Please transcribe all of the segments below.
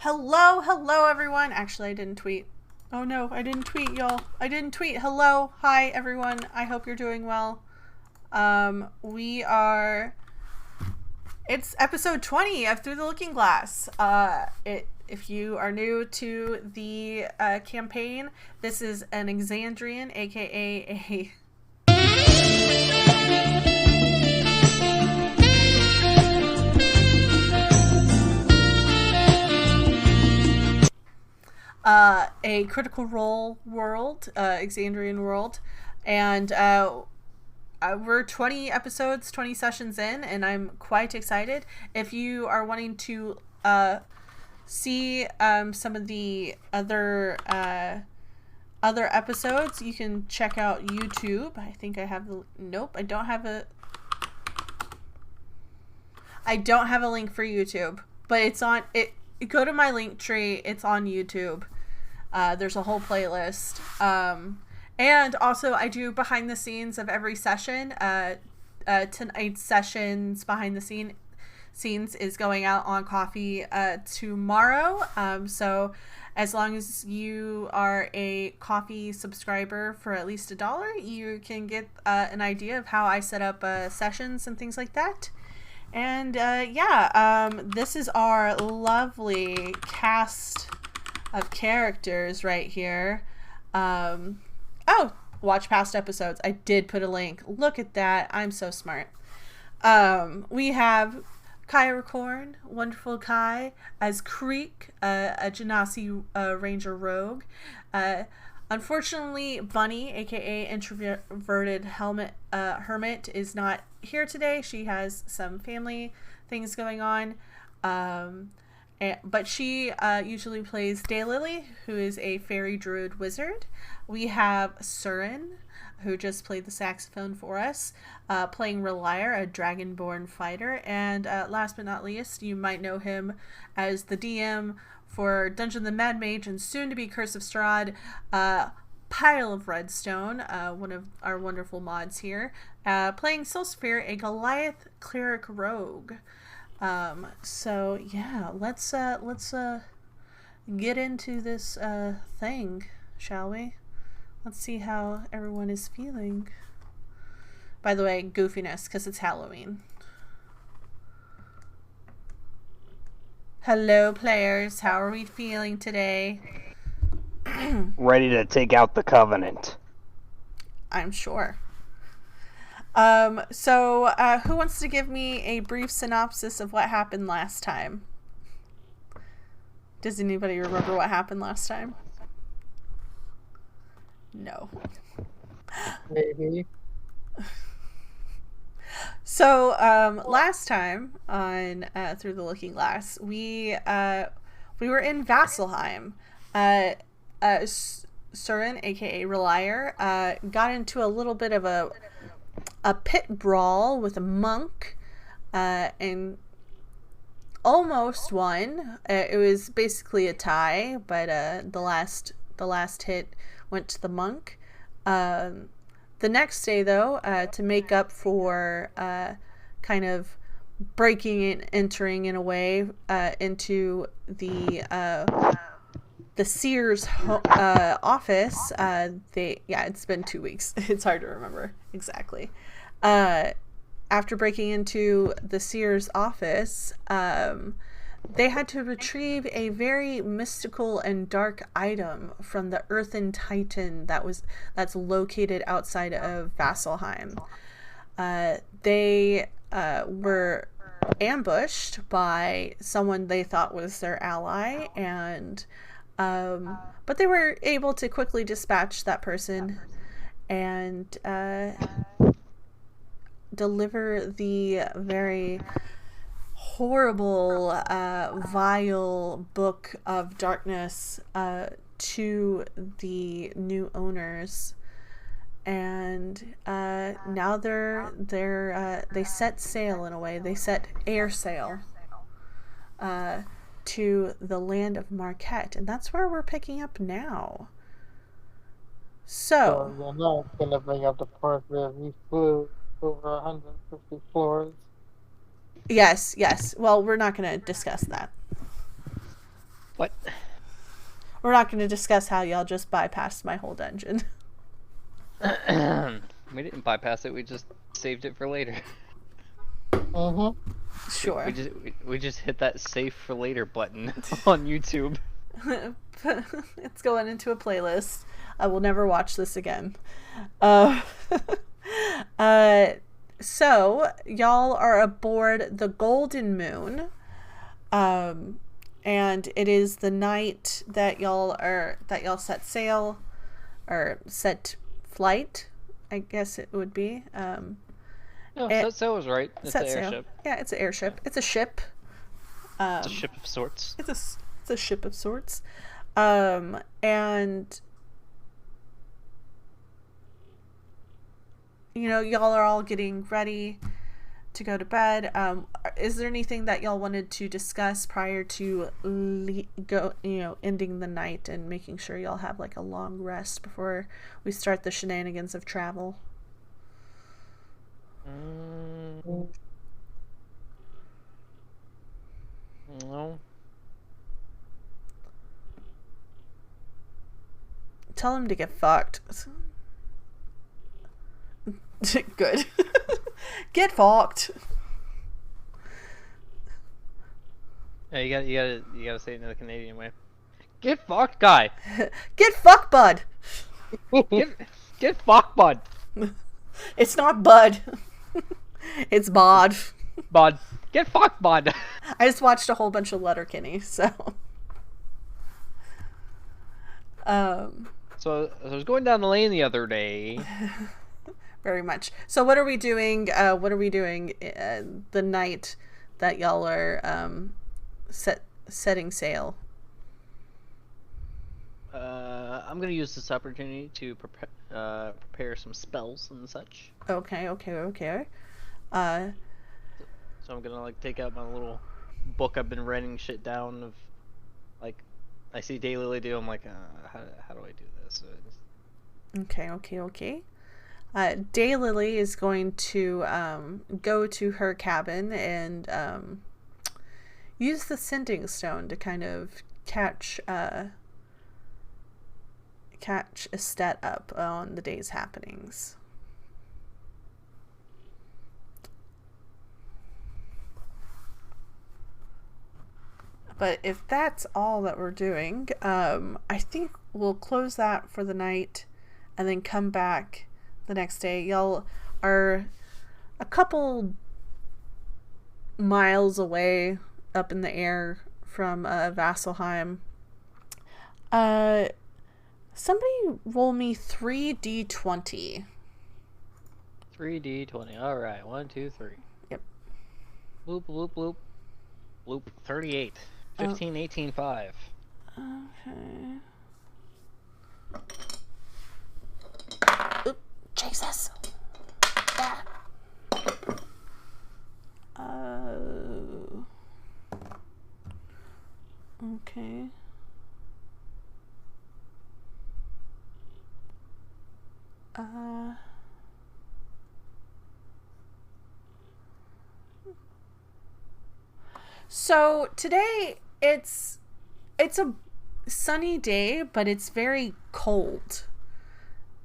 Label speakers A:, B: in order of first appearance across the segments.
A: Hello everyone. Actually, I didn't tweet. Oh no, I didn't tweet, y'all. I didn't tweet. Hello, hi everyone. I hope you're doing well. It's episode 20 of Through the Looking Glass. If you are new to the campaign, this is an Exandrian, aka a Critical Role world, Exandrian world, and we're 20 episodes, 20 sessions in, and I'm quite excited. If you are wanting to see some of the other episodes, you can check out YouTube. I think I have I don't have a link for YouTube, but it's on it. Go to my link tree. It's on YouTube. There's a whole playlist. And also I do behind the scenes of every session. Tonight's sessions behind the scenes is going out on Coffee tomorrow. So as long as you are a Coffee subscriber for at least $1, you can get an idea of how I set up sessions and things like that. And this is our lovely cast of characters right here. Watch past episodes. I did put a link. Look at that. I'm so smart. We have Kai Racorn, wonderful Kai, as Creek, a Genasi Ranger Rogue. Unfortunately, Bunny, aka Introverted Hermit, is not here today. She has some family things going on. But she usually plays Daylily, who is a fairy druid wizard. We have Surin, who just played the saxophone for us, playing Reliar, a dragonborn fighter. And last but not least, you might know him as the DM for Dungeon the Mad Mage and soon to be Curse of Strahd, Pile of Redstone, one of our wonderful mods here, playing Soulsphere, a Goliath cleric rogue. So yeah, let's get into this thing, shall we? Let's see how everyone is feeling. By the way, goofiness, because it's Halloween. Hello, players. How are we feeling today?
B: Ready to take out the Covenant.
A: I'm sure. So who wants to give me a brief synopsis of what happened last time? Does anybody remember what happened last time? No.
C: Maybe.
A: So, last time on Through the Looking Glass, we were in Vasselheim. Surin, aka Reliar, got into a little bit of a pit brawl with a monk, and almost won. It was basically a tie, but the last hit went to the monk. The next day, though, to make up for kind of breaking and entering in a way into the Sears office, it's been 2 weeks. It's hard to remember exactly. After breaking into the Sears office, they had to retrieve a very mystical and dark item from the Earthen Titan that's located outside of Vasselheim. They were ambushed by someone they thought was their ally, and but they were able to quickly dispatch that person and deliver the very horrible, vile book of darkness to the new owners. And now they set sail in a way. They set air sail to the land of Marquet, and that's where we're picking up now. So
C: you're not gonna bring up the part where we flew over 150 floors.
A: Yes. Well, we're not going to discuss that.
D: What?
A: We're not going to discuss how y'all just bypassed my whole dungeon.
D: We didn't bypass it. We just saved it for later.
A: Sure.
D: We just hit that save for later button on YouTube.
A: It's going into a playlist. I will never watch this again. So y'all are aboard the Golden Moon, and it is the night that y'all set sail, or set flight, I guess it would be.
D: No, set sail was right. It's an airship.
A: Yeah, it's an airship. It's a ship.
D: It's a ship of sorts.
A: It's a ship of sorts. And y'all are all getting ready to go to bed. Is there anything that y'all wanted to discuss prior to ending the night and making sure y'all have like a long rest before we start the shenanigans of travel?
D: No.
A: Tell him to get fucked. Good. Get fucked.
D: Yeah, you gotta say it in the Canadian way. Get fucked, guy.
A: Get fucked, bud.
D: Get fucked, bud.
A: It's not bud. It's bod.
D: Bud. Get fucked, bud.
A: I just watched a whole bunch of Letterkenny, so.
D: So I was going down the lane the other day.
A: Very much. So what are we doing? The night that y'all are setting sail?
D: I'm gonna use this opportunity to prepare some spells and such.
A: Okay.
D: So I'm gonna like take out my little book I've been writing shit down of, like, I see Daylily do. I'm like, how do I do this?
A: Okay. Daylily is going to go to her cabin and use the sending stone to kind of catch Estet up on the day's happenings. But if that's all that we're doing, I think we'll close that for the night and then come back the next day. Y'all are a couple miles away up in the air from Vasselheim. Somebody roll me 3d20.
D: 3d20. Alright, 1, 2, 3.
A: Yep.
D: Bloop, bloop, bloop. Bloop. 38. 15, 18, 5.
A: Okay. Oop, Jesus. Yeah. Okay. So today it's a sunny day, but it's very cold.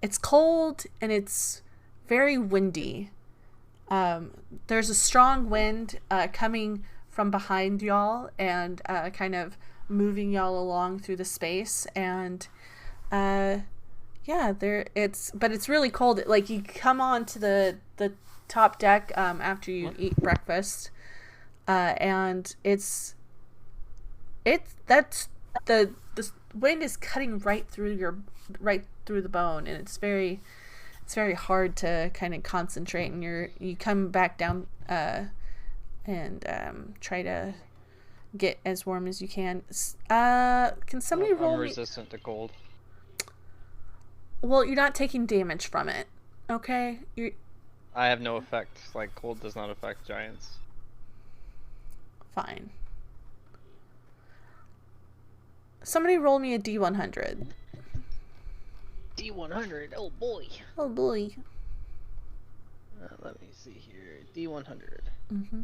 A: It's cold and it's very windy. There's a strong wind coming from behind y'all and kind of moving y'all along through the space, and but it's really cold. Like, you come on to the top deck after you eat breakfast, and the wind is cutting right through the bone, and it's very hard to kind of concentrate, and you come back down and try to get as warm as you can. Can somebody roll
D: I'm
A: me?
D: resistant to cold.
A: Well, you're not taking damage from it, okay?
D: I have no effect. Like, cold does not affect giants.
A: Fine. Somebody roll me a D100.
D: D100. Oh boy.
A: Oh boy.
D: Let me see here. D100.
A: Mm-hmm.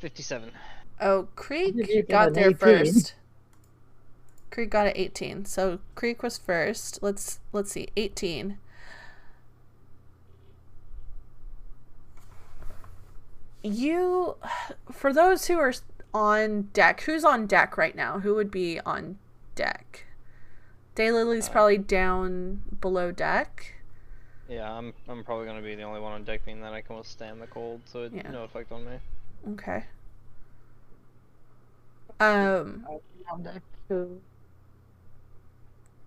D: 57.
A: Oh, Creek
C: You get
A: got
C: an
A: there
C: 18.
A: first. Creek got at 18. So Creek was first. Let's see. 18. You, for those who are on deck, who's on deck right now? Who would be on deck? Daylily's probably down below deck.
D: Yeah, I'm probably gonna be the only one on deck, being that I can withstand the cold, so
A: Yeah.
D: no effect on me.
A: Okay.
C: I'm on deck too.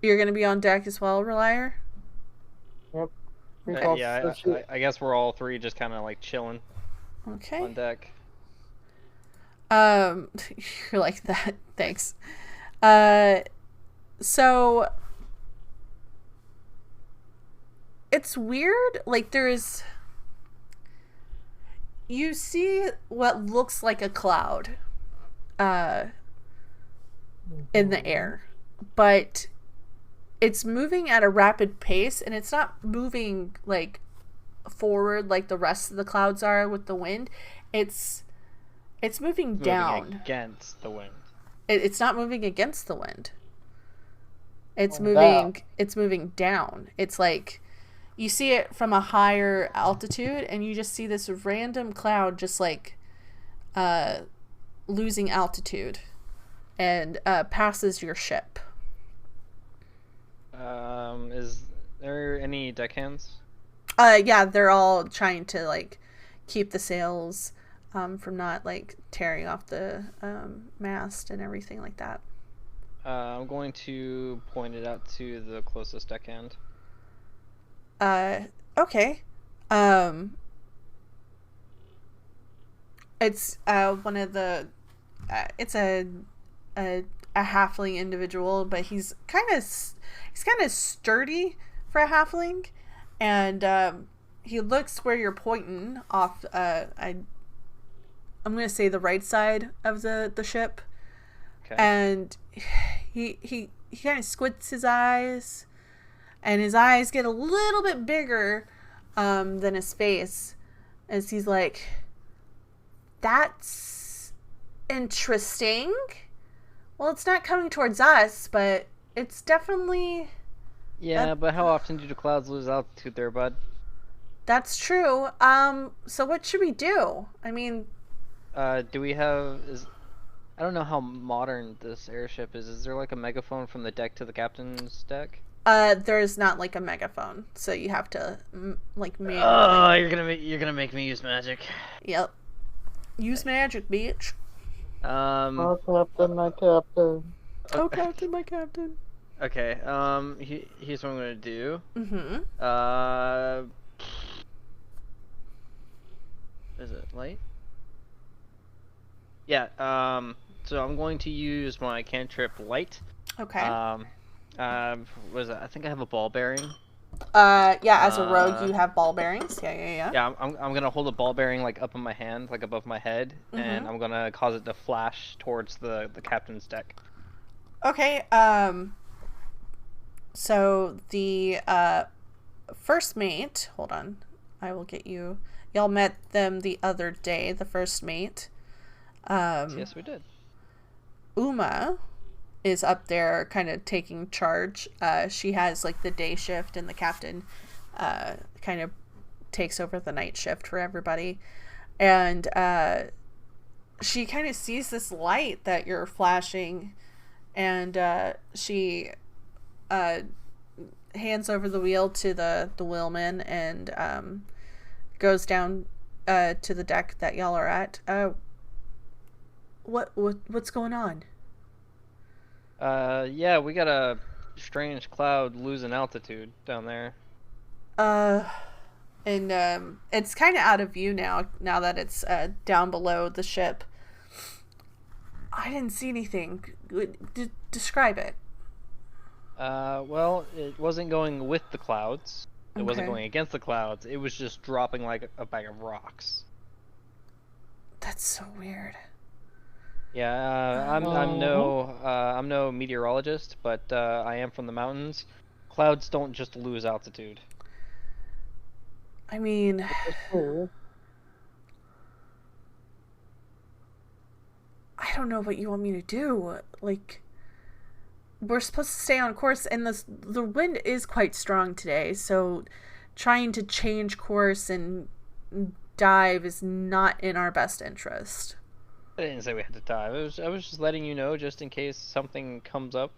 A: You're gonna be on deck as well, Relier?
C: Yep. Creek off the
D: Yeah,
C: ship.
D: I guess we're all three just kind of like chilling
A: Okay.
D: on deck.
A: You're like that. Thanks. So it's weird. Like you see what looks like a cloud, in the air, but it's moving at a rapid pace, and it's not moving like forward like the rest of the clouds are with the wind. It's moving down.
D: Moving against the wind.
A: It's not moving against the wind. It's
C: Going
A: moving.
C: down.
A: It's moving down. It's like you see it from a higher altitude, and you just see this random cloud just like losing altitude and passes your ship.
D: Is there any deckhands?
A: Yeah, they're all trying to like keep the sails from not like tearing off the mast and everything like that.
D: I'm going to point it out to the closest deckhand.
A: Okay. It's one of the it's a halfling individual, but he's kind of sturdy for a halfling, and he looks where you're pointing off. I'm gonna say the right side of the ship,
D: Okay.
A: and he kind of squints his eyes, and his eyes get a little bit bigger than his face, as he's like, "That's interesting. Well, it's not coming towards us, but it's definitely."
D: Yeah, but how often do the clouds lose altitude there, bud?
A: That's true. So what should we do? I mean,
D: Do we have... I don't know how modern this airship is. Is there like a megaphone from the deck to the captain's deck?
A: there's not like a megaphone, so you have to like manually.
D: Oh, you're gonna make me use magic.
A: Yep. Use magic, bitch.
C: Oh, Captain, my Captain.
A: Oh, Captain, my Captain.
D: Okay. Here's what I'm gonna do.
A: Mm-hmm.
D: Is it light? Yeah. So I'm going to use my cantrip light.
A: Okay.
D: What is that? I think I have a ball bearing.
A: Yeah, as a rogue, you have ball bearings. Yeah.
D: Yeah, I'm gonna hold a ball bearing like up in my hand, like above my head, and I'm gonna cause it to flash towards the captain's deck.
A: Okay. So the first mate. Hold on. I will get you. Y'all met them the other day. The first mate.
D: Yes, we did.
A: Uma is up there kind of taking charge. She has like the day shift, and the captain kind of takes over the night shift for everybody. And she kind of sees this light that you're flashing, and she hands over the wheel to the wheelman and goes down to the deck that y'all are at. What's going on?
D: Yeah, we got a strange cloud losing altitude down there.
A: And it's kind of out of view now that it's down below the ship. I didn't see anything. Describe it.
D: Well, it wasn't going with the clouds. It wasn't
A: Okay.
D: going against the clouds. It was just dropping like a bag of rocks.
A: That's so weird.
D: Yeah, I'm no meteorologist, but I am from the mountains. Clouds don't just lose altitude.
A: I mean,
C: That's cool.
A: don't know what you want me to do. Like, we're supposed to stay on course, and the wind is quite strong today, so trying to change course and dive is not in our best interest.
D: I didn't say we had to dive. I was just letting you know, just in case something comes up.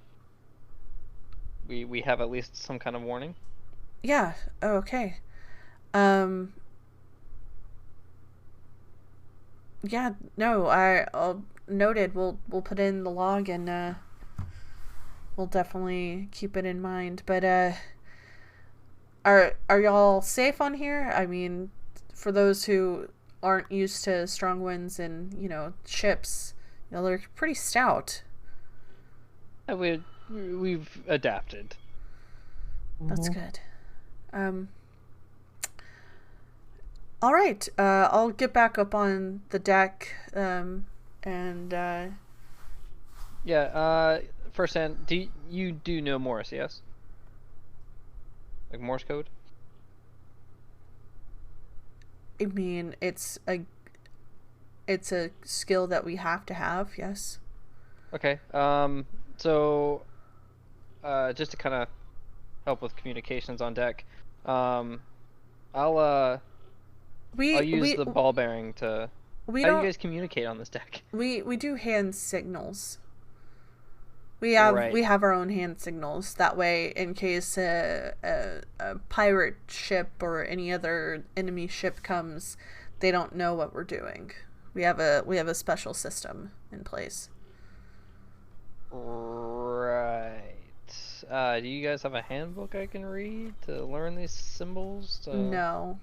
D: We have at least some kind of warning.
A: Yeah. Okay. Yeah. No. I'll noted. We'll put in the log, and we'll definitely keep it in mind. But are y'all safe on here? I mean, for those who aren't used to strong winds and ships, they're pretty stout.
D: We've adapted.
A: That's good. All right. I'll get back up on the deck.
D: Yeah. First hand, you do know Morse? Yes. Like Morse code.
A: I mean, it's a skill that we have to have. Yes.
D: Okay. So, just to kind of help with communications on deck, I'll use the ball bearing to. How do you guys communicate on this deck?
A: We do hand signals. We have our own hand signals. That way, in case a pirate ship or any other enemy ship comes, they don't know what we're doing. We have a special system in place.
D: Right. Do you guys have a handbook I can read to learn these symbols?
A: No,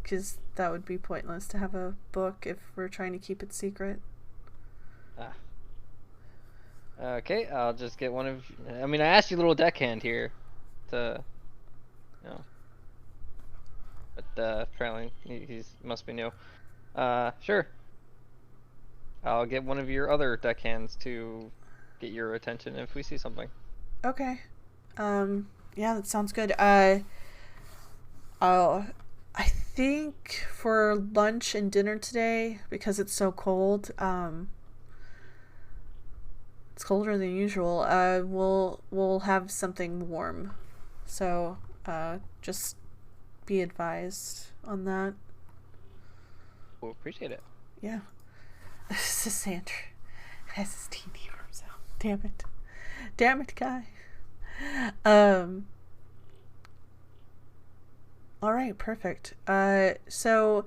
A: because that would be pointless to have a book if we're trying to keep it secret.
D: Okay, I'll just get one of. I mean, I asked you, little deckhand here, to, but apparently he must be new. Sure. I'll get one of your other deckhands to get your attention if we see something.
A: Okay. Yeah, that sounds good. I think for lunch and dinner today, because it's so cold, it's colder than usual, we'll have something warm. So, just be advised on that.
D: We'll appreciate it.
A: Yeah. This is Sandra. It has his teeny arms out. Damn it. Damn it, guy. All right, perfect. So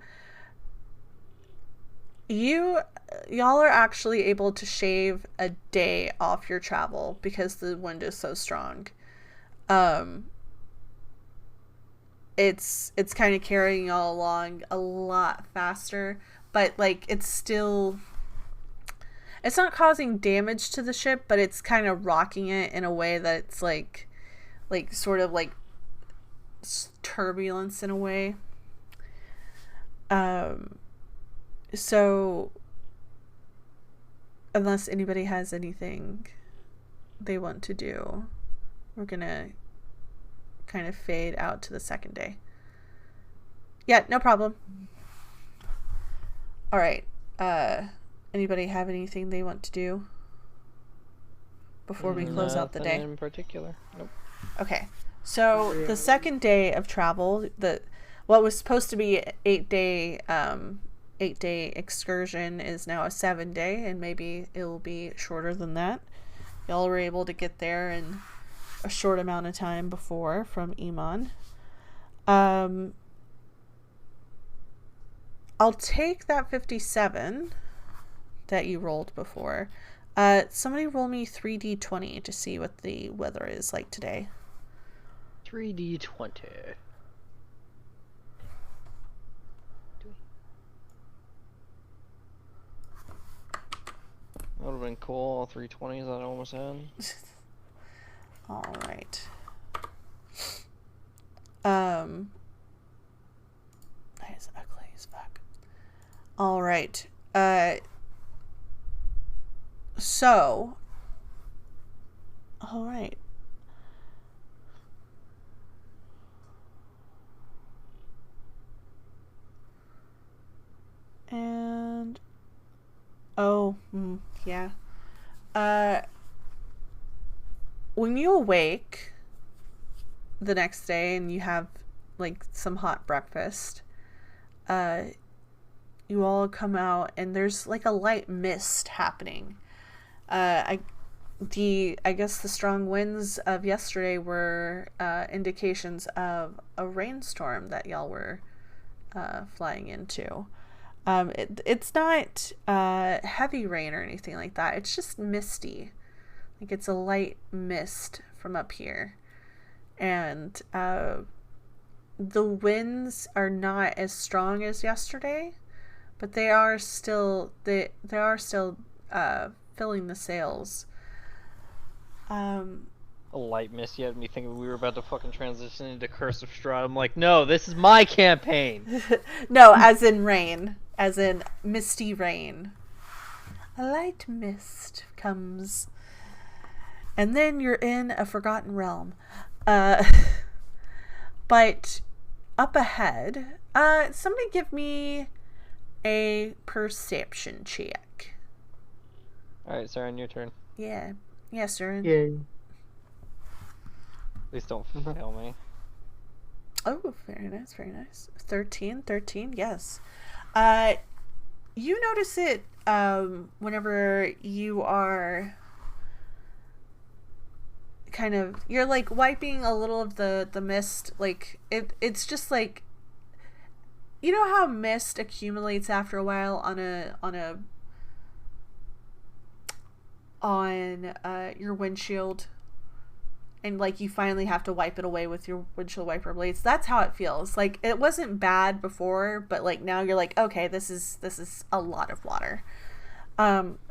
A: y'all are actually able to shave a day off your travel because the wind is so strong. It's kind of carrying y'all along a lot faster, but like it's not causing damage to the ship, but it's kind of rocking it in a way that it's like sort of like turbulence in a way. So unless anybody has anything they want to do, we're gonna kind of fade out to the second day. Yeah, no problem. All right. Anybody have anything they want to do before we close out the day?
D: Nothing in particular. Nope.
A: Okay. So the second day of travel, what was supposed to be an 8-day excursion is now a 7-day, and maybe it will be shorter than that. Y'all were able to get there in a short amount of time before from Iman. I'll take that 57 that you rolled before. Somebody roll me 3d20 to see what the weather is like today.
D: 3d20. That would have been cool. All 320s that I almost had.
A: All right. That is ugly as fuck. All right. So. All right. And. Oh. Yeah. When you awake the next day and you have like some hot breakfast, you all come out and there's like a light mist happening. I guess the strong winds of yesterday were indications of a rainstorm that y'all were flying into. It's not heavy rain or anything like that. It's just misty. Like it's a light mist from up here. And the winds are not as strong as yesterday, but they are still filling the sails.
D: A light mist. You had me thinking we were about to fucking transition into Curse of Strahd. I'm like, no, this is my campaign.
A: No, as in rain. As in misty rain. A light mist comes. And then you're in a forgotten realm. But up ahead, somebody give me a perception check.
D: Alright, Saren, your turn.
A: Yeah. Yes, sir.
C: Yay.
D: Please don't fail me.
A: Oh, very nice, very nice. 13, yes. You notice it whenever you are kind of, you're like wiping a little of the mist, like it's just like, you know how mist accumulates after a while on your windshield, and like you finally have to wipe it away with your windshield wiper blades. That's how it feels. Like it wasn't bad before, but like now you're like, okay, this is a lot of water.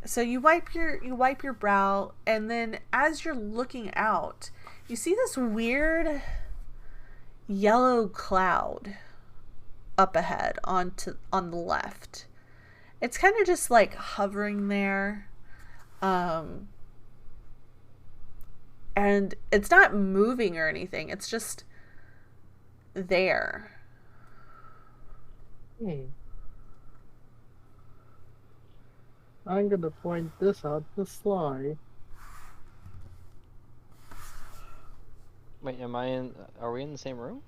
A: So you wipe your brow, and then as you're looking out, you see this weird yellow cloud up ahead on the left. It's kind of just like hovering there. And it's not moving or anything. It's just there.
C: I'm gonna point this out to Sly.
D: Wait, are we in the same room?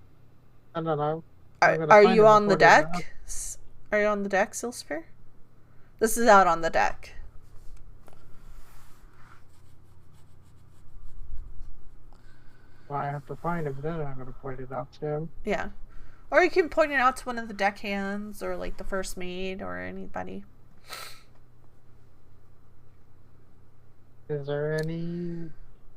C: I don't know.
A: Are you on the deck? Are you on the deck, Silsphere? This is out on the deck.
C: Well, I have to find him, then I'm gonna point it out to him.
A: Yeah. Or you can point it out to one of the deckhands or like the first mate or anybody.
C: Is there any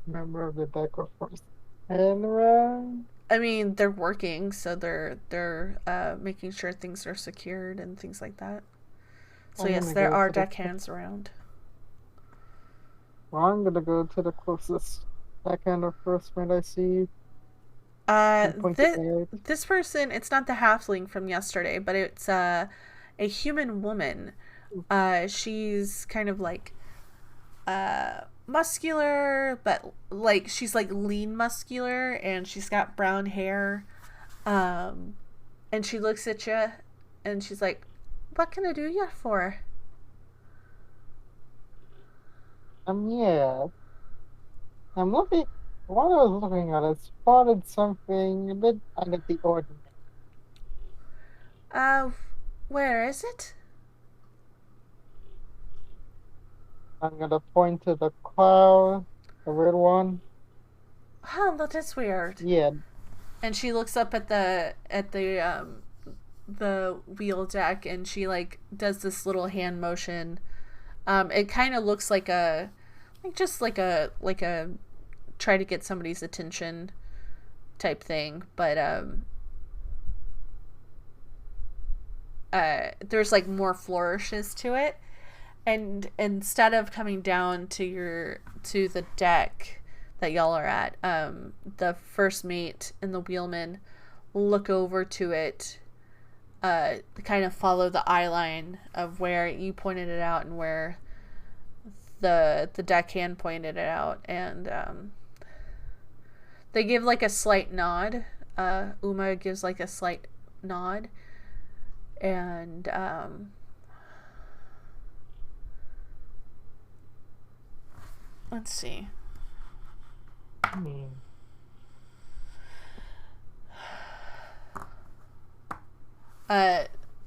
C: member of the deck or first hand around?
A: I mean, they're working, so they're making sure things are secured and things like that. So yes, there are deckhands around.
C: Well, I'm gonna go to the closest deckhand or first mate I see.
A: This person, it's not the halfling from yesterday, but it's a human woman. She's kind of like muscular, but like she's like lean muscular, and she's got brown hair. And she looks at you and she's like, "What can I do you for?"
C: Yeah. I'm looking. While I was looking at it, spotted something a bit out of the ordinary.
A: Where is it?
C: I'm gonna point to the cloud, the red one.
A: Oh, that is weird.
C: Yeah.
A: And she looks up at the wheel deck, and she like does this little hand motion. It kind of looks like a try to get somebody's attention type thing, but there's like more flourishes to it, and instead of coming down to the deck that y'all are at, the first mate and the wheelman look over to it, kind of follow the eye line of where you pointed it out and where the deckhand pointed it out, and they give like a slight nod. Uma gives like a slight nod, and Let's see.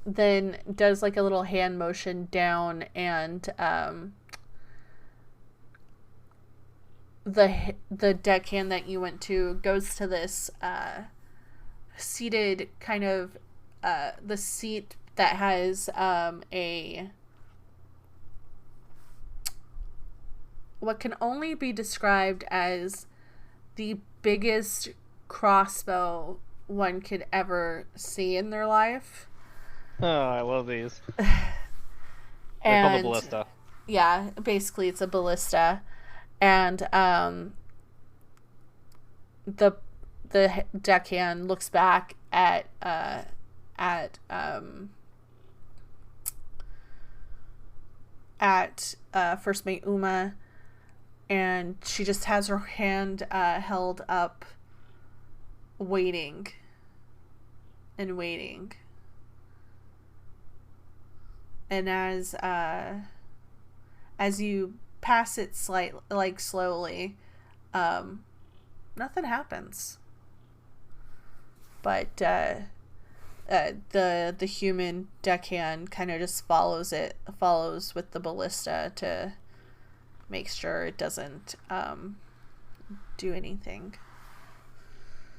A: Then does like a little hand motion down, and the deckhand that you went to goes to this seated kind of the seat that has a what can only be described as the biggest crossbow one could ever see in their life.
D: Oh, I love these. They're called a ballista.
A: Yeah, basically it's a ballista. And the deckhand looks back at First Mate Uma, and she just has her hand held up, waiting and waiting. And as you pass it slowly, nothing happens. But the human deckhand kind of just follows with the ballista to make sure it doesn't do anything.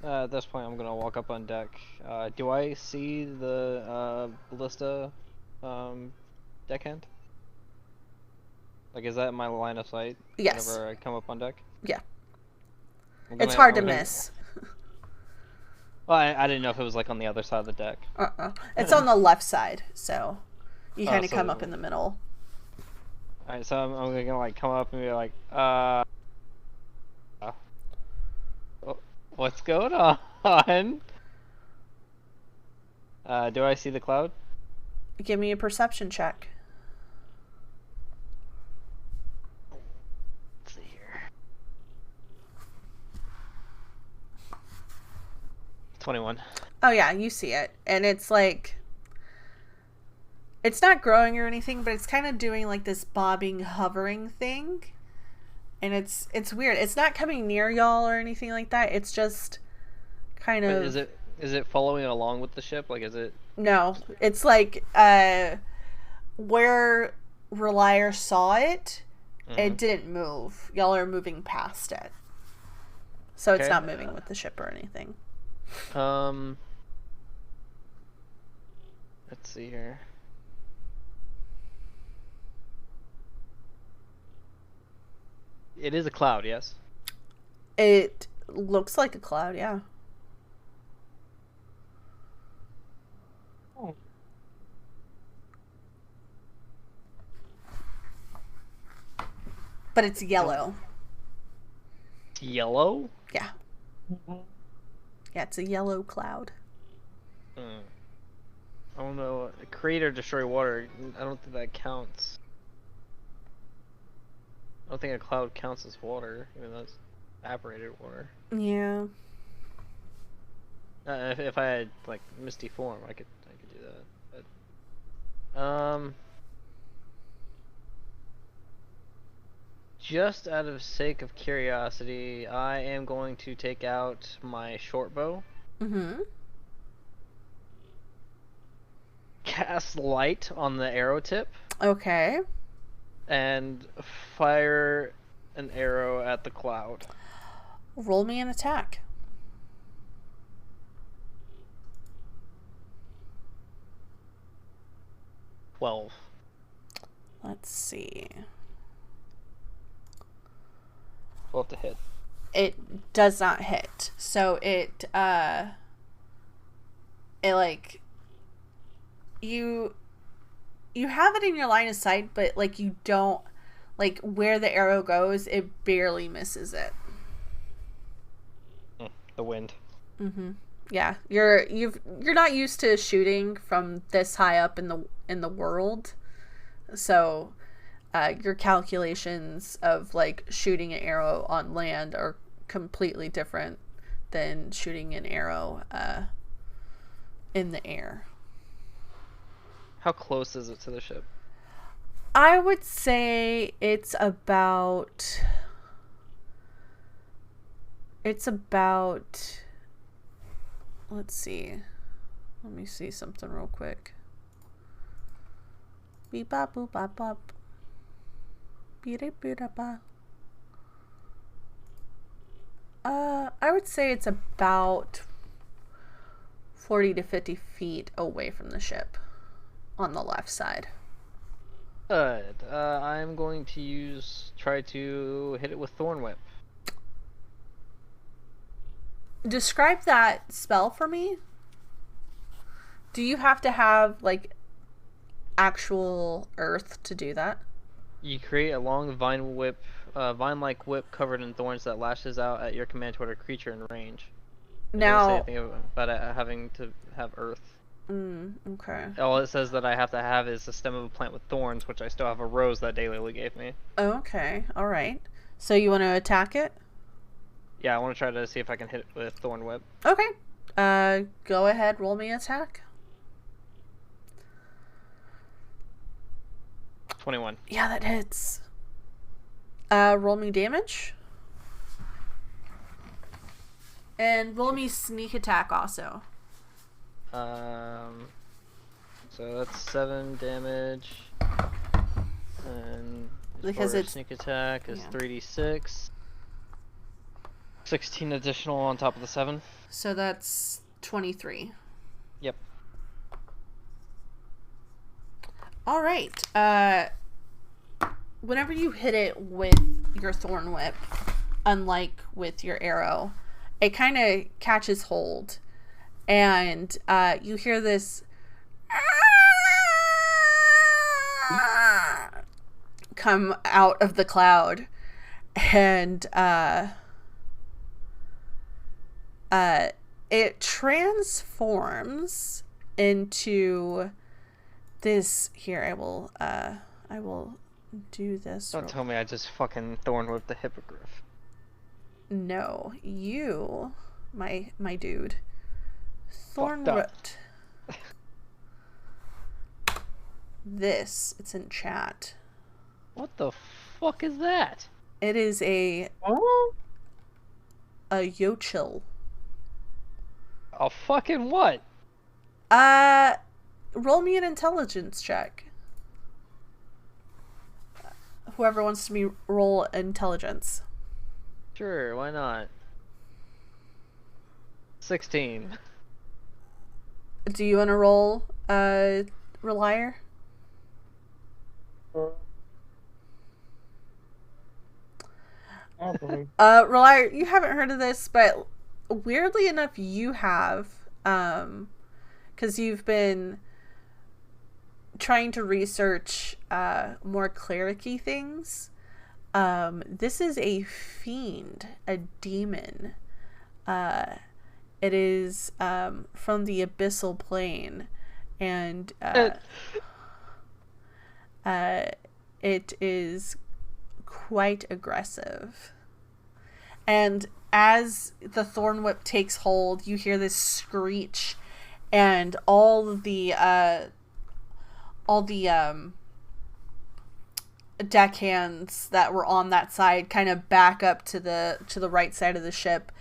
D: At this point, I'm gonna walk up on deck. Do I see the ballista deckhand? Like, is that in my line of sight?
A: Yes.
D: Whenever I come up on deck?
A: Yeah. It's hard to miss.
D: Well, I didn't know if it was like on the other side of the deck.
A: It's on the left side, so you kind of come up in the middle.
D: Alright, so I'm gonna like come up and be like, what's going on? Do I see the cloud?
A: Give me a perception check.
D: Let's see here. 21.
A: Oh yeah, you see it. And it's like, it's not growing or anything, but it's kind of doing like this bobbing, hovering thing. And it's weird. It's not coming near y'all or anything like that. It's just kind of...
D: Is it following along with the ship? Like, is it...
A: No. It's like, where Relier saw it, it didn't move. Y'all are moving past it. So it's not moving with the ship or anything.
D: Let's see here. It is a cloud, yes?
A: It looks like a cloud, yeah. But it's yellow.
D: Yellow?
A: Yeah. Yeah, it's a yellow cloud.
D: I don't know. Create or destroy water. I don't think that counts. I don't think a cloud counts as water, even though it's evaporated water.
A: Yeah.
D: If I had like misty form, I could do that. But, just out of sake of curiosity, I am going to take out my short bow. Cast light on the arrow tip.
A: Okay.
D: And fire an arrow at the cloud.
A: Roll me an attack.
D: Well,
A: Let's see.
D: 12 to hit.
A: It does not hit. So it like you have it in your line of sight, but like you don't, like where the arrow goes, it barely misses it.
D: The wind.
A: Yeah, you're not used to shooting from this high up in the world, so your calculations of like shooting an arrow on land are completely different than shooting an arrow in the air.
D: How close is it to the ship?
A: I would say it's about It's about... Let's see. Let me see something real quick. Beep bop boop bop bop. Beep beep ba. I would say it's about 40 to 50 feet away from the ship on the left side.
D: Good. I'm going to try to hit it with Thorn Whip.
A: Describe that spell for me. Do you have to have, like, actual earth to do that?
D: You create a long vine-like whip covered in thorns that lashes out at your command toward a creature in range. It doesn't say anything about it having to have earth.
A: Okay.
D: All it says that I have to have is the stem of a plant with thorns, which I still have a rose that Daylily gave me.
A: Okay, alright. So you want to attack it?
D: Yeah, I want to try to see if I can hit it with Thorn Whip.
A: Okay. Go ahead, roll me attack.
D: 21.
A: Yeah, that hits. Roll me damage. And roll me sneak attack also.
D: So that's 7 damage. And
A: Because it's
D: sneak attack is 3d6. 16 additional on top of the 7.
A: So that's 23.
D: Yep.
A: All right. Whenever you hit it with your thorn whip, unlike with your arrow, it kind of catches hold, and you hear this come out of the cloud, and it transforms into this. Here, I will do this.
D: Don't tell me I just fucking thorn whipped the hippogriff.
A: No, you, my dude, thorn whipped. This, it's in chat.
D: What the fuck is that?
A: It is a yochil.
D: A fucking what?
A: Roll me an intelligence check. Whoever wants to roll intelligence.
D: Sure, why not? 16.
A: Do you want to roll, Relier? Relier, you haven't heard of this, but weirdly enough, you have, because you've been trying to research more cleric-y things. This is a fiend, a demon. It is from the abyssal plane, and it is quite aggressive. And as the thorn whip takes hold, you hear this screech, and all the deckhands that were on that side kind of back up to the right side of the ship,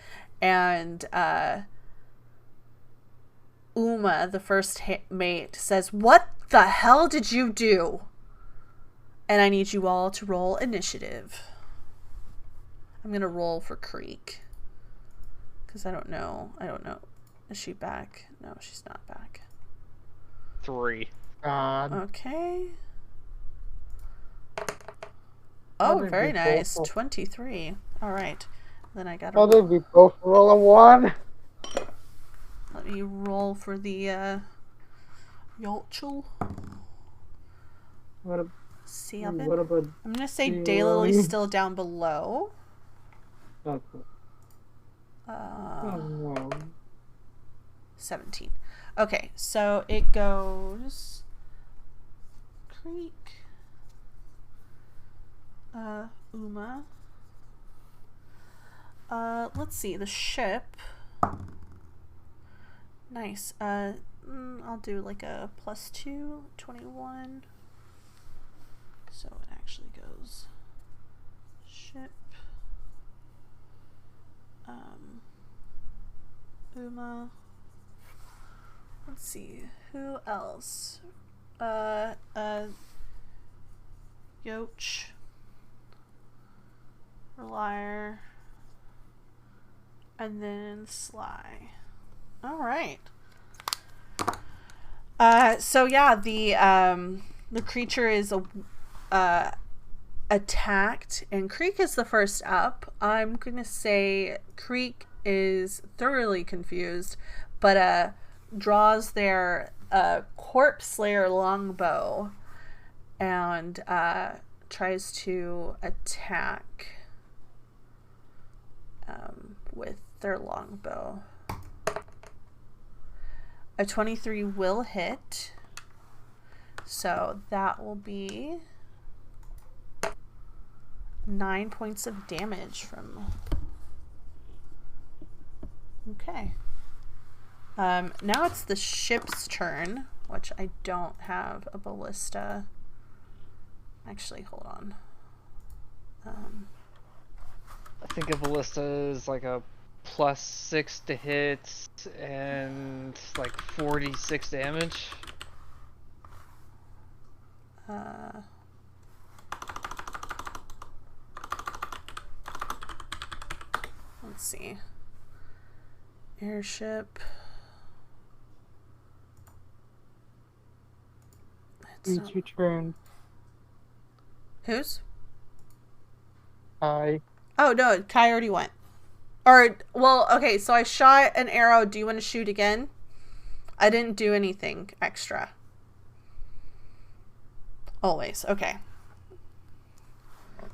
A: and Uma, the first mate, says, "What the hell did you do?" And I need you all to roll initiative. I'm gonna roll for Creek, because I don't know. Is she back? No, she's not back.
D: 3.
C: God.
A: Okay. Oh, very nice. 23. All right. Then I gotta.
C: How did we both roll a 1?
A: Let me roll for the Yolchel.
C: What
A: 7.
C: about?
A: I'm gonna say Daylily's still down below.
C: Okay.
A: 17. Okay, so it goes Creek, Uma. Let's see, the ship. Nice. I'll do like a +2, 21. So it actually goes ship. Uma. Let's see. Who else? Yoch. Relier. And then Sly. Alright. So yeah, the creature is attacked, and Creek is the first up. I'm gonna say Creek is thoroughly confused, but draws their Corpse Slayer longbow and tries to attack with their longbow. A 23 will hit, so that will be 9 points of damage from... Okay. Now it's the ship's turn, which I don't have a ballista. Actually, hold on.
D: I think a ballista is like a +6 to hit and like 46 damage.
A: Let's see. Airship.
C: It's your turn.
A: Whose?
C: Hi.
A: Oh, no, Kai already went. Or, well, okay, so I shot an arrow. Do you want to shoot again? I didn't do anything extra. Always, okay.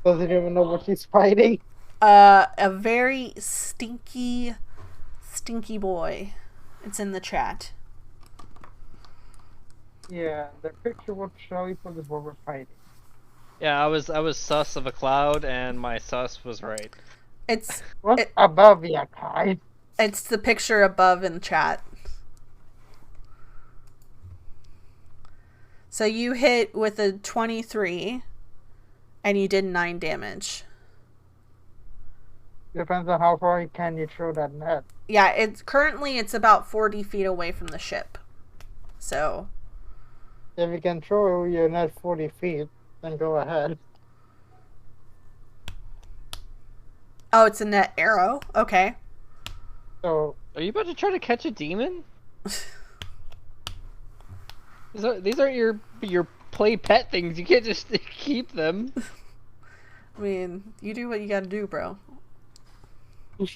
C: Doesn't even know what she's fighting.
A: A very stinky boy. It's in the chat.
C: Yeah, the picture what Shelly put is what we're fighting.
D: Yeah, I was sus of a cloud, and my sus was right.
A: It's
C: What's above you, Kai?
A: It's the picture above in chat. So you hit with a 23, and you did 9 damage.
C: Depends on how far can you throw that net.
A: Yeah, it's about 40 feet away from the ship. So
C: If you can throw your net 40 feet, then go ahead.
A: oh, it's a net arrow. Okay.
C: So
D: Are you about to try to catch a demon? These aren't your play pet things. You can't just keep them.
A: I mean, you do what you gotta do, bro. Do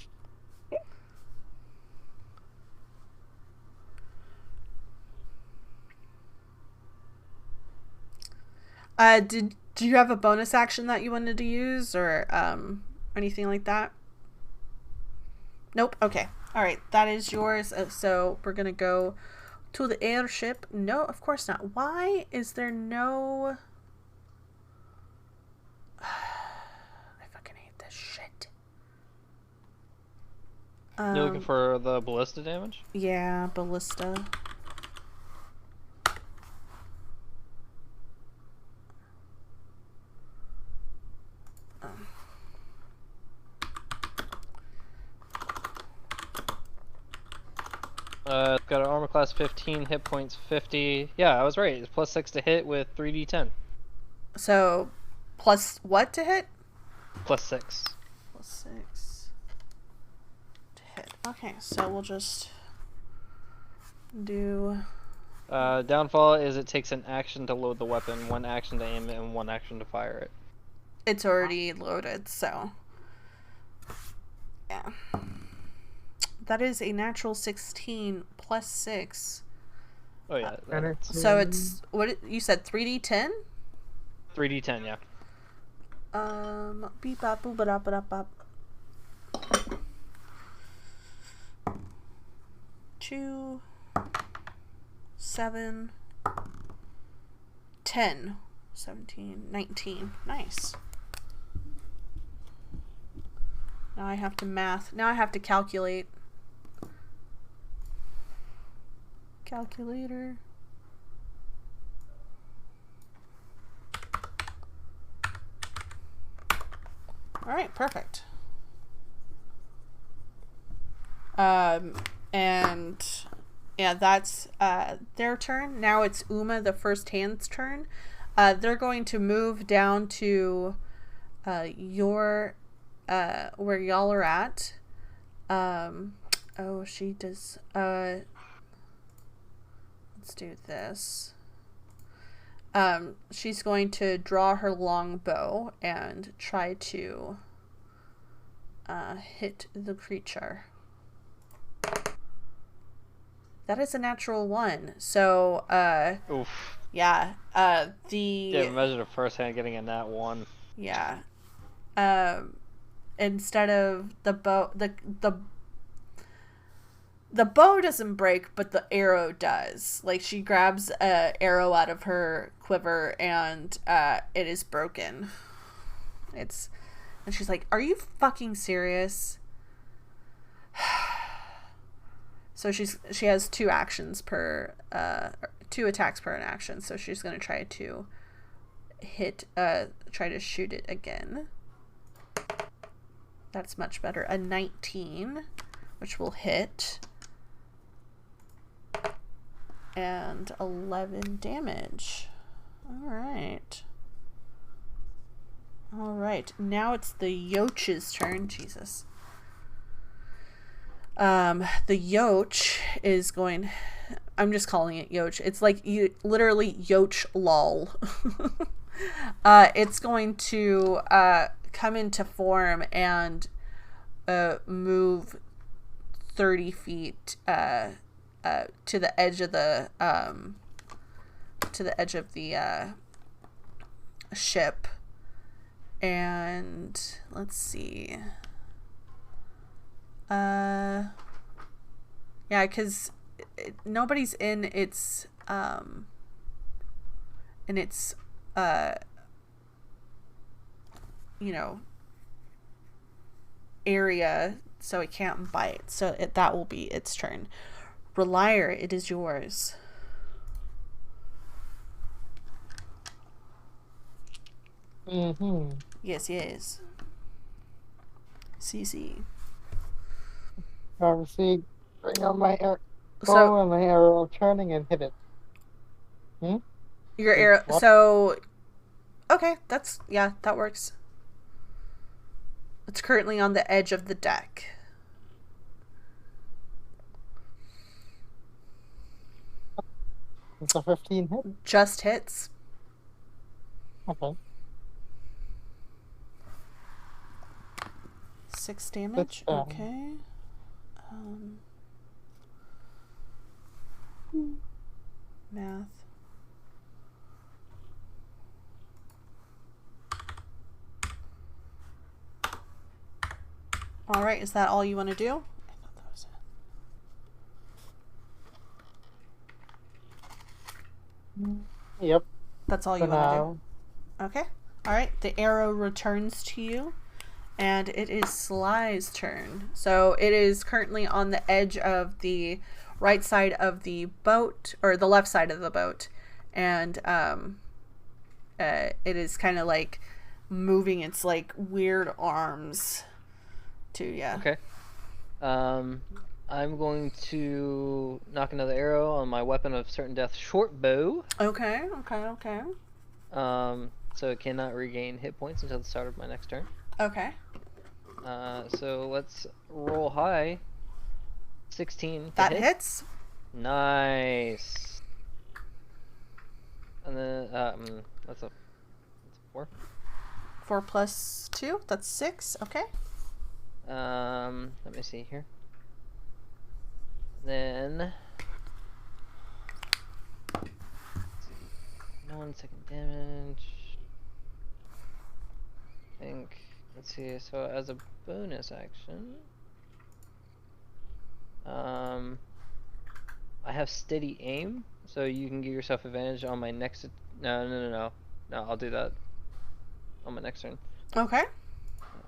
A: you have a bonus action that you wanted to use, or anything like that? Nope. Okay. All right. That is yours. So we're gonna go to the airship. No, of course not. Why is there no... I fucking hate this shit.
D: You're looking for the ballista damage?
A: Yeah, ballista.
D: It's got an armor class 15, hit points 50. Yeah, I was right. It's +6 to hit with 3d10.
A: So, plus what to hit?
D: +6.
A: +6 to hit. Okay, so we'll just do...
D: Downfall is it takes an action to load the weapon, 1 action to aim it, and 1 action to fire it.
A: It's already loaded, so... Yeah. That is a natural 16 plus 6.
D: Oh yeah.
A: So it's... What you said, 3d10?
D: 3d10, yeah.
A: Beep bop boop bop bop bop. 2, 7, 10, 17, 19. Nice. Now I have to math. Now I have to calculate. Calculator. All right, perfect. And yeah, that's their turn. Now it's Uma, the first hand's turn. They're going to move down to your where y'all are at. Oh, she does. Let's do this. She's going to draw her longbow and try to hit the creature. That is a natural 1. So,
D: Oof.
A: yeah,
D: Yeah, imagine a first hand getting a nat 1.
A: Yeah. Instead of the bow, the bow doesn't break, but the arrow does. Like, she grabs an arrow out of her quiver, and it is broken. And she's like, "Are you fucking serious?" So she has 2 actions per 2 attacks per an action. So she's gonna try to try to shoot it again. That's much better. A 19, which will hit. And 11 damage. Alright. Alright. Now it's the Yoch's turn. Jesus. The Yoch is going... I'm just calling it Yoch. It's like literally Yoch lol. It's going to come into form and move 30 feet to the edge of the ship. And let's see. Yeah, because nobody's in its area, so it can't bite. So that will be its turn. Relier, it is yours.
C: Mm-hmm.
A: Yes. CC.
C: Obviously, bring out my
A: So
C: and my arrow turning and hit it.
A: your arrow.
C: What?
A: So okay, that works. It's currently on the edge of the deck.
C: It's a 15 hit.
A: Just hits.
C: Okay.
A: 6 damage. Okay. Math. All right. Is that all you want to do? I thought that was it.
C: Yep.
A: That's all you want to do? Okay. All right. The arrow returns to you, and it is Sly's turn. So it is currently on the edge of the right side of the boat, or the left side of the boat, and it is kind of like moving its like weird arms to
D: Okay. I'm going to knock another arrow on my weapon of certain death short bow.
A: Okay.
D: So it cannot regain hit points until the start of my next turn.
A: Okay.
D: So let's roll high. 16.
A: That hits.
D: Nice. And then that's a 4.
A: 4 plus 2. That's 6. Okay.
D: Let me see here. Then 1 second damage. I think. Let's see. So as a bonus action, I have steady aim, so you can give yourself advantage on my next. No. I'll do that on my next turn.
A: Okay.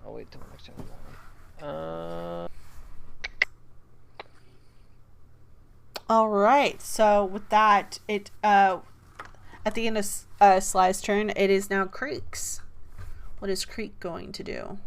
D: I'll wait till my next turn.
A: All right. So with that, it at the end of Sly's turn, it is now Creek's. What is Creek going to do?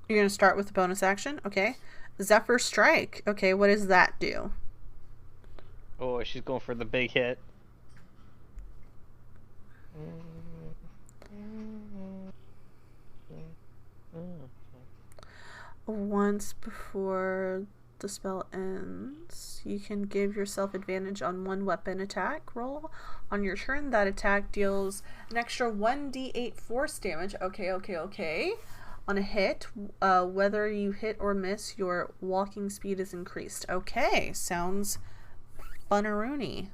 A: You're going to start with the bonus action? Okay. Zephyr Strike. Okay, what does that do?
D: Oh, she's going for the big hit.
A: Once before the spell ends, you can give yourself advantage on one weapon attack roll. On your turn, that attack deals an extra 1d8 force damage. Okay. On a hit, whether you hit or miss, your walking speed is increased. Okay, sounds funneroony.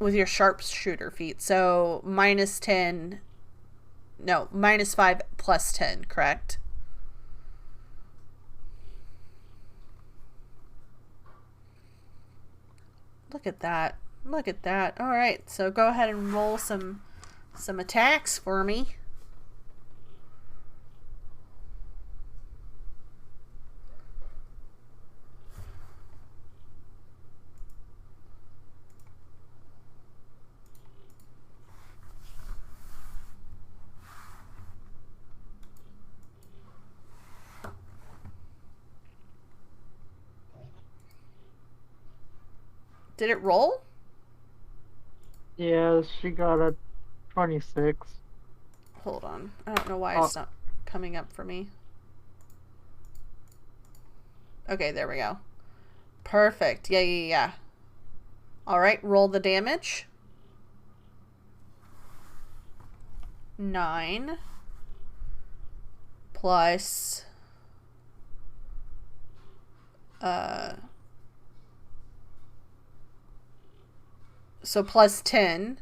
A: With your sharpshooter feat, so -10, no, -5 plus 10, correct? Look at that. Look at that. All right, so go ahead and roll some attacks for me. Did it roll?
C: Yeah, she got a 26.
A: Hold on. I don't know why it's not coming up for me. Okay, there we go. Perfect. Yeah. All right, roll the damage. 9 plus so plus 10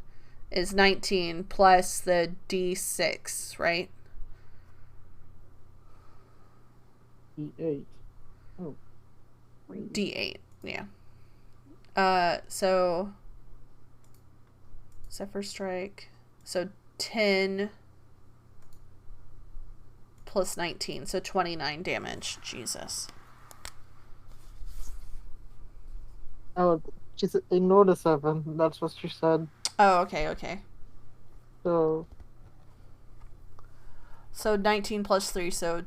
A: is 19 plus the d6, right?
C: D8. Oh.
A: D8, yeah. So Zephyr Strike. So 10 plus 19, so 29 damage. Jesus.
C: Oh, she said ignore the 7. That's what she said.
A: Oh, okay.
C: So
A: 19 plus 3, so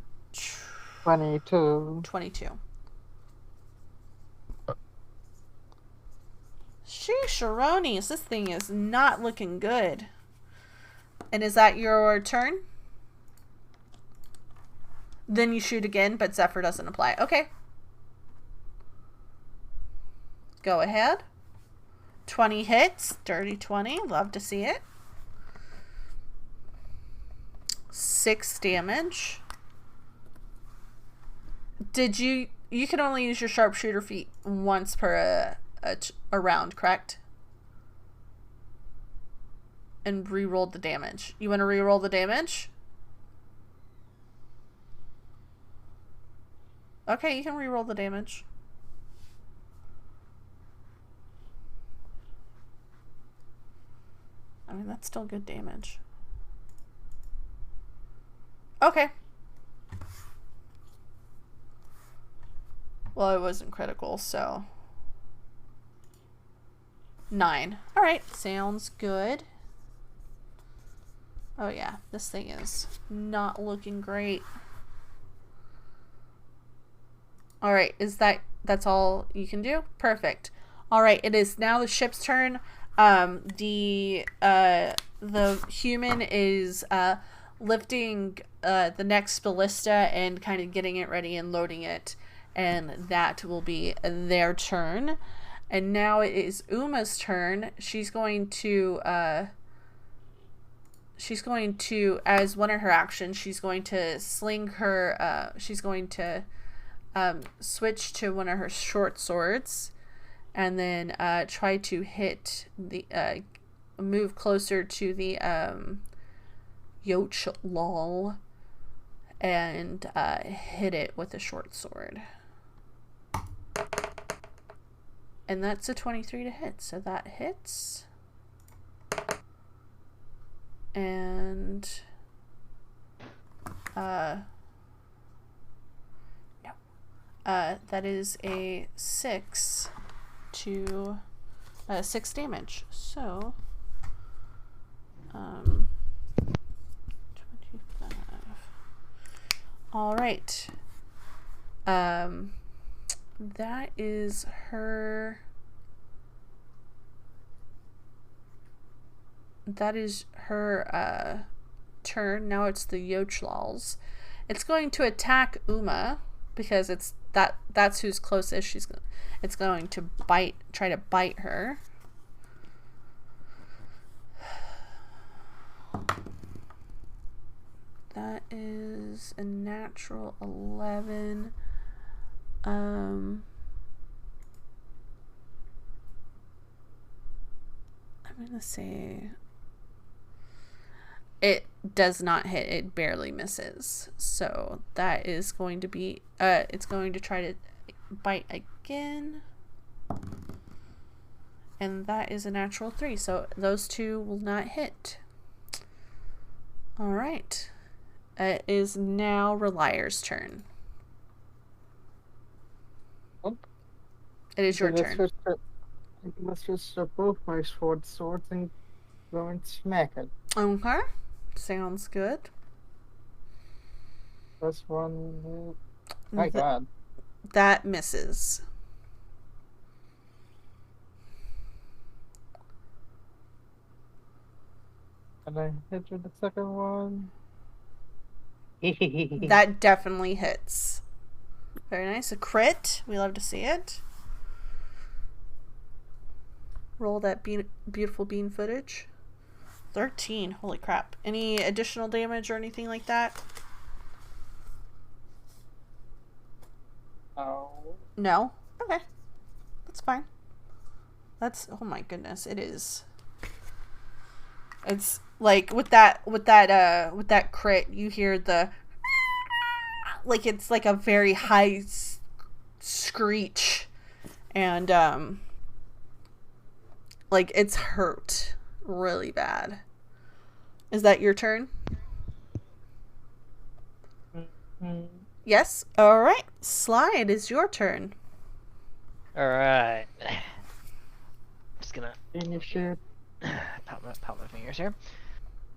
C: 22.
A: 22. Sheesh-a-ronies, this thing is not looking good. And is that your turn? Then you shoot again, but Zephyr doesn't apply. Okay. Go ahead. 20 hits. Dirty 20. Love to see it. 6 damage. Did you can only use your sharpshooter feat once per a round, correct? And re-rolled the damage. You want to re-roll the damage? Okay, you can re-roll the damage. I mean, that's still good damage. Okay. Well, it wasn't critical, so 9. All right, sounds good. Oh yeah, this thing is not looking great. All right, that's all you can do? Perfect. All right, it is now the ship's turn. The human is lifting the next ballista and kind of getting it ready and loading it, and that will be their turn. And now it is Uma's turn. She's going to as one of her actions, she's going to sling her she's going to switch to one of her short swords, and then try to hit the move closer to the Yoch Lol and hit it with a short sword. And that's a 23 to hit, so that hits. And that is a 6 to 6 damage. So 25. All right. That is her. That is her turn. Now it's the Yochlals. It's going to attack Uma because that's who's closest. It's going to try to bite her. That is a natural 11. I'm gonna say it does not hit. It barely misses. So that is going to be it's going to try to bite again. And that is a natural 3. So those two will not hit. All right. It is now Reliar's turn. It is your turn.
C: Let's just both my swords and go and smack it.
A: Okay. Sounds good.
C: First one. My God.
A: That misses.
C: And I hit with the second one.
A: That definitely hits. Very nice. A crit. We love to see it. Roll that beautiful bean footage. 13. Holy crap. Any additional damage or anything like that?
C: No.
A: No? Okay. That's fine. That's, oh my goodness, it is. It's like with that crit, you hear the like it's like a very high screech, and like it's hurt really bad. Is that your turn?
C: Mm-hmm.
A: Yes. All right. Sly, it is your turn.
D: All right. Just gonna
C: Finish it.
D: pop my fingers here.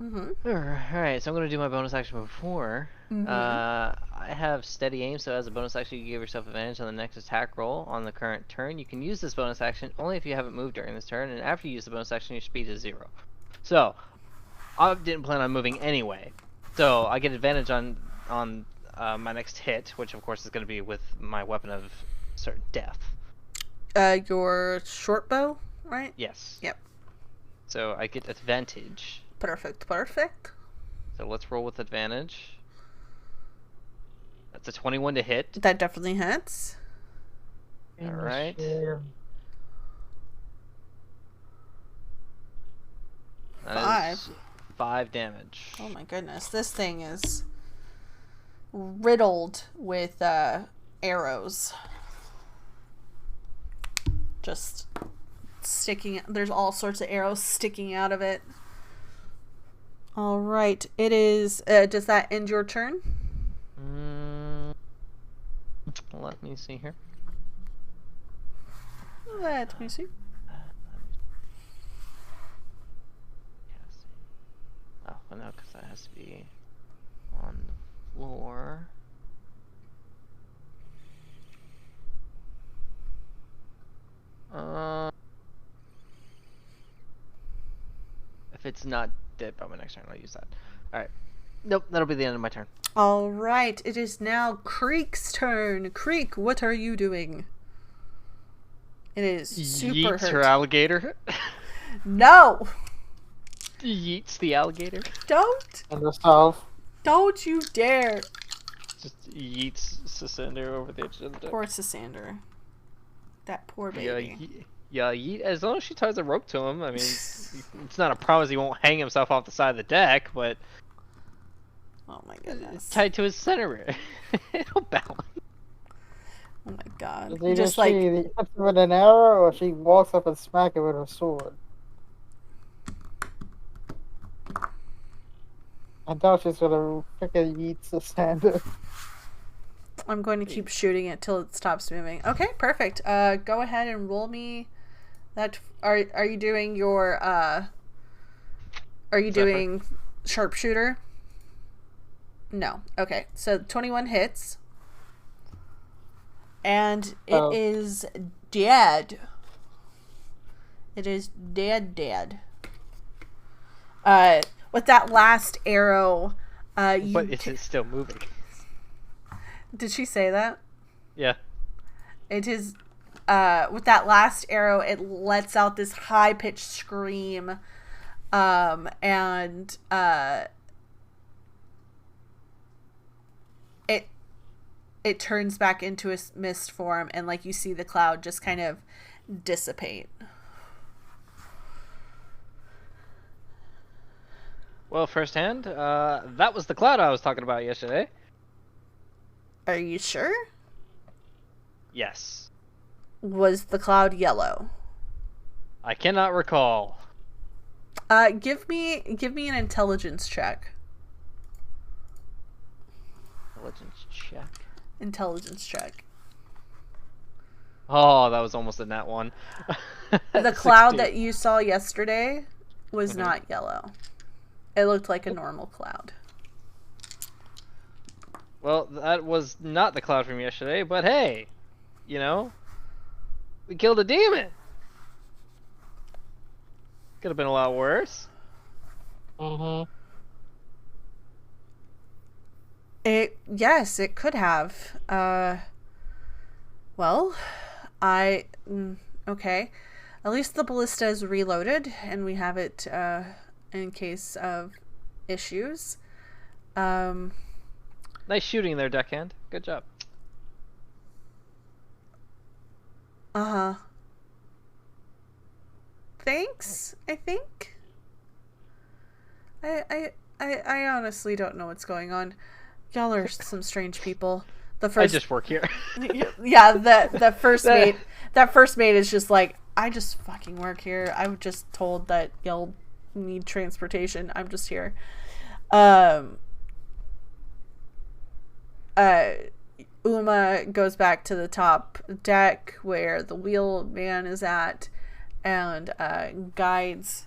A: Mm-hmm.
D: Alright, so I'm going to do my bonus action before.
A: Mm-hmm.
D: I have steady aim, so as a bonus action, you give yourself advantage on the next attack roll on the current turn. You can use this bonus action only if you haven't moved during this turn, and after you use the bonus action, your speed is 0. So, I didn't plan on moving anyway. So, I get advantage on my next hit, which of course is going to be with my weapon of certain death.
A: Your short bow, right?
D: Yes.
A: Yep.
D: So, I get advantage.
A: Perfect.
D: So let's roll with advantage. That's a 21 to hit.
A: That definitely hits.
D: Alright. That is 5 damage.
A: Oh my goodness. This thing is riddled with arrows. Just sticking. There's all sorts of arrows sticking out of it. All right. It is. Does that end your turn?
D: Let me see here.
A: Let me see.
D: Oh, well, no, because that has to be on the floor. If it's not dead by my next turn, I'll use that. Alright. Nope, that'll be the end of my turn.
A: All right. It is now Creek's turn. Creek, what are you doing? It is super
D: Yeets
A: hurt.
D: her alligator.
A: No!
D: Yeets the alligator.
A: Don't!
C: And the south.
A: Don't you dare!
D: Just yeets Sasander over the edge of the deck.
A: Poor Sasander. That poor
D: Yeah,
A: baby.
D: yeet. As long as she ties a rope to him, I mean, it's not a promise he won't hang himself off the side of the deck, but
A: Oh my goodness.
D: tied to his center. It'll balance.
A: Oh my god.
C: Either
A: Just
C: she
A: like,
C: hits him with an arrow or she walks up and smacks it with her sword. I doubt she's gonna freaking yeet the sander.
A: I'm going to keep shooting it till it stops moving. Okay, perfect. Go ahead and roll me that. Are you doing your Are you
D: Zephyr.
A: doing sharpshooter? No. Okay. So 21 hits. And it is dead. It is dead. With that last arrow,
D: But is it still moving?
A: Did she say that?
D: Yeah.
A: It is, with that last arrow, it lets out this high-pitched scream, and it turns back into a mist form, and like you see the cloud just kind of dissipate.
D: Well, firsthand, that was the cloud I was talking about yesterday.
A: Are you sure?
D: Yes.
A: Was the cloud yellow?
D: I cannot recall.
A: Give me an intelligence check. Intelligence check.
D: Oh, that was almost a nat one.
A: The cloud that you saw yesterday was not yellow. It looked like a normal cloud.
D: Well, that was not the cloud from yesterday, but hey, you know, we killed a demon. Could have been a lot worse.
A: Yes, it could have. Well, okay. At least the ballista is reloaded, and we have it, in case of issues.
D: Nice shooting there, deckhand. Good job.
A: Thanks, I think. I honestly don't know what's going on. Y'all are some strange people.
D: I just work here.
A: Yeah, the first mate. That first mate is just like, I just fucking work here. I was just told that y'all need transportation. I'm just here. Uma goes back to the top deck where the wheelman is at, and guides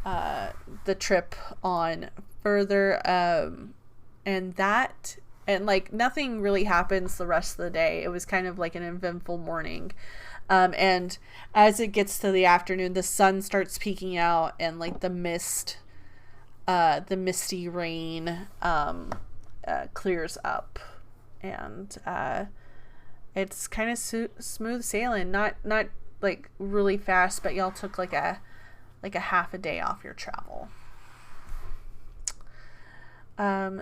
A: the trip on further. And like nothing really happens the rest of the day. It was kind of like an eventful morning. And as it gets to the afternoon, the sun starts peeking out, and like the misty rain clears up, and it's kind of smooth sailing. Not like really fast, but y'all took like a half a day off your travel.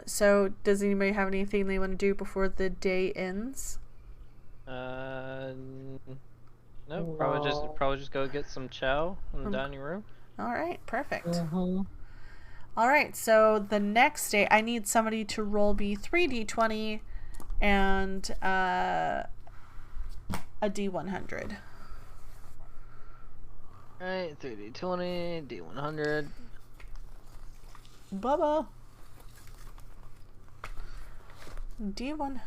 A: So does anybody have anything they want to do before the day ends?
D: No, probably just go get some chow in the dining room.
A: All right, perfect. All right, so the next day I need somebody to roll me 3d20 and a d100.
D: All right, 3d20, d100.
A: Bubba. D1,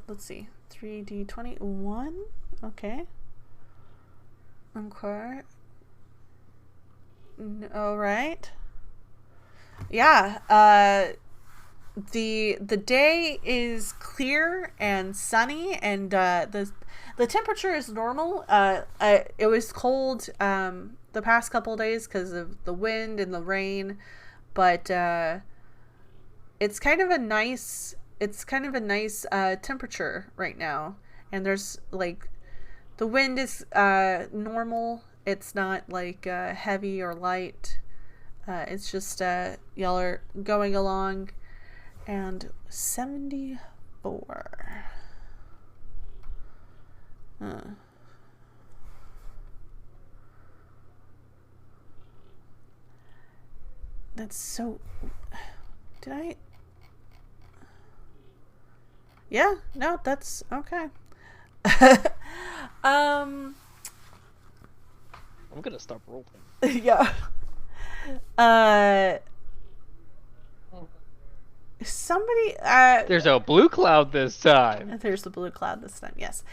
A: let's see, 3d20, 1, okay. Alright. Yeah, the day is clear and sunny, and the temperature is normal. It was cold the past couple of days because of the wind and the rain, but it's kind of a nice temperature right now, and there's like the wind is normal. It's not like heavy or light. It's just y'all are going along, and 74. That's so. Did I? Yeah, no, that's okay.
D: I'm gonna stop rolling.
A: Yeah. Somebody.
D: There's a blue cloud this time.
A: There's the blue cloud this time. Yes.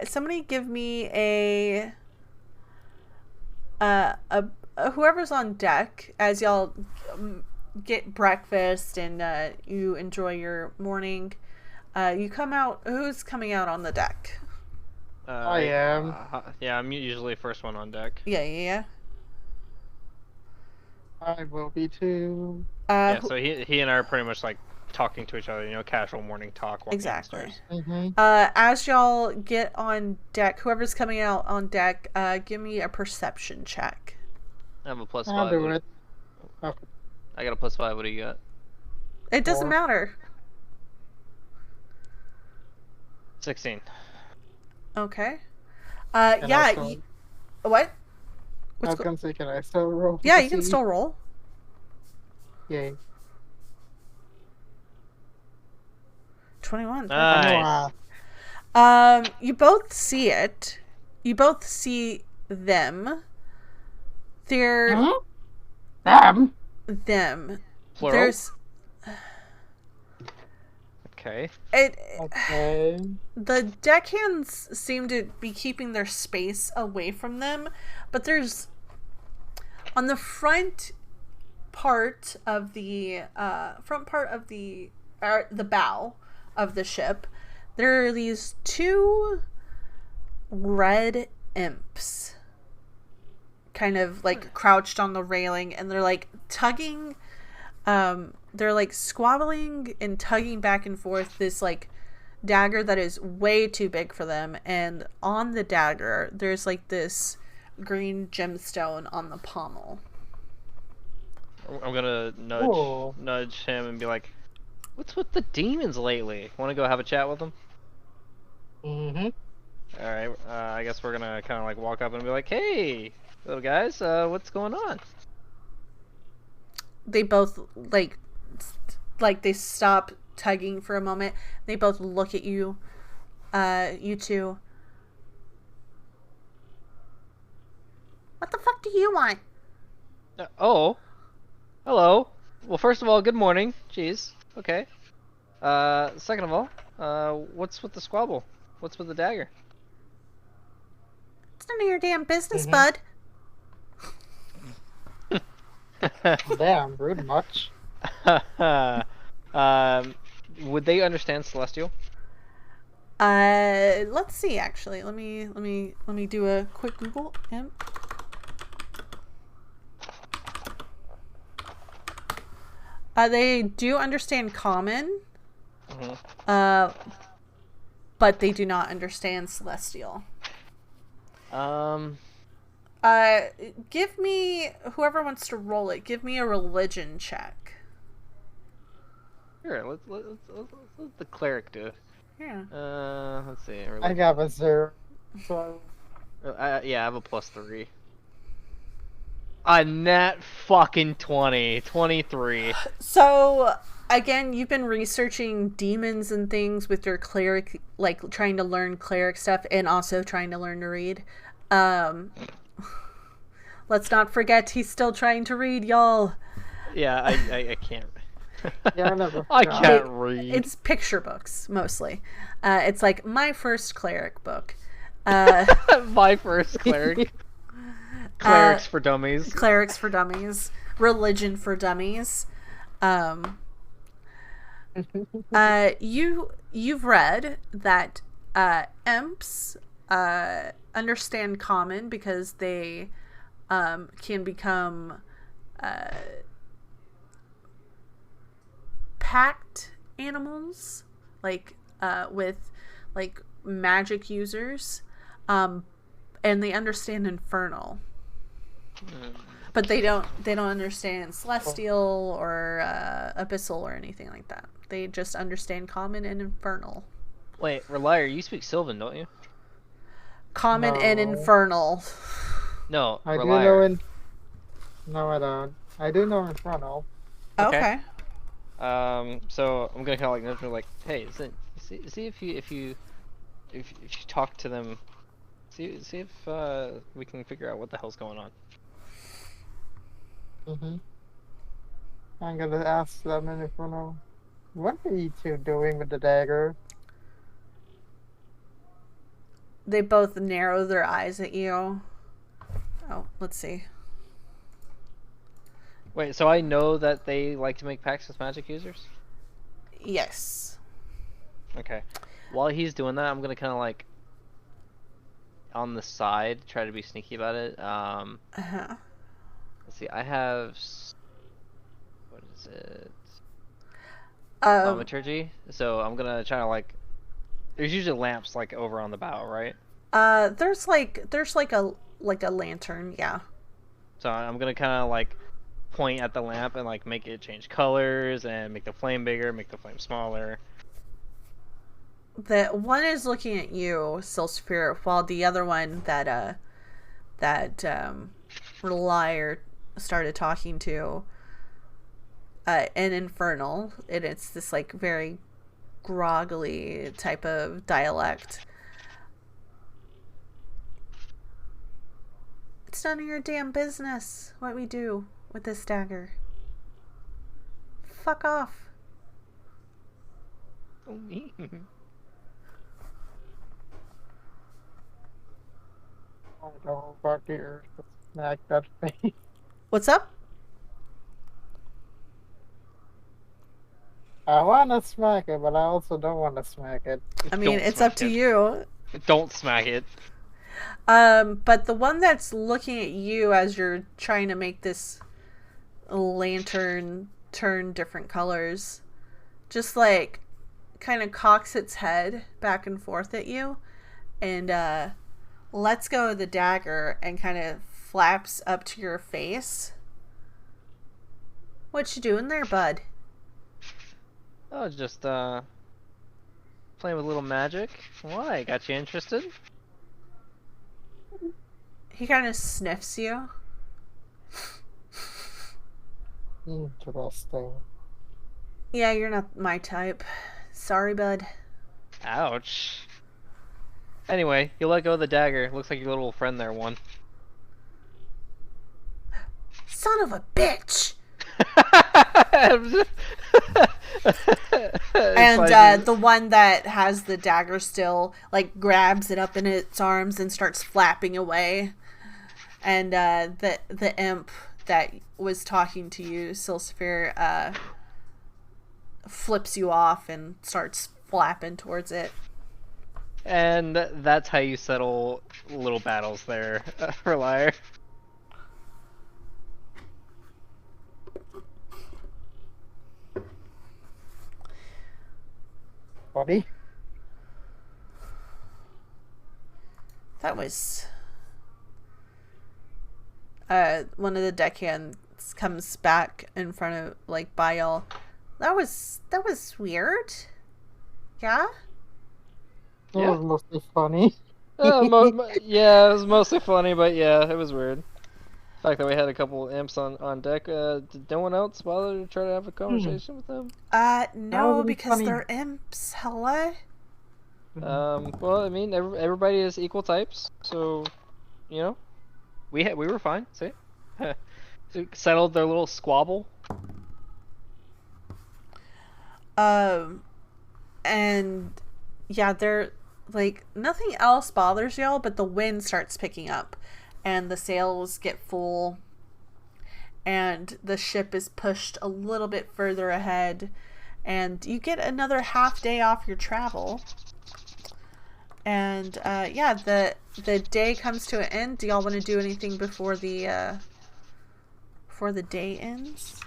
A: Somebody give me a whoever's on deck, as y'all get breakfast and you enjoy your morning, you come out. Who's coming out on the deck?
C: I am.
D: Yeah, I'm usually first one on deck.
A: Yeah.
C: I will be too.
D: Yeah, so he and I are pretty much like talking to each other, casual morning talk.
A: Exactly.
C: Mm-hmm.
A: As y'all get on deck, whoever's coming out on deck, give me a perception check.
D: I have a +5.
C: I'll do it. Okay.
D: I got a +5. What do you got?
A: It doesn't
C: 4.
A: matter.
D: 16.
A: Okay.
C: Can I
A: Yeah.
C: still-
A: What?
C: I was gonna say, can I still roll?
A: Yeah,
C: to
A: you can
C: see?
A: still roll.
C: Yay.
A: 21.
D: Nice.
A: You both see it. You both see them. They're them.
D: Plural?
A: There's
D: Okay.
C: Okay.
A: the deckhands seem to be keeping their space away from them, but there's on the front part of the the bow of the ship, there are these 2 red imps kind of like crouched on the railing, and they're like tugging, they're like squabbling and tugging back and forth this like dagger that is way too big for them, and on the dagger there's like this green gemstone on the pommel.
D: I'm gonna nudge him and be like, "What's with the demons lately? Want to go have a chat with them?"
C: Mm-hmm.
D: All right. I guess we're gonna kind of like walk up and be like, "Hey, little guys, what's going on?"
A: They both like they stop tugging for a moment. They both look at you, you two. What the fuck do you want?
D: Oh, hello. Well, first of all, good morning. Jeez. Okay. Second of all, what's with the squabble? What's with the dagger?
A: It's none of your damn business, bud.
C: Damn, rude much.
D: Would they understand Celestial?
A: Let's see. Actually, let me do a quick Google. They do understand Common. But they do not understand Celestial. Give me, whoever wants to roll it, give me a religion check.
D: Sure, let the cleric do it.
A: Yeah.
D: Let's see.
C: I got a 0. So
D: Yeah, I have a +3. A net fucking 23.
A: So, again, you've been researching demons and things with your cleric, like trying to learn cleric stuff and also trying to learn to read. Let's not forget he's still trying to read, y'all.
D: Yeah, I can't.
C: yeah, I never.
D: I can't read.
A: It's picture books, mostly. It's like my first cleric book.
D: My first cleric. Clerics for dummies.
A: Clerics for dummies. Religion for dummies. You've read that imps understand Common because they can become pact animals, like with like magic users, and they understand Infernal. But they don't understand Celestial or Abyssal or anything like that. They just understand Common and Infernal.
D: Wait, Relier, you speak Sylvan, don't you?
A: Common
C: No.
A: and Infernal.
D: No,
C: I do
D: Relier.
C: know No, I don't. I do know Infernal.
A: Okay.
D: So I'm gonna kind of like nudge her, like, hey, see if you talk to them, see if we can figure out what the hell's going on.
C: I'm gonna ask them in Infernal. What are you two doing with the dagger?
A: They both narrow their eyes at you. Oh, let's see.
D: Wait, so I know that they like to make pacts with magic users?
A: Yes.
D: Okay. While he's doing that, I'm gonna kind of like on the side try to be sneaky about it.
A: Uh-huh.
D: Let's see. I have what is it?
A: Um,
D: Thaumaturgy. So I'm gonna try to like. There's usually lamps like over on the bow, right?
A: there's like a lantern, yeah.
D: So I'm gonna kind of like point at the lamp and like make it change colors and make the flame bigger, make the flame smaller.
A: The one is looking at you, Still Spirit, while the other one that Relier started talking to, an infernal, and it's this like very groggly type of dialect. It's none of your damn business what we do with this dagger. Fuck off.
D: Oh, me.
C: I go back here to smack that face.
A: What's up?
C: I want to smack it, but I also don't want to smack it.
A: I mean,
D: Don't
A: it's
D: smack
A: up to
D: it.
A: you.
D: Don't smack it.
A: But the one that's looking at you as you're trying to make this lantern turn different colors, just like kind of cocks its head back and forth at you and lets go of the dagger and kind of flaps up to your face. What you doing there, bud?
D: Oh, just playing with a little magic. Why? Got you interested?
A: He kind of sniffs you.
C: Interesting.
A: Yeah, you're not my type. Sorry, bud.
D: Ouch. Anyway, you let go of the dagger. Looks like your little friend there won.
A: Son of a bitch! And the one that has the dagger still like grabs it up in its arms and starts flapping away. And the imp that was talking to you, Silsphere, flips you off and starts flapping towards it.
D: And that's how you settle little battles there, Relier.
C: Buddy?
A: That was one of the deckhands comes back in front of like by y'all. That was weird. Yeah?
C: It
D: Yeah.
C: was mostly funny.
D: Yeah, it was mostly funny, but yeah, it was weird. The fact that we had a couple imps on deck. Did no one else bother to try to have a conversation with them?
A: No,
C: was
A: because
C: funny.
A: they're imps. Hello?
D: Well, I mean, everybody is equal types, so you know, we were fine. See, settled their little squabble.
A: And yeah, they're like nothing else bothers y'all, but the wind starts picking up, and the sails get full, and the ship is pushed a little bit further ahead, and you get another half day off your travel. And yeah, the day comes to an end. Do y'all want to do anything before the day ends?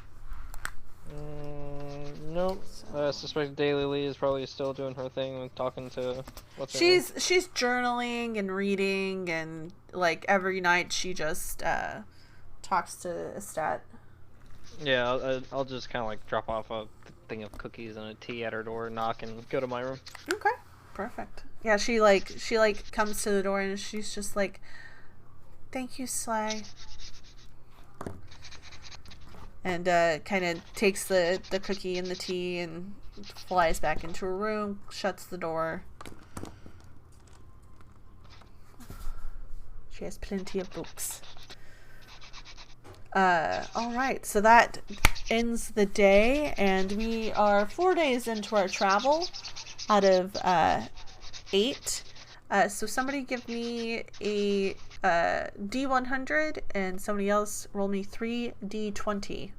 D: Nope. I suspect Daily Lee is probably still doing her thing and talking to what's her
A: She's journaling and reading, and like every night she just talks to Estat.
D: name? Yeah, I'll just kind of like drop off a thing of cookies and a tea at her door, knock, and go to my room.
A: Okay, perfect. Yeah, she comes to the door and she's just like, "Thank you, Sly." And kind of takes the cookie and the tea and flies back into her room, shuts the door. She has plenty of books. Alright, so that ends the day, and we are 4 days into our travel out of 8. So somebody give me a D100, and somebody else roll me 3 D20.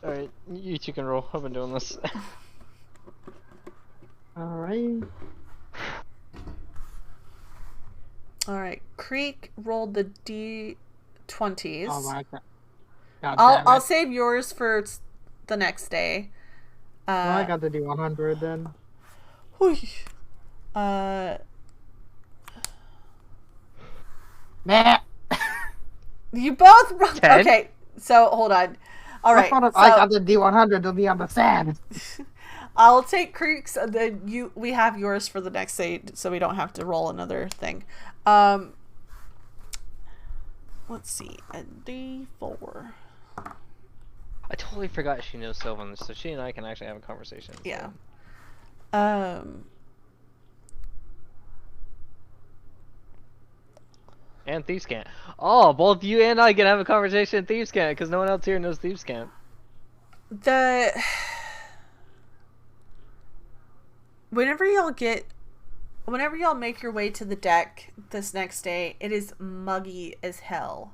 D: Alright, you two can roll. I've been doing this.
C: Alright.
A: Alright, Creek rolled the D20s.
C: Oh my god. God damn
A: I'll
C: it.
A: save yours for the next day.
C: Well, I got the D100 then.
A: Whoosh.
C: Nah.
A: You both rolled.
B: 10?
A: Okay, so hold on. All right,
C: I
A: so
C: got the D100 to be on the sand.
A: I'll take Creek's. Then we have yours for the next day, so we don't have to roll another thing. Let's see, a D4.
D: I totally forgot she knows Sylvan, so she and I can actually have a conversation. So.
A: Yeah.
D: And Thieves' Cant. Oh, both you and I can have a conversation in Thieves' Cant, because no one else here knows Thieves' Cant.
A: Whenever y'all make your way to the deck this next day, it is muggy as hell.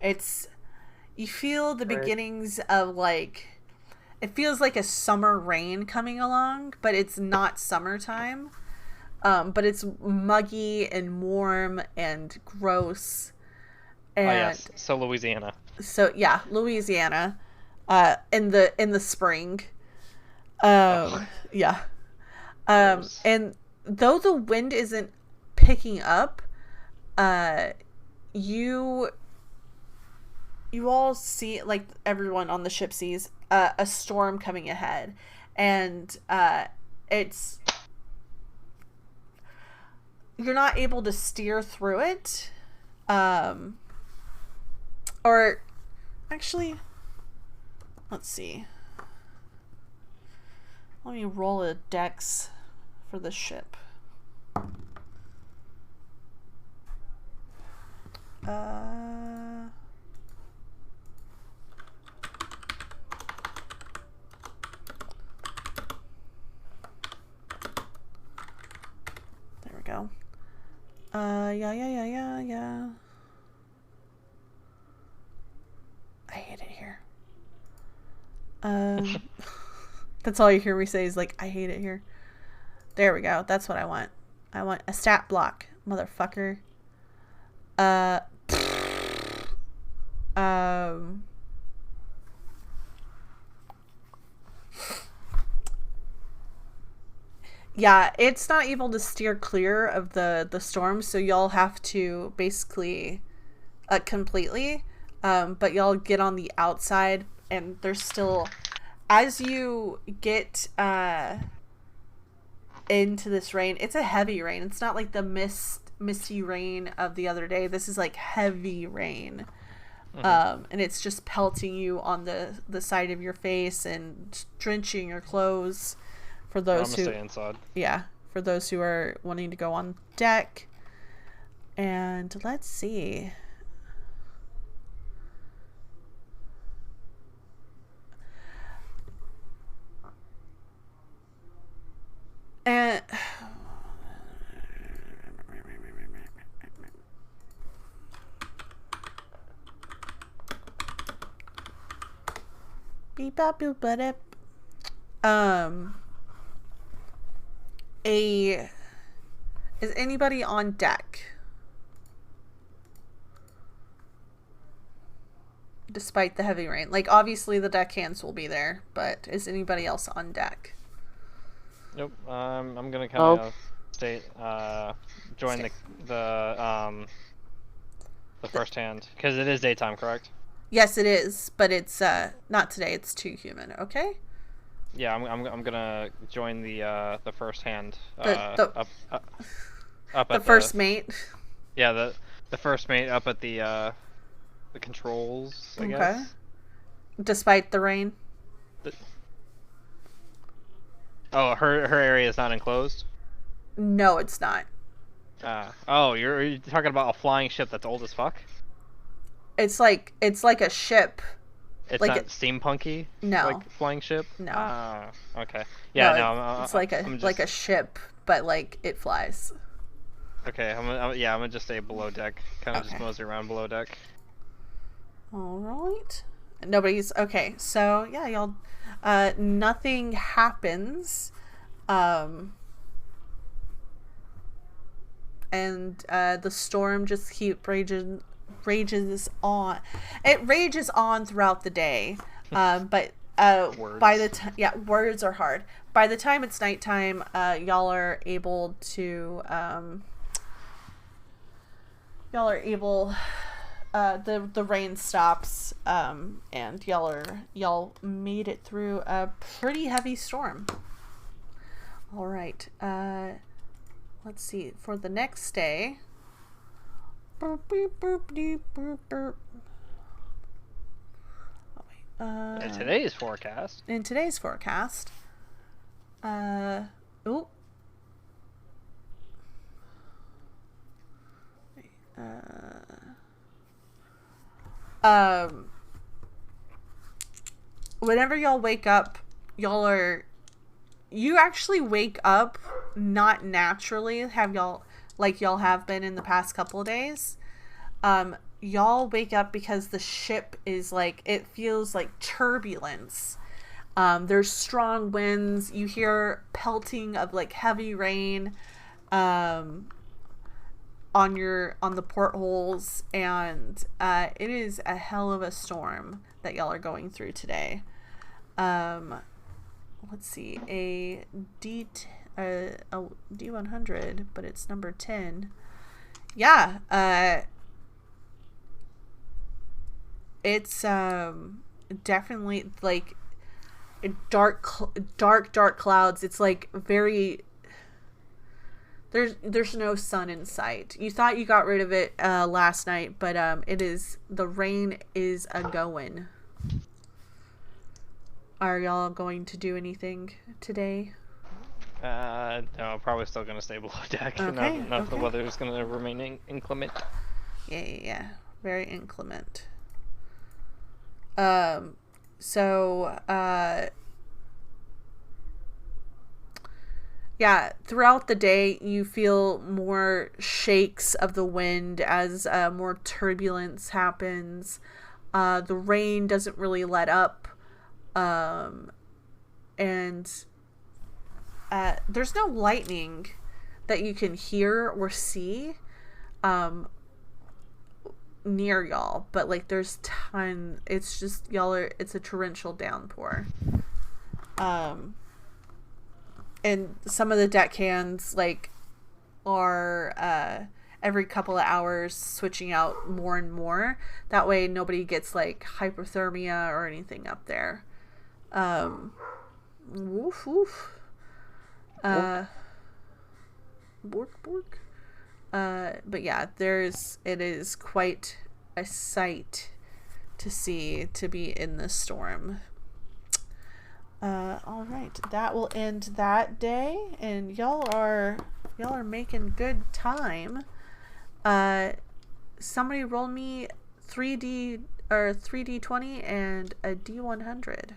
A: You feel the beginnings of it feels like a summer rain coming along, but it's not summertime. But it's muggy and warm and gross. And
D: Oh yes, so Louisiana.
A: So yeah, Louisiana, in the spring. Yeah. And though the wind isn't picking up, you all see, like everyone on the ship sees, a storm coming ahead, and you're not able to steer through it, or actually, let's see. Let me roll a dex for the ship. There we go. Yeah. I hate it here. That's all you hear me say is like, I hate it here. There we go. That's what I want. I want a stat block, motherfucker. Yeah, it's not able to steer clear of the storm, so y'all have to basically completely, but y'all get on the outside, and there's still, as you get into this rain, it's a heavy rain. It's not like the misty rain of the other day. This is like heavy rain. And it's just pelting you on the side of your face and drenching your clothes. For those who
D: stay inside.
A: Yeah, for those who are wanting to go on deck. And let's see. And beep bop boop ba is anybody on deck? Despite the heavy rain. Like, obviously the deckhands will be there, but is anybody else on deck?
D: Nope. I'm gonna kind of join the first hand, because it is daytime, correct?
A: Yes, it is, but it's not today. It's too human. Okay.
D: Yeah, I'm gonna join the first hand.
A: The
D: Up
A: first mate.
D: Yeah, the first mate up at the controls, I guess.
A: Despite the rain.
D: Oh, her area is not enclosed?
A: No, it's not.
D: Oh, you're talking about a flying ship that's old as fuck?
A: It's like a ship.
D: It's
A: like
D: not steampunky?
A: No.
D: Like flying ship?
A: No.
D: Okay. Yeah,
A: no, it's like a ship, but like it flies.
D: Okay, I'm gonna just stay below deck. Kind of just mosey around below deck.
A: All right. Nobody's okay. So yeah, y'all. Nothing happens. And the storm just rages on. It rages on throughout the day. But by the time, yeah, words are hard. By the time it's nighttime, y'all are able to the rain stops, and y'all made it through a pretty heavy storm. All right. Let's see, for the next day. In
D: today's forecast.
A: In today's forecast. Whenever y'all wake up, you actually wake up not naturally, y'all have been in the past couple of days. Y'all wake up because the ship is it feels like turbulence. There's strong winds. You hear pelting of heavy rain on the portholes, and it is a hell of a storm that y'all are going through today. Let's see, a D100, but it's number 10. Yeah, it's definitely dark clouds. It's very, there's no sun in sight. You thought you got rid of it last night, but the rain is a-going. Are y'all going to do anything today?
D: No, probably still gonna stay below deck.
A: Okay,
D: Not if the weather is gonna remain inclement.
A: Yeah, very inclement. Yeah, throughout the day you feel more shakes of the wind as more turbulence happens. The rain doesn't really let up. And there's no lightning that you can hear or see near y'all, but there's it's just it's a torrential downpour. And some of the deckhands are every couple of hours switching out more and more. That way nobody gets hypothermia or anything up there. Woof woof. Bork. But yeah, it is quite a sight to see, to be in this storm. All right, that will end that day, and y'all are making good time. Somebody roll me 3D20 and a D100.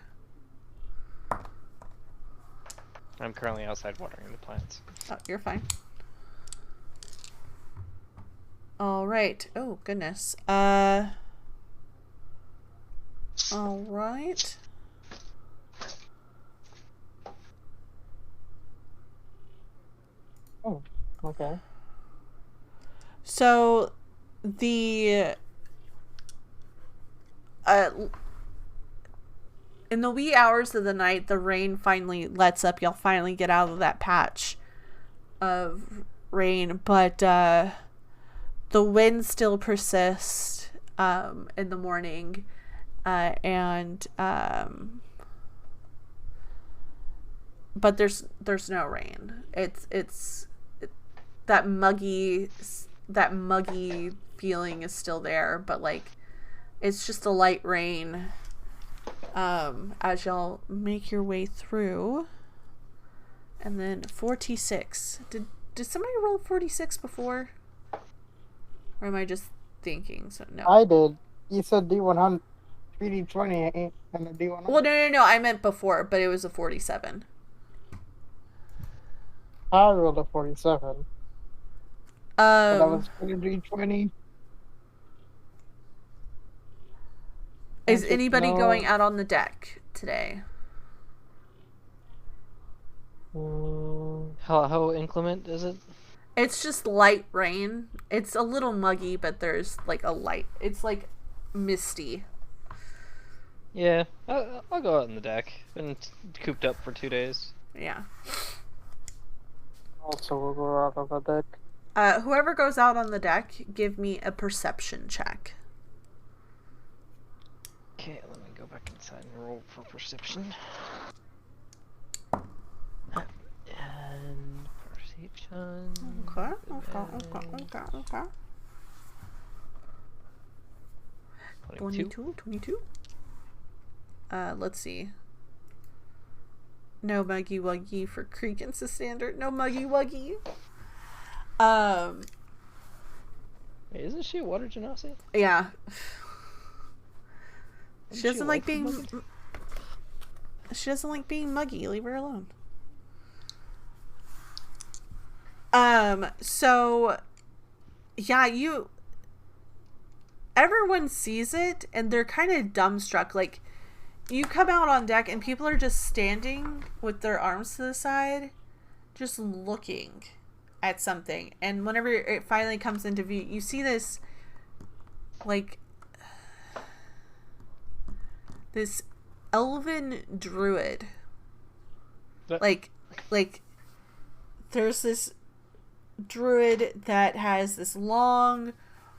D: I'm currently outside watering the plants.
A: Oh, you're fine. All right. Oh, goodness. All right.
C: Oh, okay.
A: So, in the wee hours of the night, the rain finally lets up. Y'all finally get out of that patch of rain, but the wind still persists in the morning, and but there's no rain. It's that muggy feeling is still there, but it's just a light rain. As y'all make your way through. And then 46. Did somebody roll 46 before? Or am I just thinking? So no.
C: I did. You said D100, 3D20, and a D100.
A: Well, no. I meant before, but it was a 47.
C: I rolled a 47. That was 3D20.
A: Is
C: Just
A: anybody
C: know-
A: going out on the deck today?
D: How inclement is it?
A: It's just light rain. It's a little muggy, but there's like a light. It's like misty.
D: Yeah, I'll go out on the deck. Been cooped up for 2 days.
A: Yeah.
C: Also, we'll go out of the deck.
A: Whoever goes out on the deck, give me a perception check.
D: Okay, let me go back inside and roll for perception. And perception.
A: Okay.
D: advantage. 22.
A: 22. Let's see. No muggy wuggy for Creek and standard. No muggy wuggy.
D: Wait, isn't she a water genasi?
A: Yeah. She
D: Isn't
A: doesn't
D: a
A: like
D: life
A: being.
D: muggy?
A: She doesn't like being muggy. Leave her alone. So, yeah, everyone sees it and they're kind of dumbstruck. Like, you come out on deck and people are just standing with their arms to the side, just looking at something. And whenever it finally comes into view, you see this, like, this elven druid. Like, there's this druid that has this long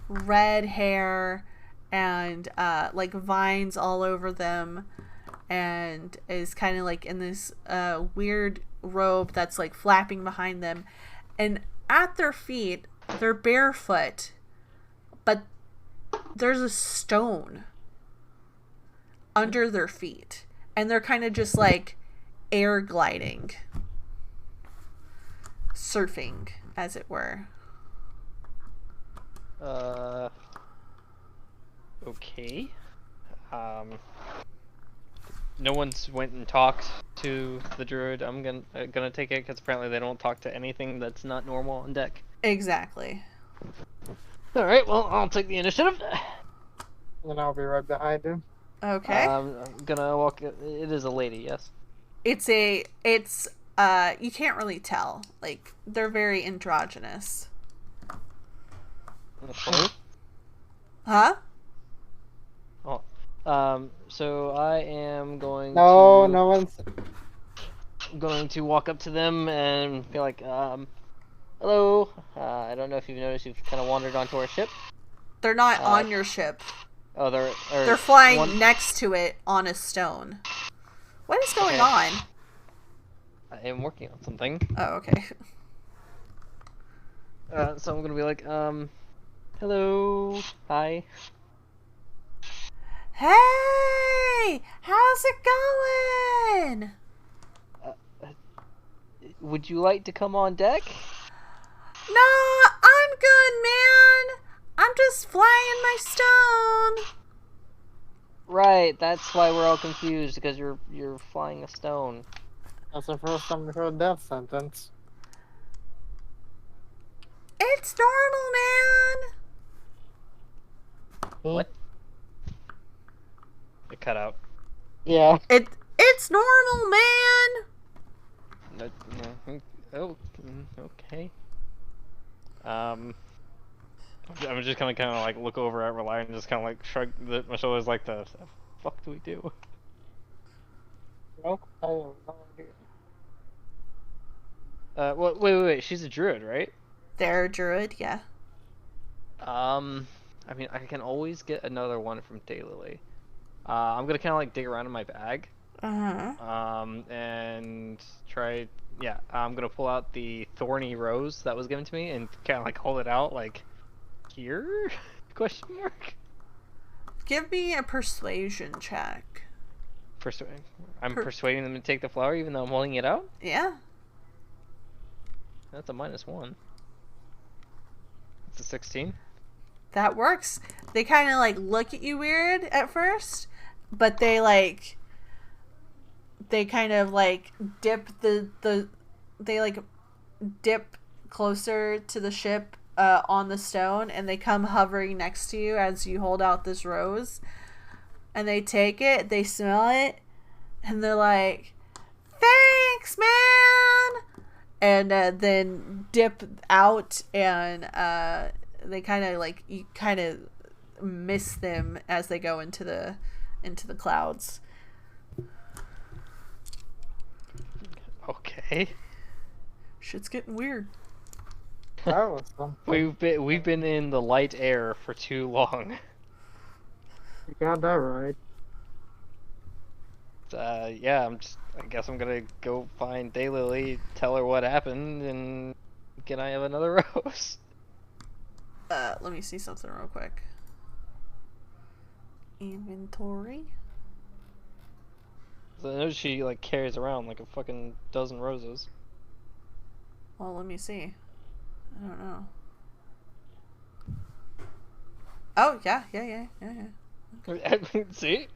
A: red hair and like vines all over them, and is kind of like in this weird robe that's like flapping behind them, and at their feet they're barefoot, but there's a stone under their feet, and they're kind of just like air gliding, surfing, as it were.
D: Okay. No one's went and talked to the druid. I'm gonna take it because apparently they don't talk to anything that's not normal on deck.
A: Exactly.
D: All right. Well, I'll take the initiative.
C: And I'll be right behind him.
A: Okay.
D: I'm gonna walk. It is a lady, yes.
A: It's you can't really tell. Like, they're very androgynous. Huh?
D: Oh. So I am going
C: No,
D: to
C: no one's.
D: walk up to them and be like, hello. I don't know if you've noticed, you've kind of wandered onto our ship.
A: They're not on your ship.
D: Oh,
A: They're flying next to it on a stone. What is going on?
D: I am working on something.
A: Oh, okay.
D: So I'm gonna be like, hello, hi.
A: Hey! How's it going?
D: Would you like to come on deck?
A: No, I'm good, man. I'm just flying my stone.
D: Right, that's why we're all confused, because you're flying a stone.
C: That's the first time we heard that sentence.
A: It's normal, man.
D: What? It cut out.
C: Yeah.
A: It's normal, man.
D: Oh, okay. I'm just kind of like look over at Reliant and just kind of like shrug my shoulders, like the fuck do we do?
C: Nope, I have no idea.
D: Well, wait. She's a druid, right?
A: They're a druid, yeah.
D: I mean, I can always get another one from Daylily. I'm gonna kind of like dig around in my bag. And try. Yeah, I'm gonna pull out the thorny rose that was given to me and kind of like hold it out, like, here? Question mark.
A: Give me a persuasion check.
D: I'm persuading them to take the flower even though I'm holding it out?
A: Yeah.
D: That's a -1. It's a 16.
A: That works. They kind of like look at you weird at first, but they kind of like dip dip closer to the ship on the stone, and they come hovering next to you as you hold out this rose. and they take it, they smell it, and they're like, "Thanks, man!" And then dip out, and they kind of like, you kind of miss them as they go into the clouds.
D: Okay.
A: Shit's getting weird.
C: That was something.
D: We've been in the light air for too long.
C: You got that right.
D: Yeah, I guess I'm gonna go find Daylily, tell her what happened, and can I have another rose?
A: Let me see something real quick. Inventory.
D: I know she like carries around like a fucking dozen roses.
A: Well, let me see. I don't know. Oh, yeah.
D: See?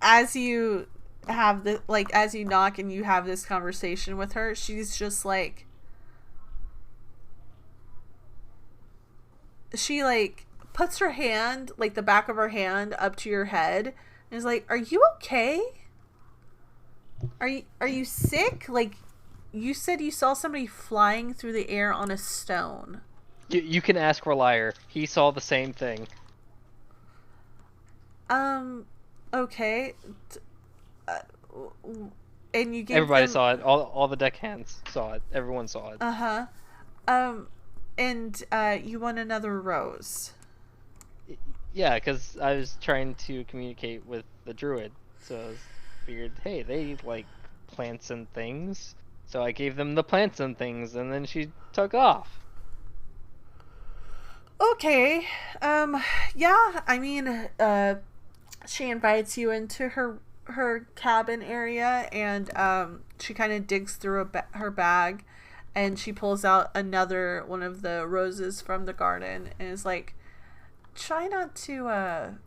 A: As you have the, like, as you knock and you have this conversation with her, she's just like, she like puts her hand, like the back of her hand, up to your head and is like, "Are you okay? Are you sick? Like, you said you saw somebody flying through the air on a stone."
D: You can ask Relier. He saw the same thing.
A: Okay. And you gave
D: Everybody
A: them...
D: saw it. All the deckhands saw it. Everyone saw it.
A: Uh-huh. And you want another rose.
D: Yeah, because I was trying to communicate with the druid, so I figured, hey, they like plants and things, so I gave them the plants and things, and then she took off.
A: Okay. Yeah, I mean, she invites you into her cabin area, and she kind of digs through her bag, and she pulls out another one of the roses from the garden and is like, "Try not to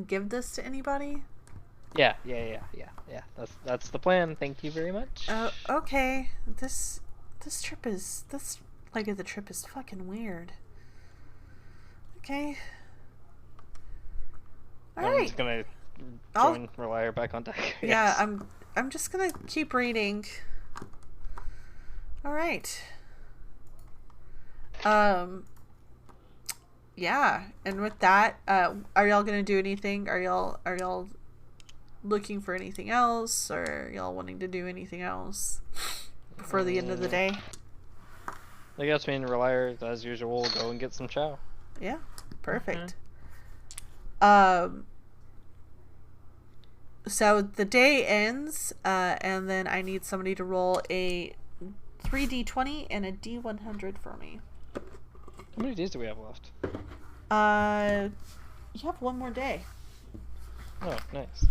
A: give this to anybody."
D: Yeah. That's the plan. Thank you very much.
A: Okay. This leg of the trip is fucking weird. Okay.
D: I'm just gonna join Relier back on deck.
A: Yeah, I'm just gonna keep reading. All right. Yeah, and with that, are y'all gonna do anything? Are y'all looking for anything else, or y'all wanting to do anything else before the end of the day?
D: I guess me and Relier, as usual, will go and get some chow.
A: Yeah, perfect. So the day ends, and then I need somebody to roll a 3d20 and a d100 for me.
D: How many days do we have left?
A: You have one more day.
D: Oh, nice.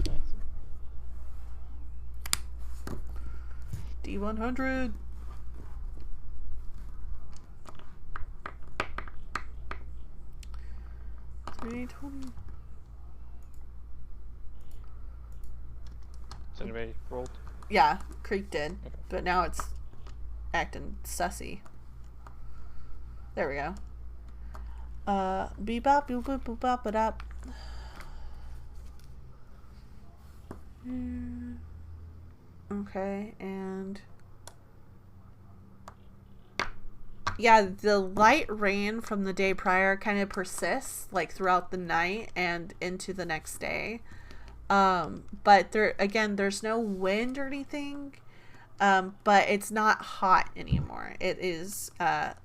A: D100. $320.
D: Has anybody rolled?
A: Yeah, Creek did, but now it's acting sussy. There we go. Bebop, boop, boop, boop, bop, it up. Okay, and yeah, the light rain from the day prior kind of persists, like throughout the night and into the next day. But there's no wind or anything. But it's not hot anymore. It is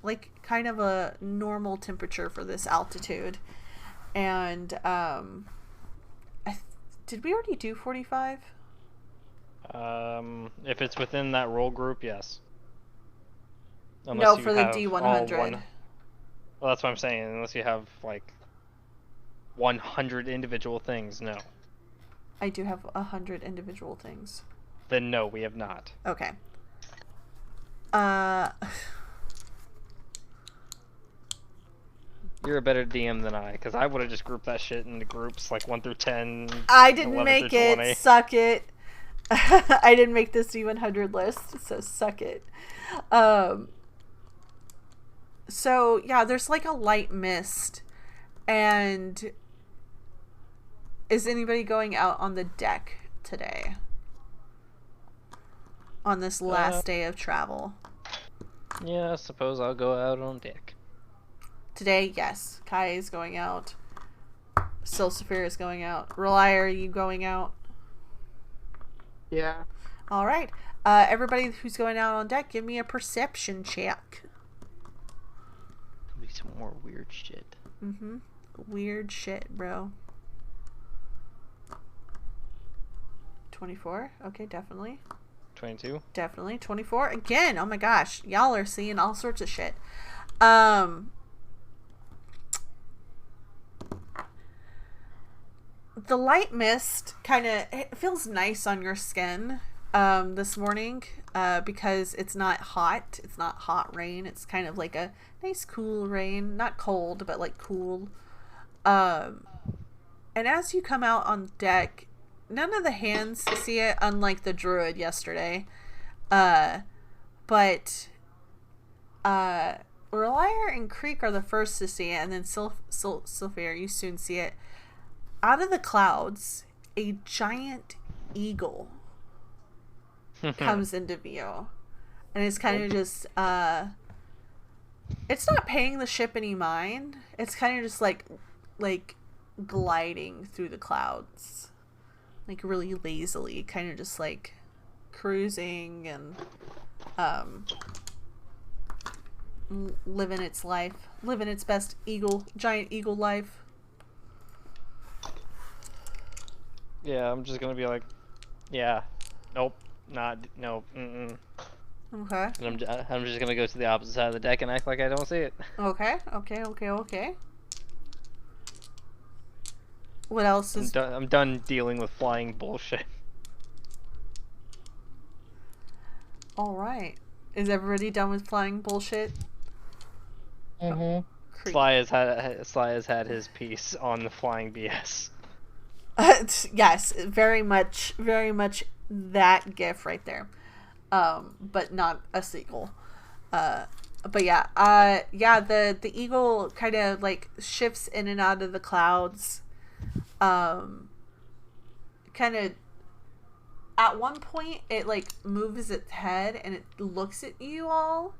A: like kind of a normal temperature for this altitude. And did we already do 45?
D: If it's within that roll group, yes.
A: No, for the D100.
D: Well, that's what I'm saying. Unless you have like 100 individual things, no.
A: I do have 100 individual things.
D: Then no, we have not.
A: Okay.
D: You're a better DM than I, because I would have just grouped that shit into groups like 1 through 10.
A: I didn't make it.
D: 20.
A: Suck it. I didn't make this D100 list, so suck it. So yeah, there's like a light mist, And is anybody going out on the deck today? On this last day of travel?
D: Yeah, I suppose I'll go out on deck.
A: Today, yes. Kai is going out. Silsafir is going out. Relier, are you going out?
C: Yeah.
A: All right. Everybody who's going out on deck, give me a perception check.
D: Could be some more weird shit.
A: Mm-hmm. Weird shit, bro. 24. Okay, definitely.
D: 22.
A: Definitely. 24. Again, oh my gosh. Y'all are seeing all sorts of shit. The light mist kind of, it feels nice on your skin this morning because it's not hot. It's not hot rain. It's kind of like a nice cool rain. Not cold, but like cool. And as you come out on deck, none of the hands see it, unlike the druid yesterday. But Relier and Creek are the first to see it, and then Sylphia, you soon see it. Out of the clouds, a giant eagle comes into view. And it's kind of just, it's not paying the ship any mind. It's kind of just like gliding through the clouds. Like really lazily, kind of just like cruising and, living its life. Living its best giant eagle life.
D: Yeah, I'm just gonna be like, yeah, nope, nope,
A: Okay.
D: And I'm just gonna go to the opposite side of the deck and act like I don't see it.
A: Okay. What else is...
D: I'm done dealing with flying bullshit.
A: Alright. Is everybody done with flying bullshit?
C: Mm-hmm.
D: Sly has had his piece on the flying BS.
A: Yes, very much that gif right there. But not a sequel. But yeah, the eagle kind of like shifts in and out of the clouds. Kind of at one point it like moves its head and it looks at you all,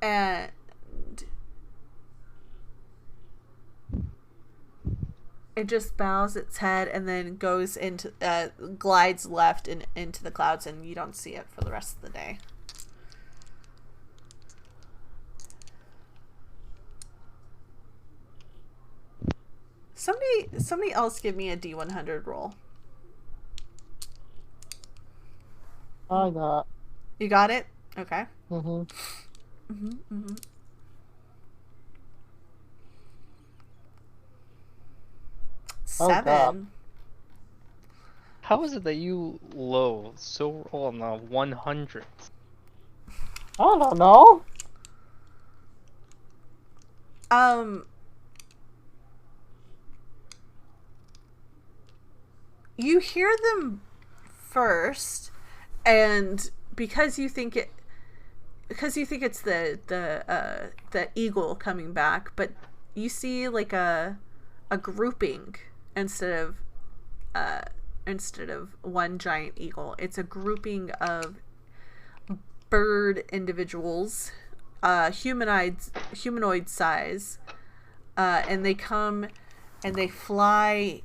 A: and it just bows its head and then goes into glides left and into the clouds, and you don't see it for the rest of the day. Somebody else give me a D100 roll.
C: I got.
A: You got it? Okay.
C: Mm-hmm.
A: Mm-hmm. 7.
C: God.
D: How is it that you low so on the 100s?
C: I don't know.
A: You hear them first, and because you think it's the eagle coming back, but you see like a grouping instead of one giant eagle. It's a grouping of bird individuals, humanoid size, and they come and they fly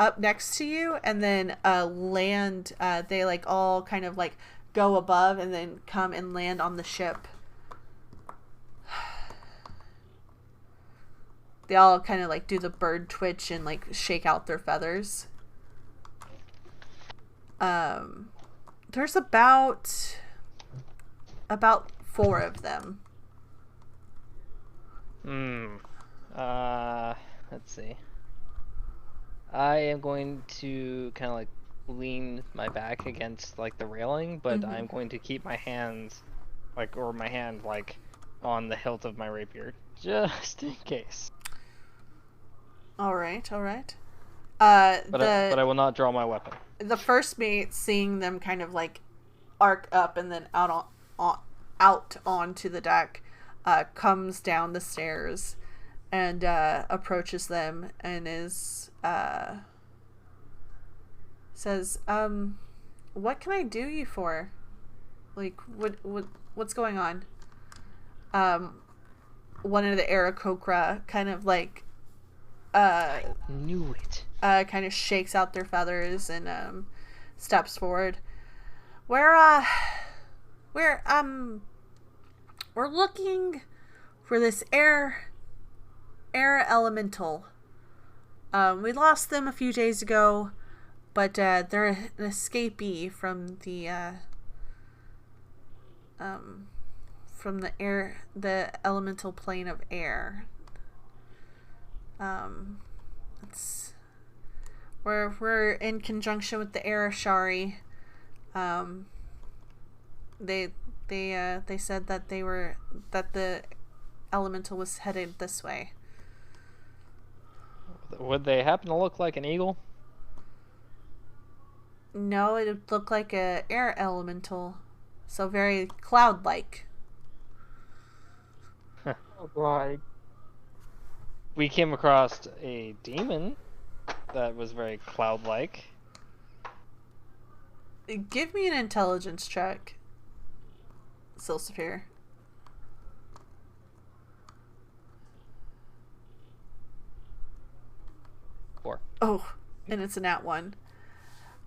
A: up next to you, and then land. They like all kind of like go above and then come and land on the ship. They all kind of like do the bird twitch and like shake out their feathers. There's about 4 of them.
D: Let's see. I am going to kind of like lean my back against like the railing, but I'm going to keep my hands my hand like on the hilt of my rapier just in case.
A: All right.
D: But I will not draw my weapon.
A: The first mate, seeing them kind of like arc up and then out onto the deck, comes down the stairs and approaches them and says, what can I do you for? Like, what's going on? One of the Aarakocra kind of like
D: I knew it.
A: Kind of shakes out their feathers and steps forward. We're looking for this air elemental. We lost them a few days ago, but they're an escapee from the elemental plane of air. We're in conjunction with the Arashari. They said that the elemental was headed this way.
D: Would they happen to look like an eagle?
A: No, it would look like a air elemental, so very cloud-like.
C: Like,
D: We came across a demon that was very cloud-like.
A: Give me an intelligence check, Silsafir.
D: 4.
A: Oh, and it's a nat 1.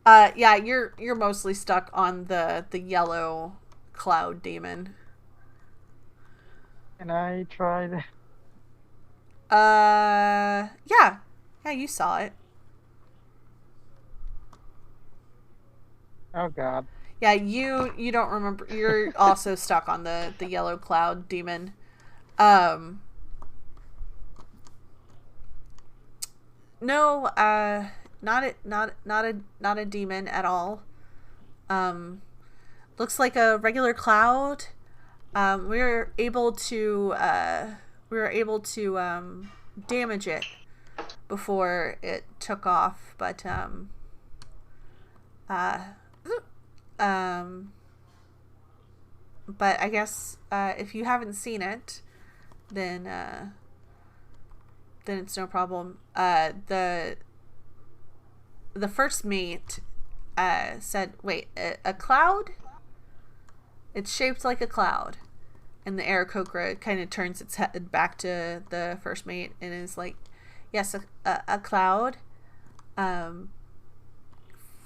A: Yeah, you're mostly stuck on the yellow cloud demon.
C: can I try that?
A: Yeah, you saw it.
C: Oh god.
A: Yeah, you don't remember. You're also stuck on the yellow cloud demon. No, not a demon at all. Looks like a regular cloud. We were able to damage it before it took off, but but I guess if you haven't seen it, then it's no problem. The first mate said, "Wait, a cloud? It's shaped like a cloud." And the Aarakocra kind of turns its head back to the first mate and is like, "Yes, a cloud,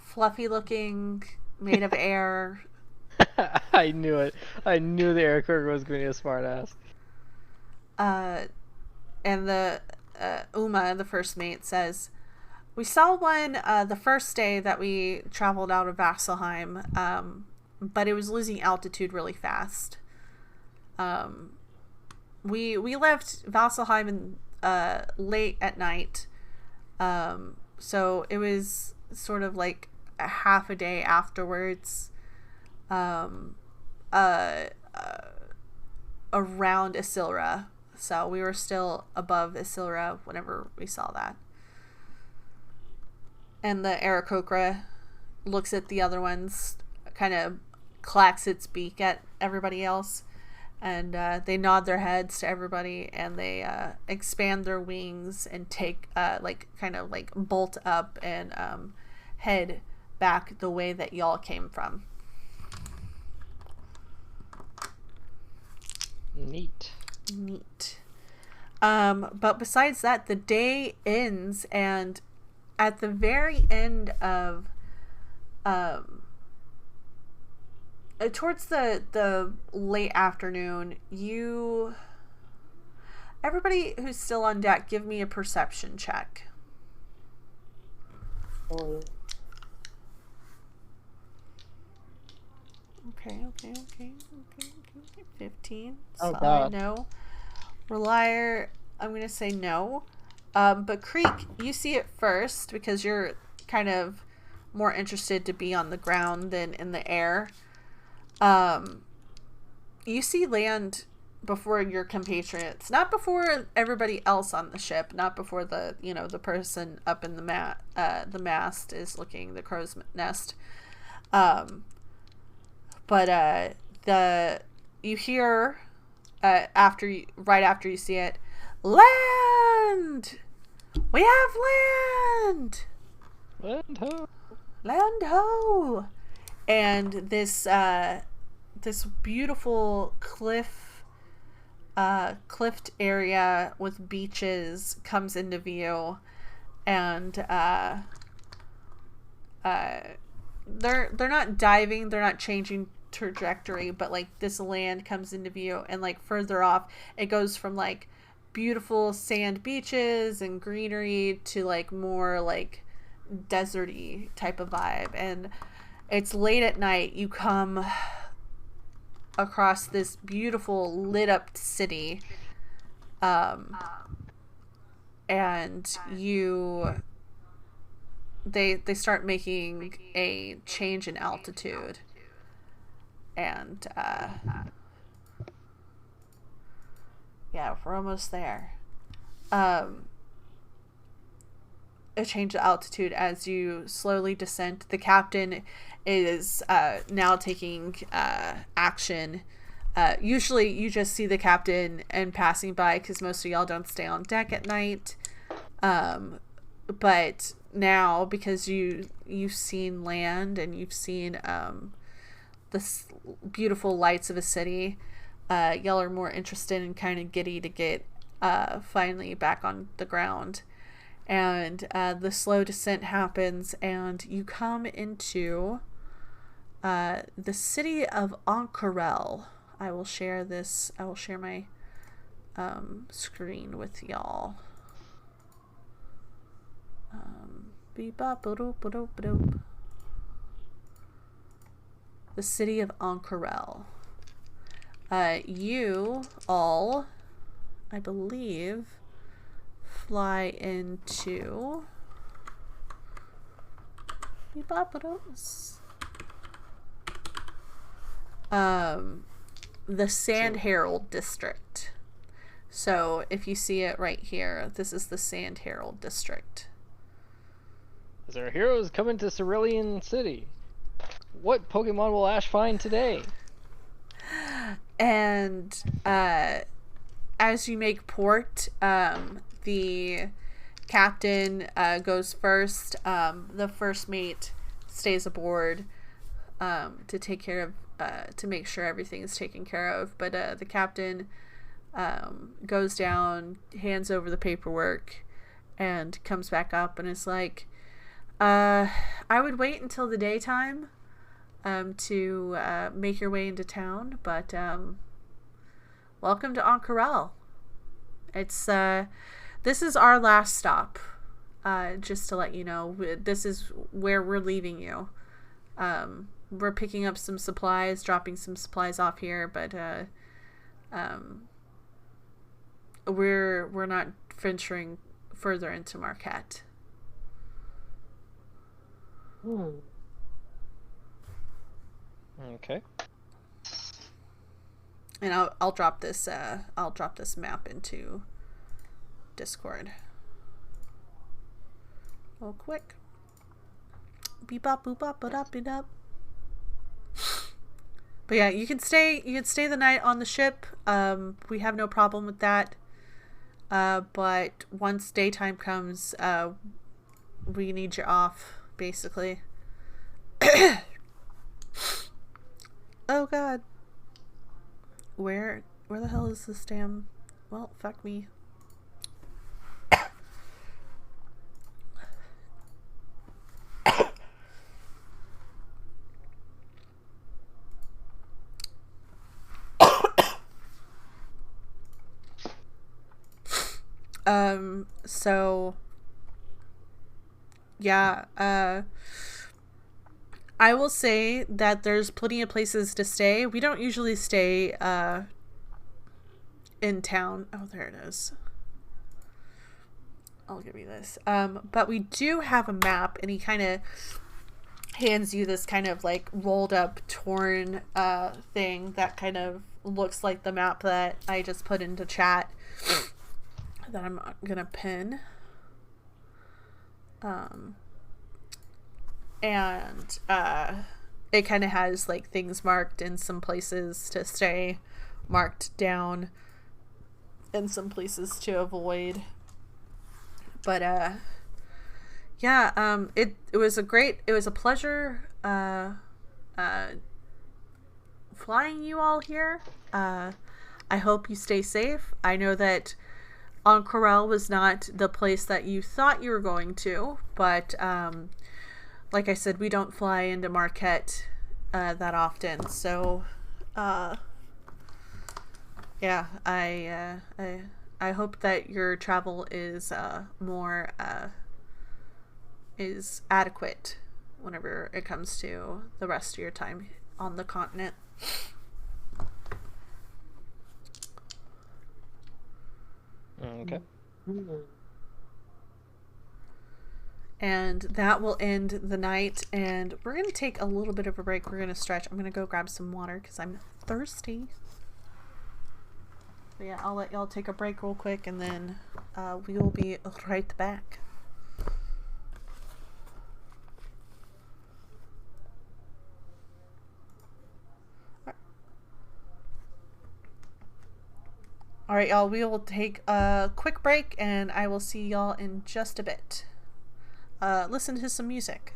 A: fluffy looking, made of air."
D: I knew it. I knew the Aarakocra was going to be a smart ass.
A: And the Uma, the first mate, says, "We saw one the first day that we traveled out of Vasselheim, but it was losing altitude really fast. We left Vasselheim in, late at night, so it was sort of like a half a day afterwards, around Isilra. So we were still above Isilra whenever we saw that." And the Aarakocra looks at the other ones, kind of clacks its beak at everybody else, and they nod their heads to everybody, and they expand their wings and take kind of bolt up and head back the way that y'all came from.
D: Neat.
A: But besides that, the day ends, and at the very end of towards the late afternoon, everybody who's still on deck, give me a perception check.
C: Oh,
A: Okay. 15.
C: Oh,
A: Solid,
C: God.
A: no. Relier, I'm going to say no. But Creek, you see it first because you're kind of more interested to be on the ground than in the air. You see land before your compatriots, not before everybody else on the ship, not before the person up in the mast is looking, the crow's nest. But you hear right after you see it, land. land! We have land!
D: Land ho!
A: Land ho! And this beautiful cliffed area with beaches comes into view, and they're not diving, they're not changing trajectory, but like this land comes into view, and like further off it goes from like beautiful sand beaches and greenery to like more like deserty type of vibe. And it's late at night. You come across this beautiful lit up city, and they start making a change in altitude, and yeah, we're almost there. A change of altitude as you slowly descend. The captain is now taking action. Usually you just see the captain and passing by because most of y'all don't stay on deck at night. But now, because you've seen land and you've seen the beautiful lights of a city, y'all are more interested and kind of giddy to get finally back on the ground. And the slow descent happens, and you come into the city of Ank'Harel. I will share my screen with y'all. The city of Ank'Harel. You all, I believe, fly into the Sand Herald district. So if you see it right here, this is the Sand Herald district.
D: As our heroes come into Cerulean City, what Pokemon will Ash find today?
A: And as you make port, the captain goes first. The first mate stays aboard to take care of, to make sure everything is taken care of. But the captain goes down, hands over the paperwork, and comes back up and is like, I would wait until the daytime to make your way into town, but welcome to Ank'Harel. It's this is our last stop. Just to let you know, this is where we're leaving you. We're picking up some supplies, dropping some supplies off here, but we're not venturing further into Marquet.
D: Okay.
A: And I'll drop this map into Discord. Real quick. Beep bop boop bop ba dop beep up. But yeah, you can stay the night on the ship. We have no problem with that. But once daytime comes, we need you off, basically. Oh god. Where the hell is this damn... Well, fuck me. So yeah, I will say that there's plenty of places to stay. We don't usually stay in town. Oh, there it is. I'll give you this. But we do have a map, and he kind of hands you this kind of like rolled up, torn thing that kind of looks like the map that I just put into chat that I'm gonna pin. And it kind of has like things marked in some places to stay, marked down, and some places to avoid. But yeah, it was a pleasure uh, flying you all here. I hope you stay safe. I know that Ank'Harel was not the place that you thought you were going to, but like I said, we don't fly into Marquet that often. So yeah, I hope that your travel is more is adequate whenever it comes to the rest of your time on the continent.
D: Okay.
A: And that will end the night, and we're going to take a little bit of a break. We're going to stretch. I'm going to go grab some water because I'm thirsty. But yeah, I'll let y'all take a break real quick, and then we will be right back. All right, y'all, we will take a quick break, and I will see y'all in just a bit. Listen to some music.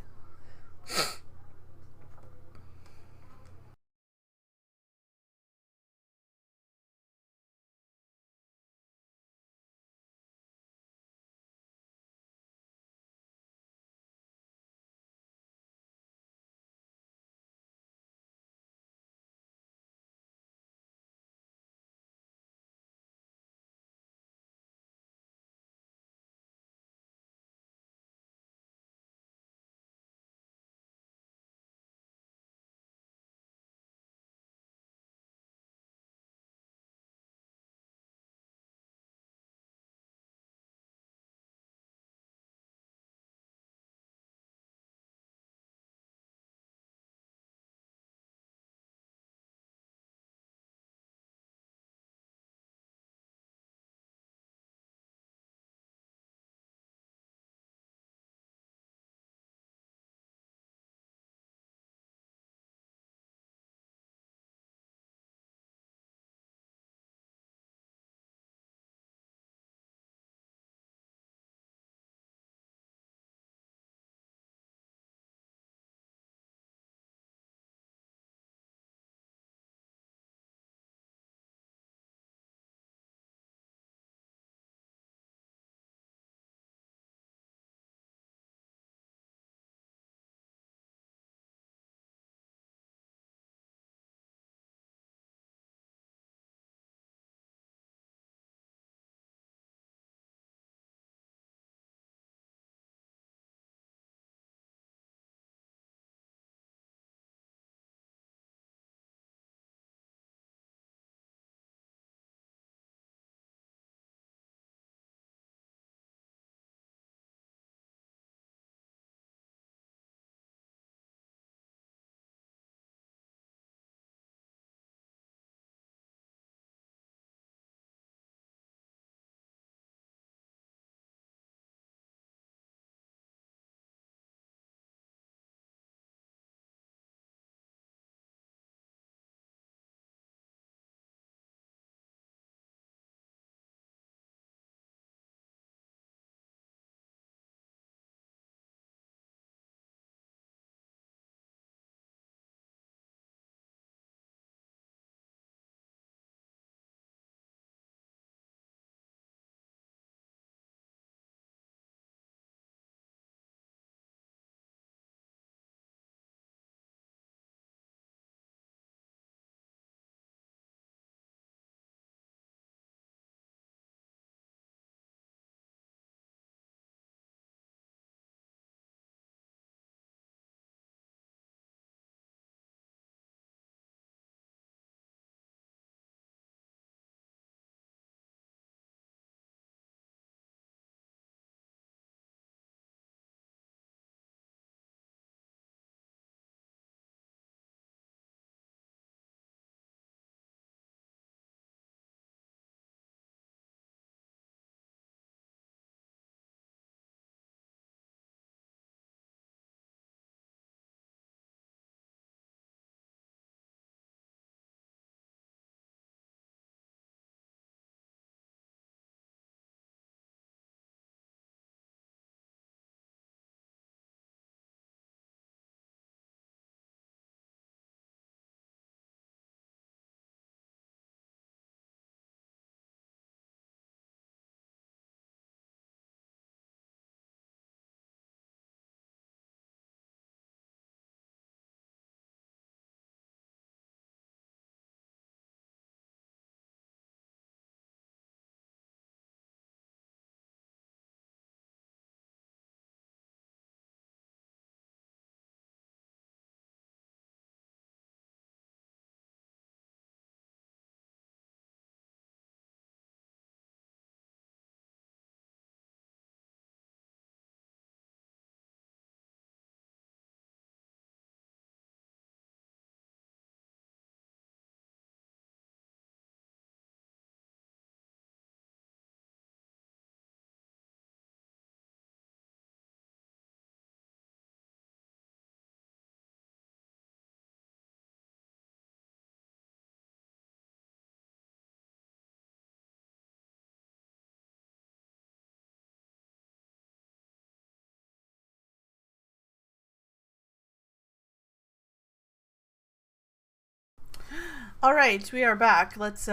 A: All right, we are back. Let's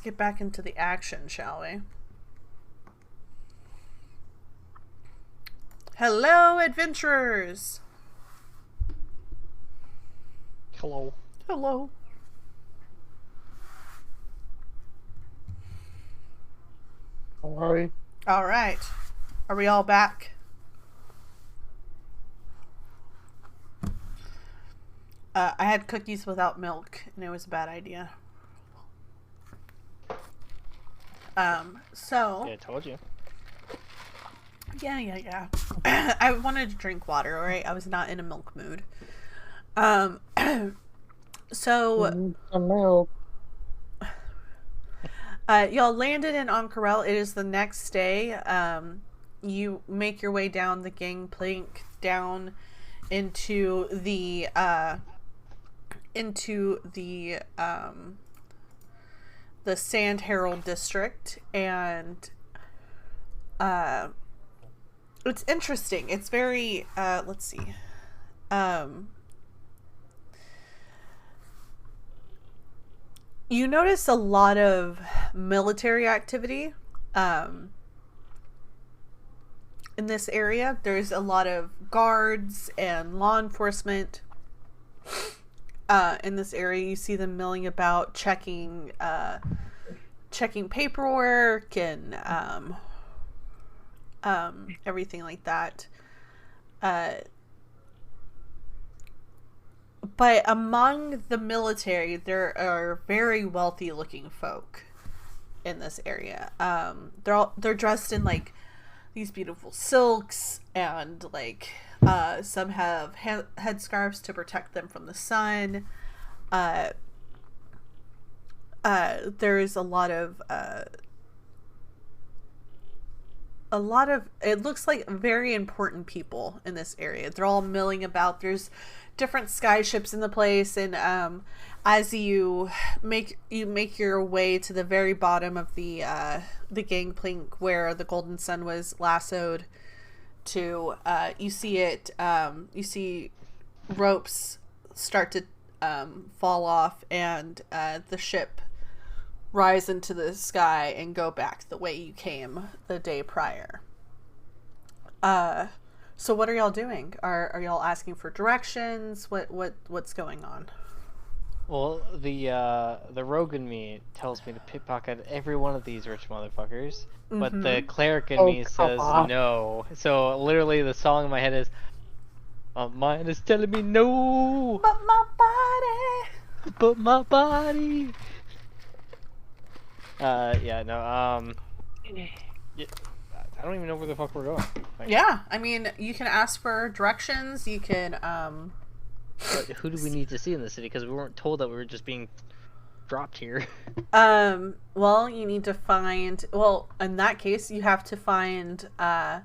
A: get back into the action, shall we? Hello, adventurers.
D: Hello.
A: Hello.
C: Alright.
A: All right. Are we all back? I had cookies without milk, and it was a bad idea. So...
D: Yeah, I told you.
A: Yeah. I wanted to drink water, alright? I was not in a milk mood. So...
C: Some milk.
A: Y'all landed in Ank'Harel. It is the next day. You make your way down the gangplank down into the Sand Herald district, and it's interesting. It's very let's see. You notice a lot of military activity in this area. There's a lot of guards and law enforcement in this area. You see them milling about, checking paperwork and everything like that. But among the military, there are very wealthy looking folk in this area. They're dressed in like these beautiful silks, and like some have headscarves to protect them from the sun. There's a lot of it looks like very important people in this area. They're all milling about. There's different sky ships in the place, and as you make your way to the very bottom of the gangplank where the Golden Sun was lassoed to, you see ropes start to fall off, and the ship rise into the sky and go back the way you came the day prior. So what are y'all doing? Are y'all asking for directions? What's going on?
D: Well, the rogue in me tells me to pickpocket every one of these rich motherfuckers, but the cleric in me says no. So literally, the song in my head is, "My mind is telling me no,
A: But my body.
D: Yeah, no. Yeah, I don't even know where the fuck we're going. Like,
A: Yeah, I mean, you can ask for directions. You can
D: but who do we need to see in the city? Because we weren't told that we were just being dropped here.
A: Well, you need to find. Well, in that case, you have to find. You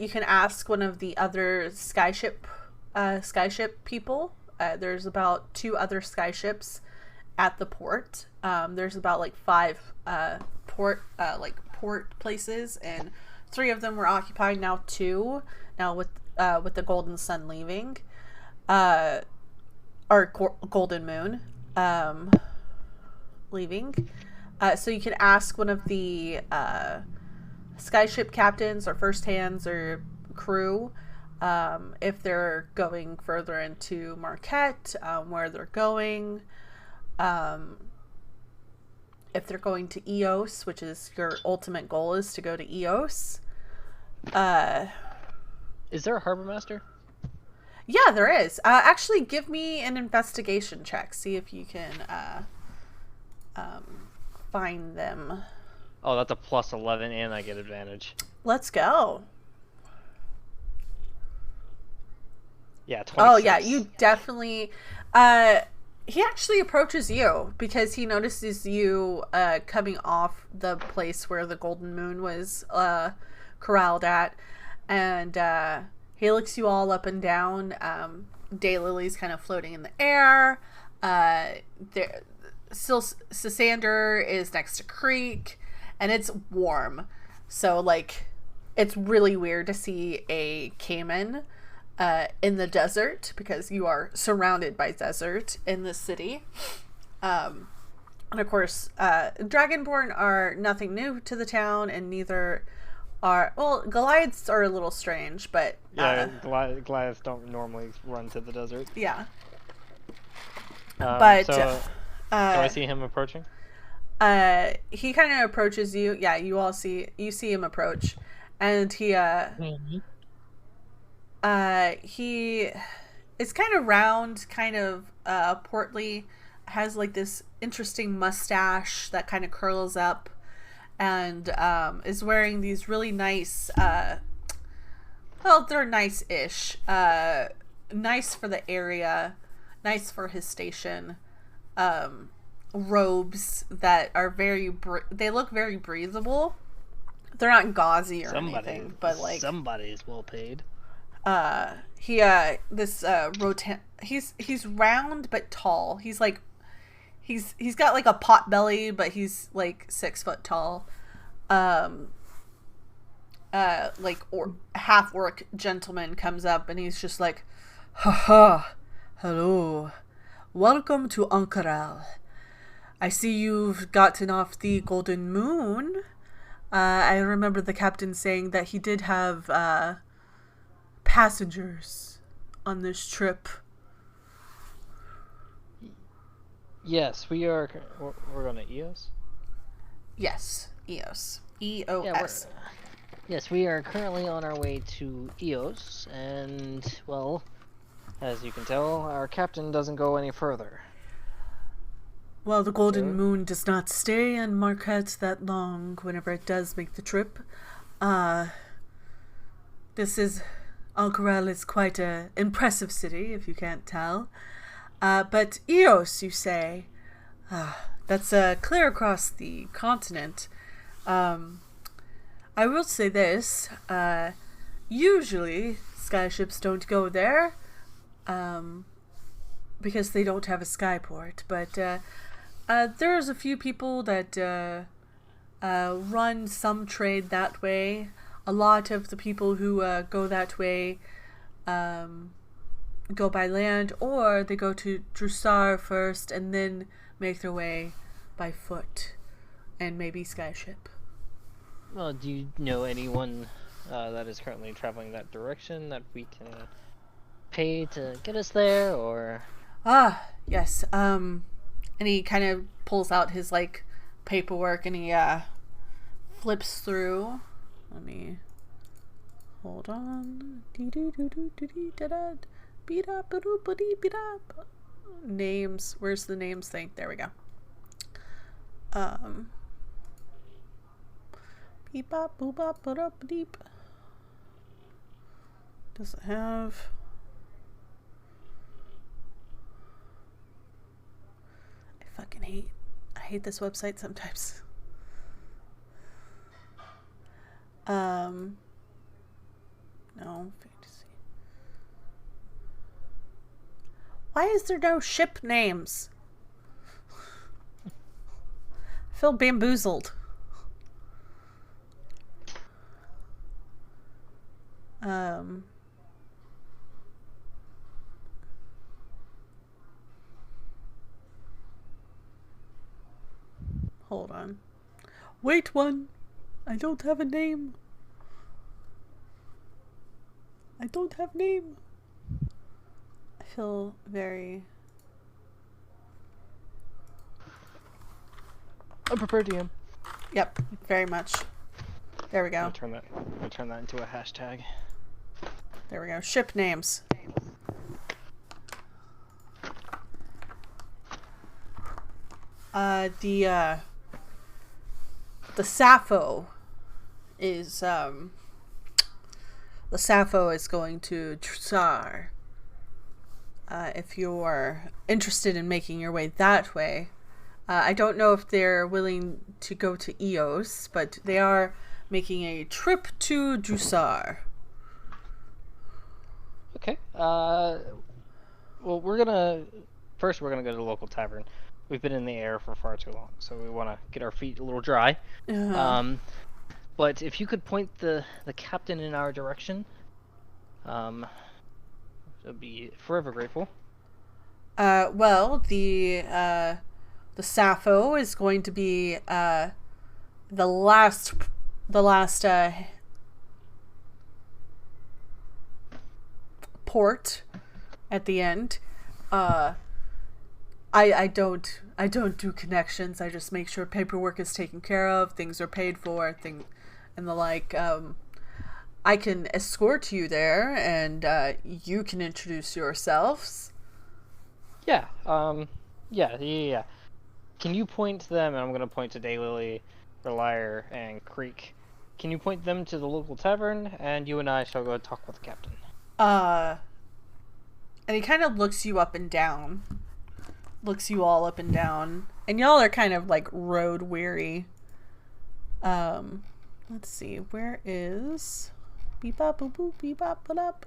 A: can ask one of the other skyship people. There's about 2 other skyships at the port. There's about like 5 port places, and 3 of them were occupied. Now 2. Now with the Golden Sun leaving, or Golden Moon leaving. So you can ask one of the skyship captains or first hands or crew if they're going further into Marquet, where they're going. If they're going to Eos, which is your ultimate goal, is to go to Eos.
D: Is there a harbor master?
A: Yeah, there is. Actually, give me an investigation check. See if you can find them.
D: Oh, that's a +11, and I get advantage.
A: Let's go.
D: Yeah, 26.
A: Oh, yeah, you definitely... he actually approaches you because he notices you coming off the place where the Golden Moon was corralled at, and he looks you all up and down. Daylilies kind of floating in the air. Sasander is next to Creek, and it's warm. So, like, it's really weird to see a caiman in the desert, because you are surrounded by desert in the city. And of course, Dragonborn are nothing new to the town, and neither are... Well, Goliaths are a little strange, but...
D: Yeah, Goliaths don't normally run to the desert.
A: Yeah.
D: But
A: do
D: I see him approaching?
A: He kind of approaches you. Yeah, you see him approach, and he is kind of round, kind of portly, has like this interesting mustache that kind of curls up, and is wearing these really nice well, they're nice-ish, nice for the area, nice for his station, robes that are they look very breathable. They're not gauzy or anything, but like
B: somebody's well paid.
A: He's round but tall. He's like he's got like a pot belly, but he's like 6 foot tall. Half orc gentleman comes up and he's just like, haha, hello, welcome to Ankaral. I see you've gotten off the Golden Moon. I remember the captain saying that he did have passengers on this trip.
D: Yes, we're going to Eos?
A: Yes, Eos. EOS.
B: Yes, we are currently on our way to Eos, and, well,
D: as you can tell, our captain doesn't go any further.
A: Well, the Golden Moon does not stay in Marquet that long whenever it does make the trip. Ankaral is quite an impressive city, if you can't tell. But Eos, you say? That's clear across the continent. I will say this. Usually, skyships don't go there, because they don't have a skyport. But there's a few people that run some trade that way. A lot of the people who go that way go by land, or they go to Drusar first and then make their way by foot and maybe skyship.
B: well, do you know anyone that is currently traveling that direction that we can pay to get us there, or?
A: Yes. And he kind of pulls out his like paperwork and he flips through. Let me hold on. Names. Where's the names thing? There we go. Beep bop boop bop but up deep. Does it have? I hate this website sometimes. No, fantasy. Why is there no ship names? I feel bamboozled. Hold on. Wait one. I don't have a name. I don't have name. I feel very...
D: I'm prepared to him.
A: Yep, very much. There we go.
D: I'll turn that into a hashtag.
A: There we go. Ship names. The Sappho is going to Trusar. If you're interested in making your way that way. I don't know if they're willing to go to Eos, but they are making a trip to Drusar.
D: Okay. Well, we're gonna go to the local tavern. We've been in the air for far too long, so we want to get our feet a little dry. But if you could point the captain in our direction, I'd be forever grateful.
A: Well, the the Sappho is going to be the last port at the end. I don't do connections. I just make sure paperwork is taken care of, things are paid for, and the like. I can escort you there, and you can introduce yourselves.
B: Yeah. Yeah. Can you point them? And I'm gonna point to Daylily, Relier, and Creek. Can you point them to the local tavern, and you and I shall go talk with the captain.
A: And he kind of looks you up and down. Looks you all up and down. And y'all are kind of like road weary. Let's see. Where is... Beep bop boop boop beep bop put up.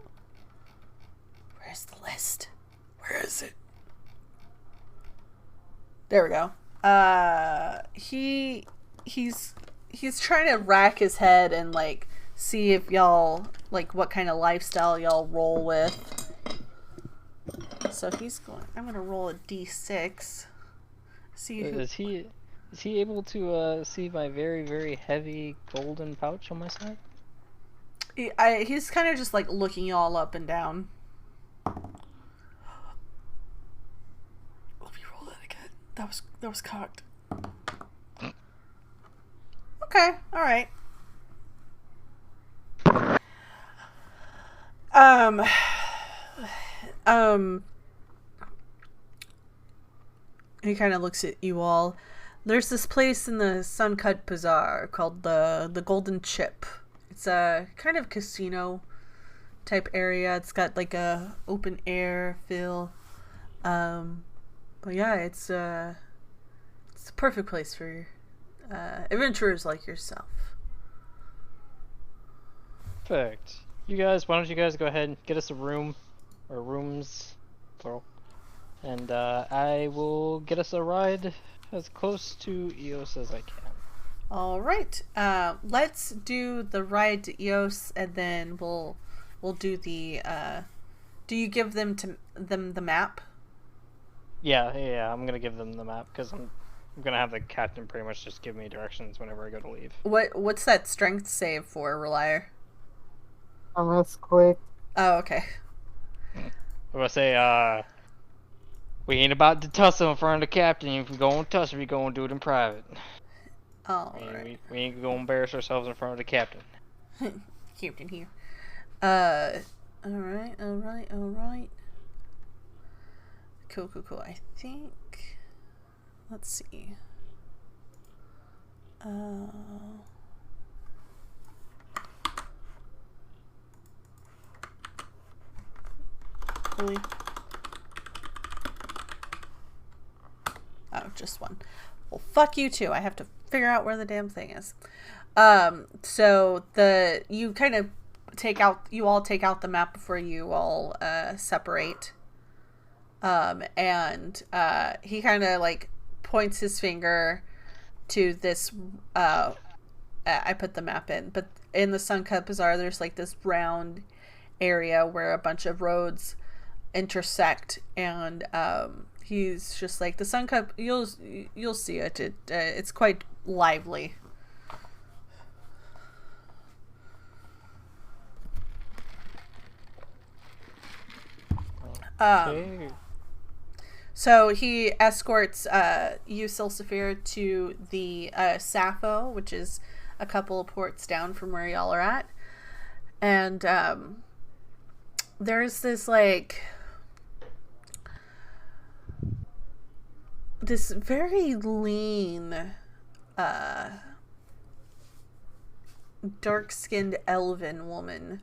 A: Where's the list? Where is it? There we go. He's trying to rack his head and like see if y'all like what kind of lifestyle y'all roll with. So he's going. I'm gonna roll a d6. See who.
B: Is he able to see my very, very heavy golden pouch on my side?
A: He's kind of just like looking y'all up and down. Let me roll that again. That was cocked. Okay, all right. He kind of looks at you all. There's this place in the Suncut Bazaar called the Golden Chip. It's a kind of casino type area. It's got like a open air feel. But yeah, it's a perfect place for adventurers like yourself.
B: Perfect. Why don't you guys go ahead and get us a room, or rooms, plural, and I will get us a ride as close to Eos as I can.
A: All right. Let's do the ride to Eos, and then we'll do the. Do you give them the map?
B: Yeah. I'm gonna give them the map because I'm gonna have the captain pretty much just give me directions whenever I go to leave.
A: What's that strength save for, Relier?
C: That's quick.
A: Oh, okay.
B: I'm gonna say, we ain't about to tussle in front of the captain. If we go and tussle, we gonna do it in private.
A: All right.
B: We ain't gonna embarrass ourselves in front of the captain.
A: Captain here. All right. Cool. I think. Let's see. Really? Oh, just one. Well, fuck you too. I have to figure out where the damn thing is. So you all take out the map before you all separate. And he kind of like points his finger to this. I put the map in, but in the Suncut Bazaar, there's like this round area where a bunch of roads intersect, and he's just like, the Suncut, you'll see it. It's quite lively.
B: Okay.
A: So he escorts you, Silsafir, to the Sappho, which is a couple of ports down from where y'all are at. And there's this like this very lean dark-skinned elven woman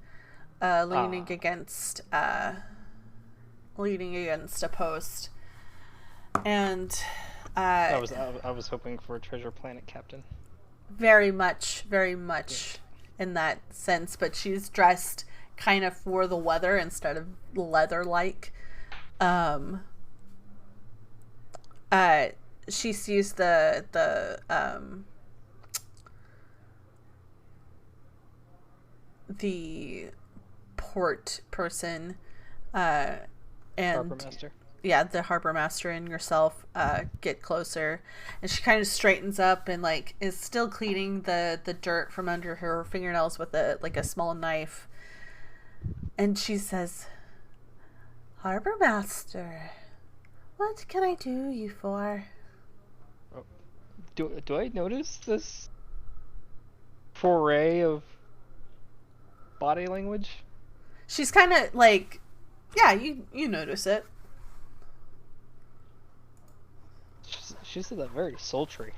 A: leaning against a post. And
B: I was hoping for a Treasure Planet captain.
A: Very much in that sense, but she's dressed kind of for the weather instead of leather-like. She sees the port person, and
B: Harbor Master.
A: the harbor master and yourself get closer, and she kind of straightens up and like is still cleaning the dirt from under her fingernails with a small knife, and she says, "Harbor master, what can I do you for?"
B: Do I notice this foray of body language?
A: She's kind of like, yeah, you notice it.
B: She said that very sultry.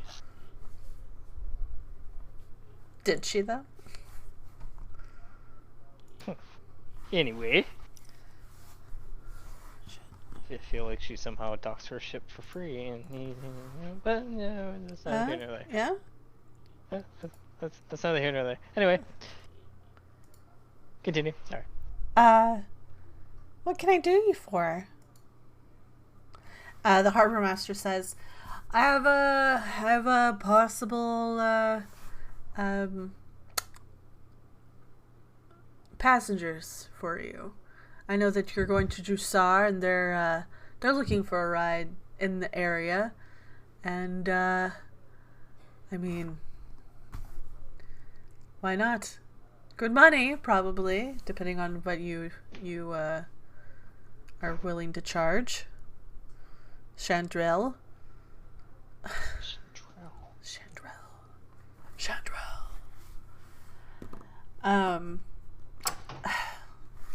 A: Did she though?
B: Anyway, I feel like she somehow docks her ship for free, but no, that's neither here nor there.
A: Yeah.
B: That's neither here nor there. Anyway, continue. All right.
A: What can I do you for? The harbor master says, I have a possible passengers for you. I know that you're going to Jusar, and they're looking for a ride in the area, and I mean, why not? Good money, probably, depending on what you are willing to charge. Chandrel.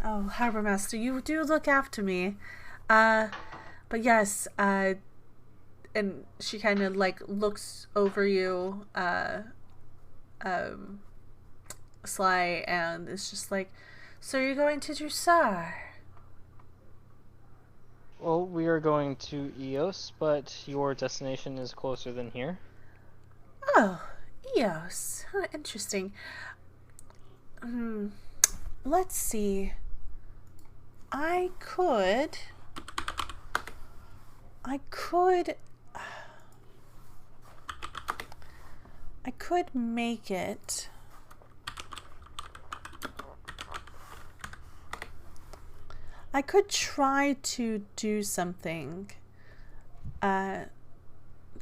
A: Oh, harbor master, you do look after me. But yes, and she kind of like looks over you, Sly, and it's just like, so you're going to Drusar?
B: Well, we are going to Eos, but your destination is closer than here.
A: Oh, Eos. Huh, interesting. Let's see. I could make it. I could try to do something that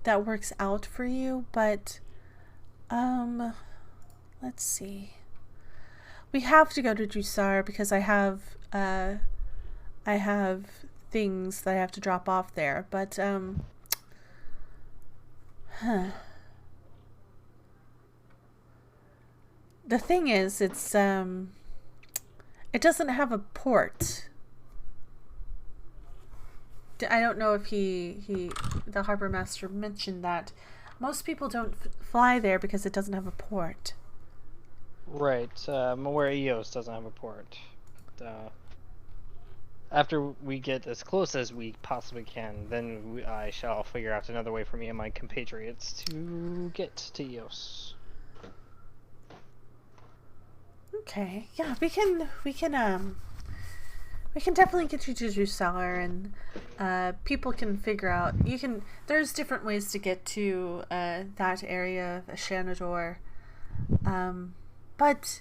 A: works out for you, but let's see. We have to go to Drusar because I have things that I have to drop off there, but the thing is, it doesn't have a port. I don't know if the harbor master mentioned that. Most people don't fly there because it doesn't have a port.
B: Right. I'm aware Eos doesn't have a port. After we get as close as we possibly can, then I shall figure out another way for me and my compatriots to get to Eos.
A: Okay. Yeah, we can definitely get you to Drusar, and people can figure out. There's different ways to get to that area of Shanador. But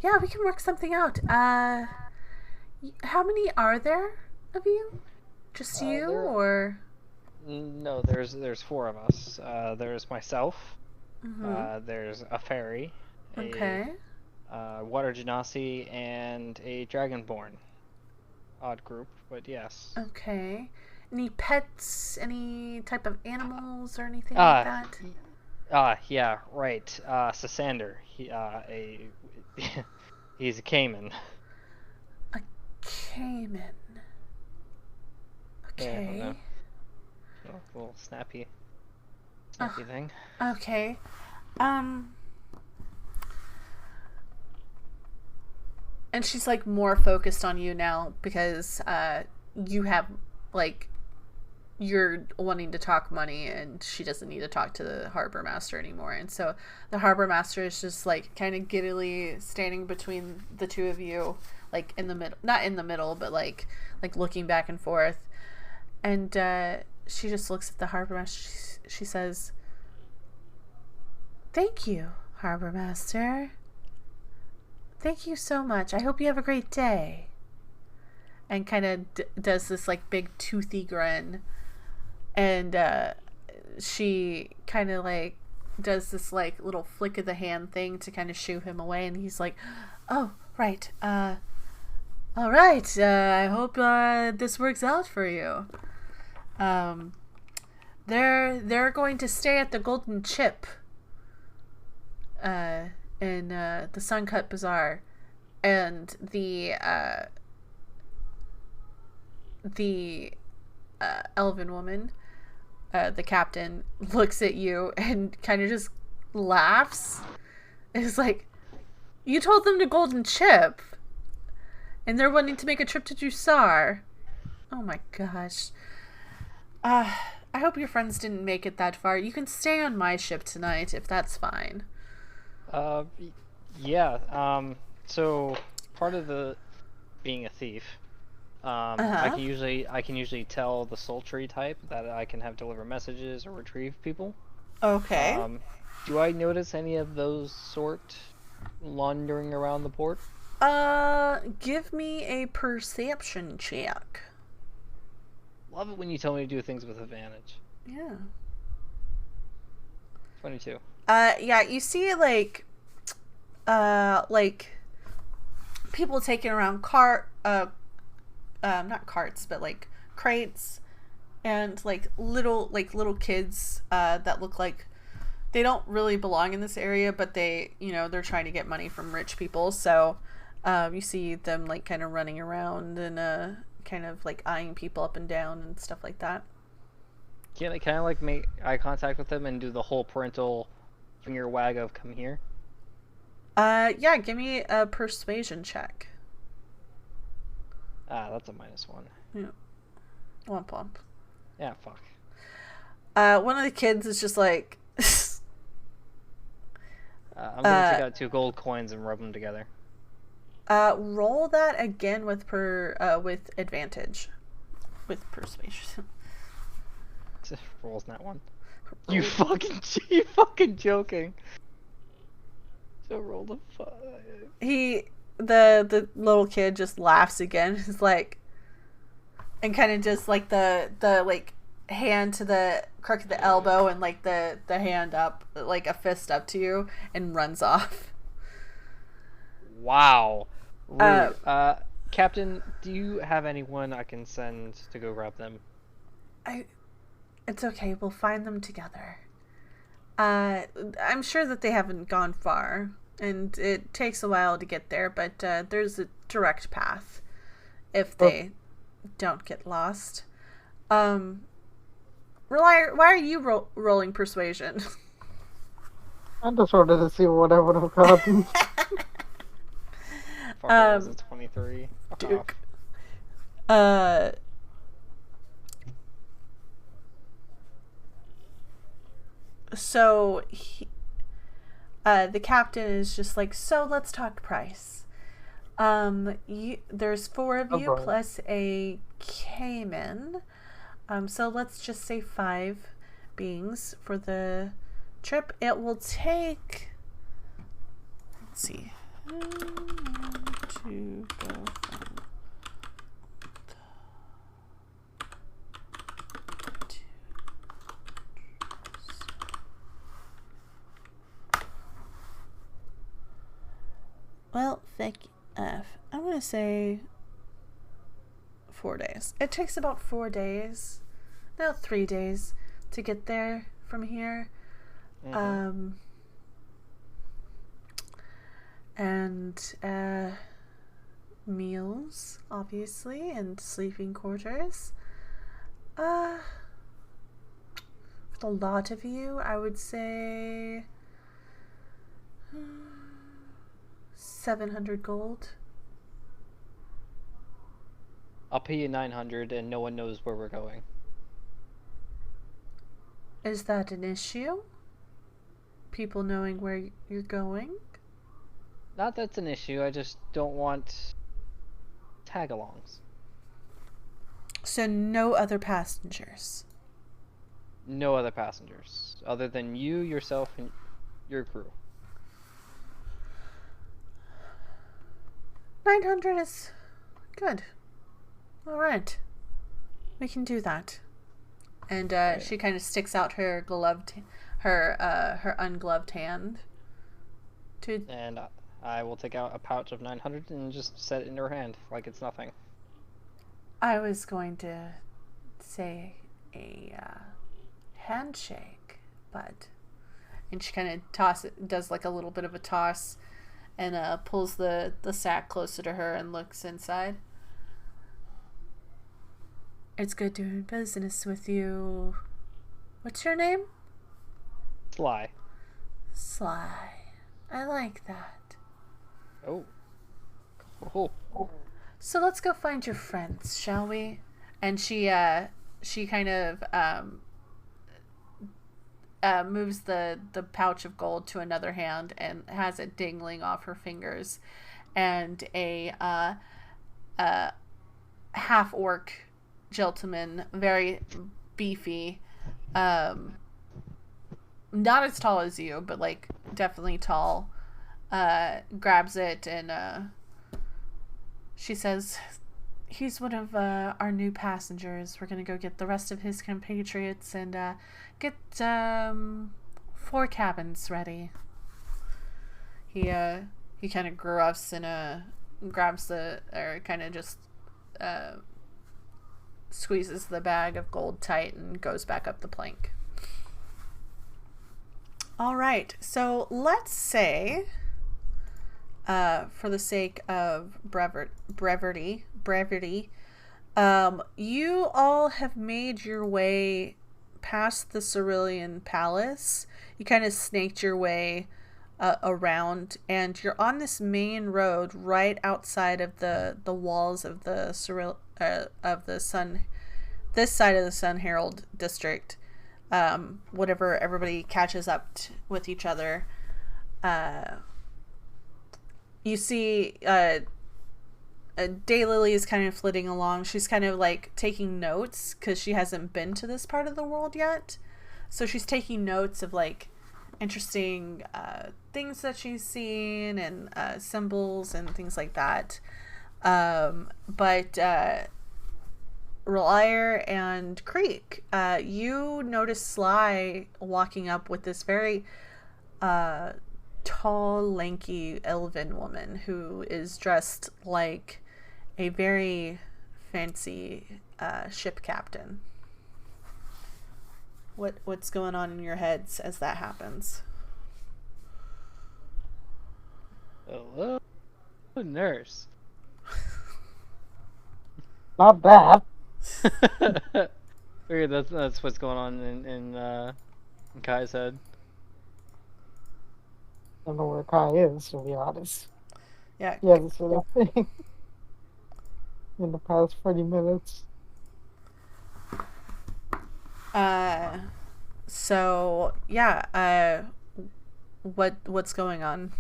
A: yeah, we can work something out. How many are there of you? Just you, or?
B: No, there's 4 of us. There's myself.
A: Mm-hmm.
B: There's a fairy.
A: Okay.
B: A water genasi, and a dragonborn. Odd group, but yes.
A: Okay. Any pets? Any type of animals or anything like that?
B: Yeah, right. Sasander. He's a caiman.
A: A caiman. Okay.
B: Yeah, a little snappy thing.
A: Okay. And she's like more focused on you now because you have like, you're wanting to talk money, and she doesn't need to talk to the harbor master anymore. And so the harbor master is just like kind of giddily standing between the two of you, like in the middle, not in the middle, but like looking back and forth. And she just looks at the harbor master. She says, "Thank you, harbor master. Thank you so much. I hope you have a great day." and kind of does this like big toothy grin, and she kind of like does this like little flick of the hand thing to kind of shoo him away, and he's like, oh right, all right, I hope this works out for you. They're going to stay at the Golden Chip in the Suncut Bazaar, and the elven woman, the captain, looks at you and kind of just laughs. It's like, you told them to Golden Chip, and they're wanting to make a trip to Drusar. Oh my gosh. I hope your friends didn't make it that far. You can stay on my ship tonight if that's fine.
B: Yeah. So part of the being a thief, I can usually tell the sultry type that I can have deliver messages or retrieve people.
A: Okay.
B: Do I notice any of those sort wandering around the port?
A: Give me a perception check.
B: Love it when you tell me to do things with advantage.
A: Yeah.
B: 22.
A: Yeah, you see like people taking around not carts, but like crates, and like little kids that look like they don't really belong in this area, but they're trying to get money from rich people. So you see them like kind of running around and kind of like eyeing people up and down and stuff like that.
B: Can I like make eye contact with them and do the whole parental finger wag of come here?
A: Yeah, give me a persuasion check.
B: That's a -1.
A: Yeah. Womp womp.
B: Yeah, fuck.
A: One of the kids is just like
B: I'm gonna take out 2 gold coins and rub them together.
A: Roll that again with advantage. With persuasion.
B: Rolls not one. You fucking joking. So roll the 5.
A: The little kid just laughs again. He's like, and kind of just like the like hand to the crook of the elbow and like the hand up, like a fist up to you, and runs off.
B: Wow. Rude. Captain, do you have anyone I can send to go grab them?
A: It's okay. We'll find them together. I'm sure that they haven't gone far, and it takes a while to get there, but there's a direct path if they don't get lost. Relier, why are you rolling persuasion?
C: I just wanted to see what I would have gotten.
B: Fuck, was it 23?
A: Duke. So the captain is just like, so let's talk price. There's 4 of you plus a cayman. So let's just say 5 beings for the trip. It will take, let's see, to go from well, thank you. I'm going to say 4 days. It takes about 4 days, about 3 days to get there from here.
B: Mm-hmm.
A: And meals, obviously, and sleeping quarters. For a lot of you, I would say 700 gold.
B: I'll pay you 900 and no one knows where we're going.
A: Is that an issue? People knowing where you're going?
B: Not that's an issue, I just don't want tag-alongs.
A: So no other passengers?
B: No other passengers, other than you, yourself, and your crew.
A: 900 is good. All right. We can do that. And she kind of sticks out her ungloved hand.
B: And I will take out a pouch of 900 and just set it in her hand like it's nothing.
A: I was going to say a handshake, but... And she kind of does like a little bit of a toss, and pulls the sack closer to her and looks inside. It's good doing business with you. What's your name?
B: Sly.
A: Sly. I like that.
B: Oh. Oh.
A: So let's go find your friends, shall we? And she kind of moves the pouch of gold to another hand and has it dangling off her fingers, and a half-orc gentleman, very beefy, not as tall as you, but like definitely tall, grabs it, and she says, he's one of our new passengers. We're gonna go get the rest of his compatriots and get 4 cabins ready. He kind of gruffs and grabs kind of just squeezes the bag of gold tight and goes back up the plank. All right, so let's say, for the sake of brevity, you all have made your way past the Cerulean Palace. You kind of snaked your way around, and you're on this main road right outside of the walls of the Sun, this side of the Sun Herald district. Whatever everybody catches up with each other, you see Daylily is kind of flitting along. She's kind of like taking notes because she hasn't been to this part of the world yet. So she's taking notes of like interesting things that she's seen and symbols and things like that. But Relier and Creek, you notice Sly walking up with this very tall, lanky elven woman who is dressed like a very fancy ship captain. What's going on in your heads as that happens?
B: Hello, nurse.
C: Not bad.
B: Figured that's what's going on in Kai's head.
C: I don't know where Kai is, to be honest.
A: Yeah.
C: He hasn't said a thing in the past 40 minutes.
A: So yeah, what's going on?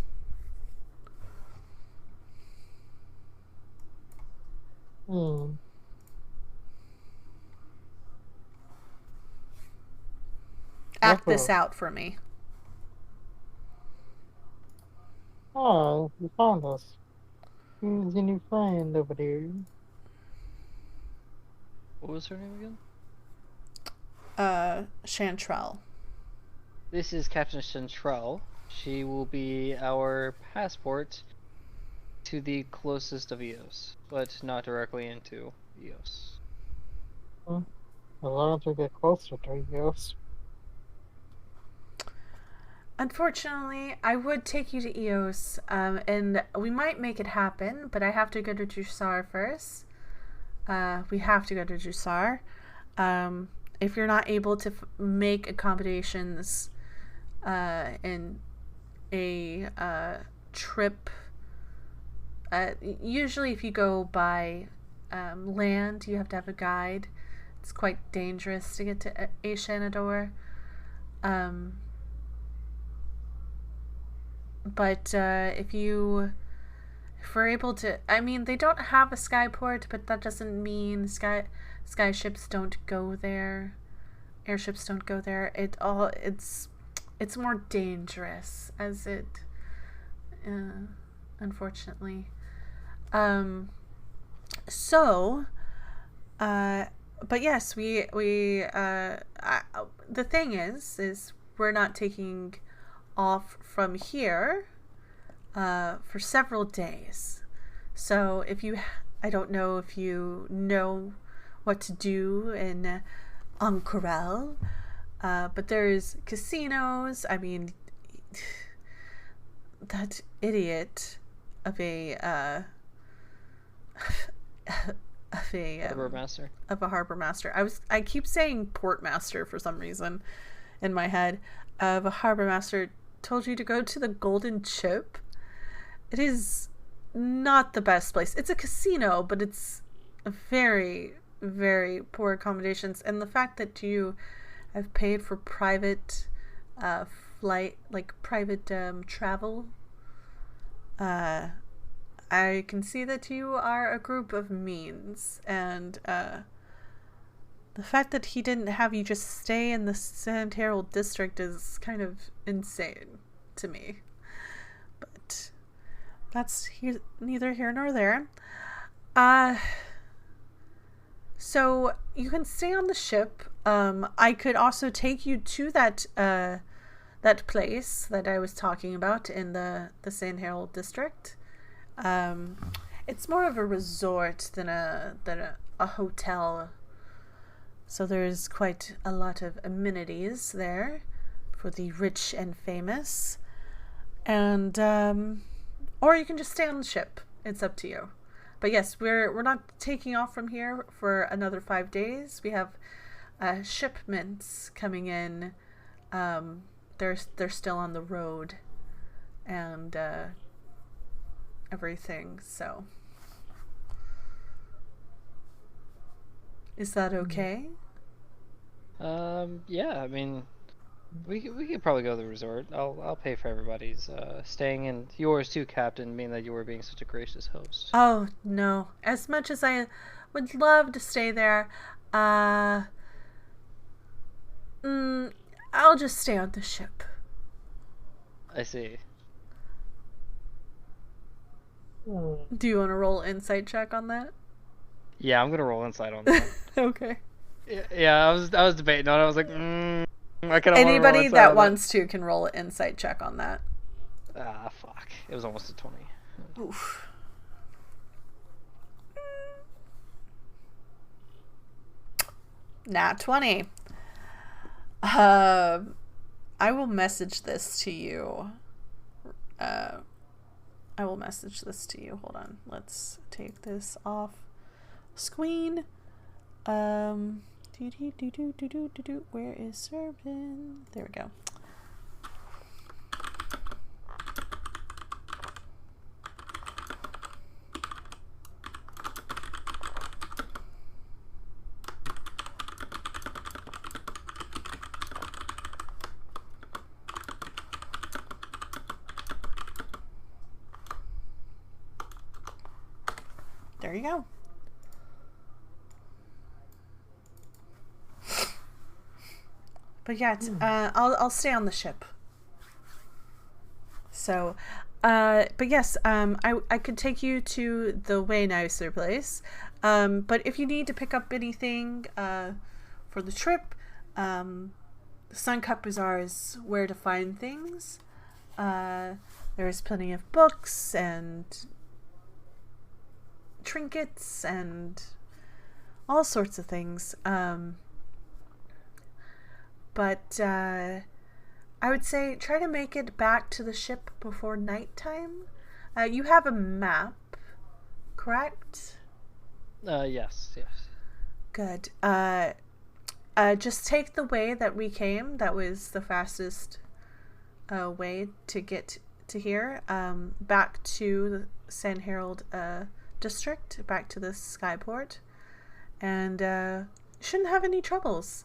A: Act this out for me.
C: Oh, you found us. Who's your new friend over there?
B: What was her name again?
A: Chantrell.
B: This is Captain Chantrell. She will be our passport to the closest of Eos, but not directly into Eos.
C: As long as we get closer to Eos.
A: Unfortunately, I would take you to Eos, and we might make it happen, but I have to go to Drusar first. We have to go to Drusar. If you're not able to make accommodations in a trip, usually if you go by land, you have to have a guide. It's quite dangerous to get to Ashanador. But if we're able to, I mean, they don't have a skyport, but that doesn't mean sky ships don't go there. Airships don't go there. It's more dangerous as it, unfortunately. So But yes, the thing is we're not taking off from here for several days. So I don't know if you know what to do in Ancorel, but there's casinos. I mean, that idiot of a
B: Harbor master.
A: Of a harbor master. I keep saying port master for some reason in my head. Of a harbor master told you to go to the Golden Chip. It is not the best place. It's a casino, but it's very, very poor accommodations. And the fact that you have paid for private flight, like private travel, I can see that you are a group of means, and the fact that he didn't have you just stay in the Sand Herald district is kind of insane to me. But that's neither here nor there. So you can stay on the ship. I could also take you to that place that I was talking about in the Sand Herald district. It's more of a resort than a hotel. So there's quite a lot of amenities there for the rich and famous. And or you can just stay on the ship. It's up to you. But yes, we're not taking off from here for another 5 days. We have shipments coming in. They're still on the road and everything. So is that okay?
B: Yeah, I mean, we could probably go to the resort. I'll pay for everybody's staying, and yours too, Captain, being that you were being such a gracious host.
A: Oh no! As much as I would love to stay there, I'll just stay on the ship.
B: I see.
A: Do you want to roll insight check on that?
B: Yeah, I'm gonna roll insight on that.
A: Okay.
B: Yeah, I was debating on it. I was like, I kind of
A: Anybody that wants to can roll an insight check on that.
B: Ah, fuck! It was almost a 20.
A: Oof. Nat 20. I will message this to you. Hold on. Let's take this off screen. Where is Servant? There we go. There you go. But yeah, I'll stay on the ship. So, but yes, I could take you to the way nicer place. But if you need to pick up anything for the trip, the Sun Cup Bazaar is where to find things. There's plenty of books and trinkets and all sorts of things. But I would say try to make it back to the ship before nighttime. You have a map, correct?
B: Yes.
A: Good. Just take the way that we came. That was the fastest way to get to here. Back to the Sand Herald district, back to the Skyport. And shouldn't have any troubles.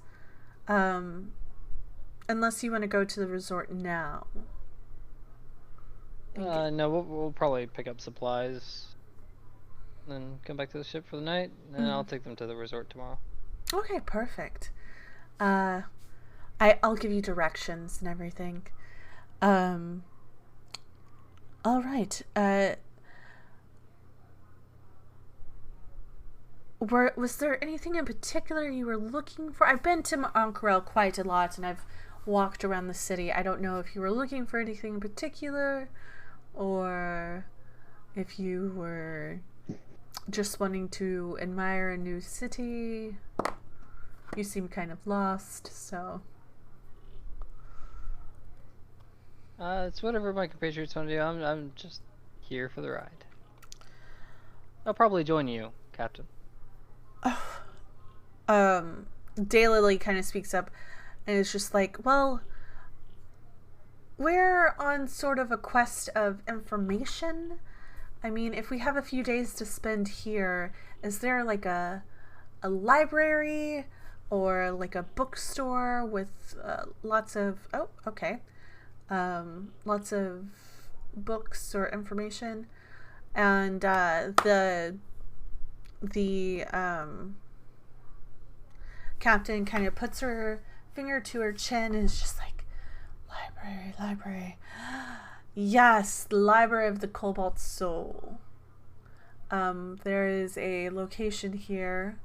A: Unless you want to go to the resort now.
B: No, we'll probably pick up supplies, and then come back to the ship for the night, and I'll take them to the resort tomorrow.
A: Okay, perfect. I'll give you directions and everything. All right. was there anything in particular you were looking for? I've been to Ank'Rel quite a lot, and I've walked around the city. I don't know if you were looking for anything in particular, or if you were just wanting to admire a new city. You seem kind of lost, so...
B: It's whatever my compatriots want to do. I'm just here for the ride. I'll probably join you, Captain.
A: Daylily kind of speaks up and is just like, well, we're on sort of a quest of information. I mean, if we have a few days to spend here, is there like a library or like a bookstore with lots of lots of books or information? And the captain kind of puts her finger to her chin and is just like, library. Yes, the Library of the Cobalt Soul. There is a location here.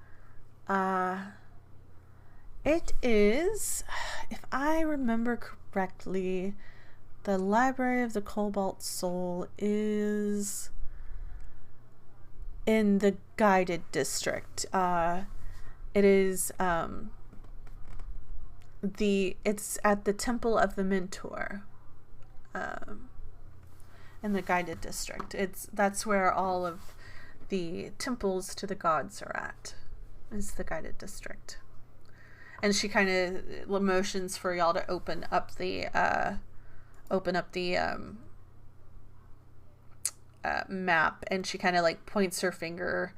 A: It is, if I remember correctly, the Library of the Cobalt Soul is in the Guided District. It is it's at the Temple of the Mentor, in the Guided District. That's where all of the temples to the gods are at, is the Guided District. And she kind of motions for y'all to open up the map, and she kind of like points her finger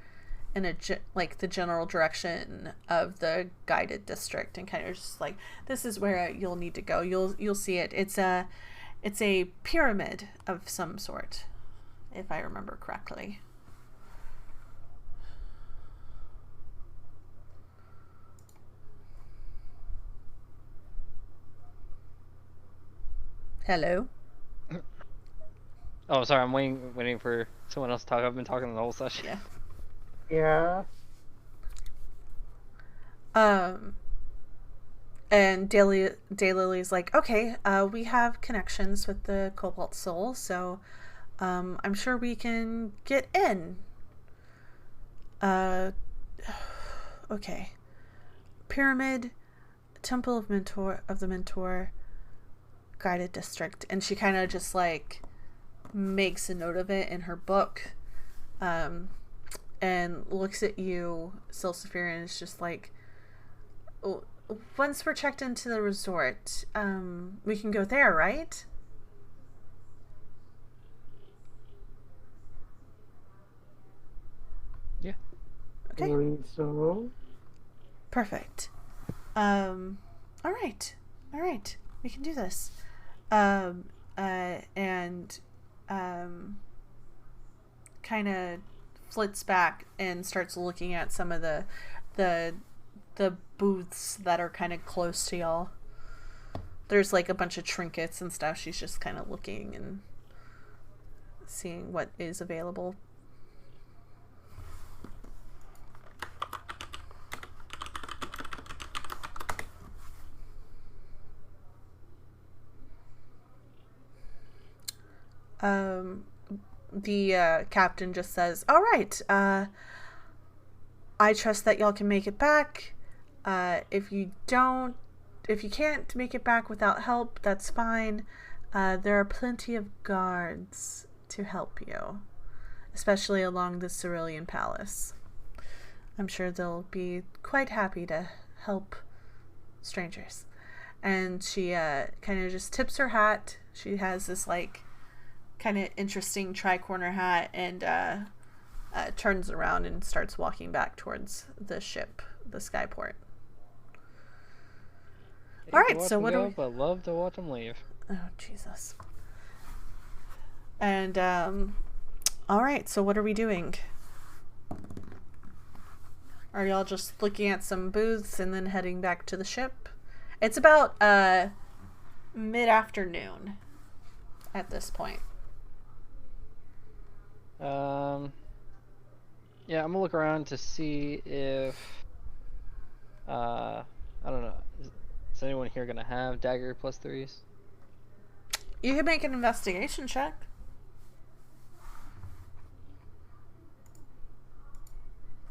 A: in the general direction of the Guided District, and kind of just like, this is where you'll need to go. You'll see it. It's a pyramid of some sort, if I remember correctly. Hello.
B: Oh, sorry. I'm waiting for someone else to talk. I've been talking the whole session.
C: Yeah.
A: And Daylily's like, okay, we have connections with the Cobalt Soul, so I'm sure we can get in. Okay. Pyramid, Temple of the Mentor, Guided District. And she kind of just like makes a note of it in her book, and looks at you, Silsifir, and is just like, once we're checked into the resort, we can go there, right?
B: Yeah.
A: Okay.
C: I believe so.
A: Perfect. All right. We can do this. And kind of flits back and starts looking at some of the booths that are kind of close to y'all. There's like a bunch of trinkets and stuff. She's just kind of looking and seeing what is available. The captain just says, all right, I trust that y'all can make it back. If you can't make it back without help, that's fine. There are plenty of guards to help you, especially along the Cerulean Palace. I'm sure they'll be quite happy to help strangers. And she kind of just tips her hat. She has this like kind of interesting tri-corner hat, and turns around and starts walking back towards the ship, the Skyport. All right, so what do we...
B: But love to watch them leave.
A: Oh, Jesus. And, all right, so what are we doing? Are y'all just looking at some booths and then heading back to the ship? It's about, mid-afternoon at this point.
D: Yeah, I'm gonna look around to see if I don't know. Is anyone here gonna have dagger +3s?
A: You can make an investigation check.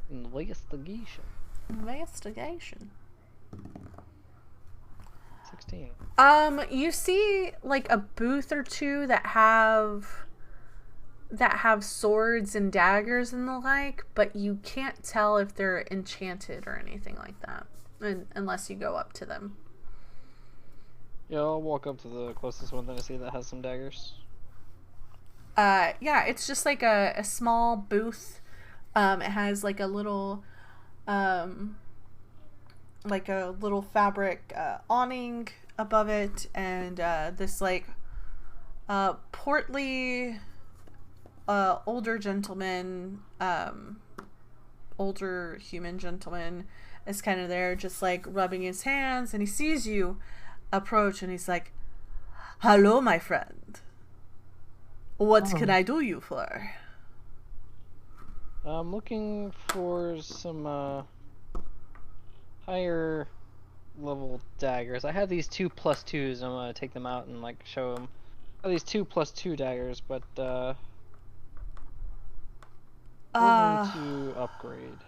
D: Investigation.
A: Investigation.
D: 16.
A: You see like a booth or two that have swords and daggers and the like, but you can't tell if they're enchanted or anything like that, unless you go up to them.
D: Yeah, I'll walk up to the closest one that I see that has some daggers.
A: Yeah, it's just like a small booth. It has like a little fabric awning above it, and this like portly older gentleman, older human gentleman is kind of there just like rubbing his hands, and he sees you approach and he's like, "Hello, my friend. What can I do you for?"
D: I'm looking for some higher level daggers. I have these 2+2s. I'm gonna take them out and like show them. I have these 2+2 daggers, but looking to upgrade.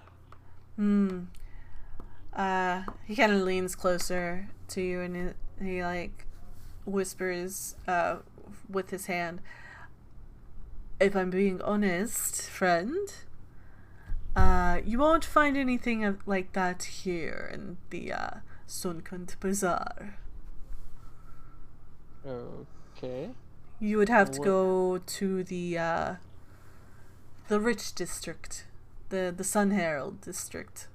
A: He kind of leans closer to you, and he like whispers with his hand, "If I'm being honest, friend, you won't find anything like that here in the Sunkund Bazaar.
D: Okay.
A: You would have to go to the rich district, the Sun Herald district.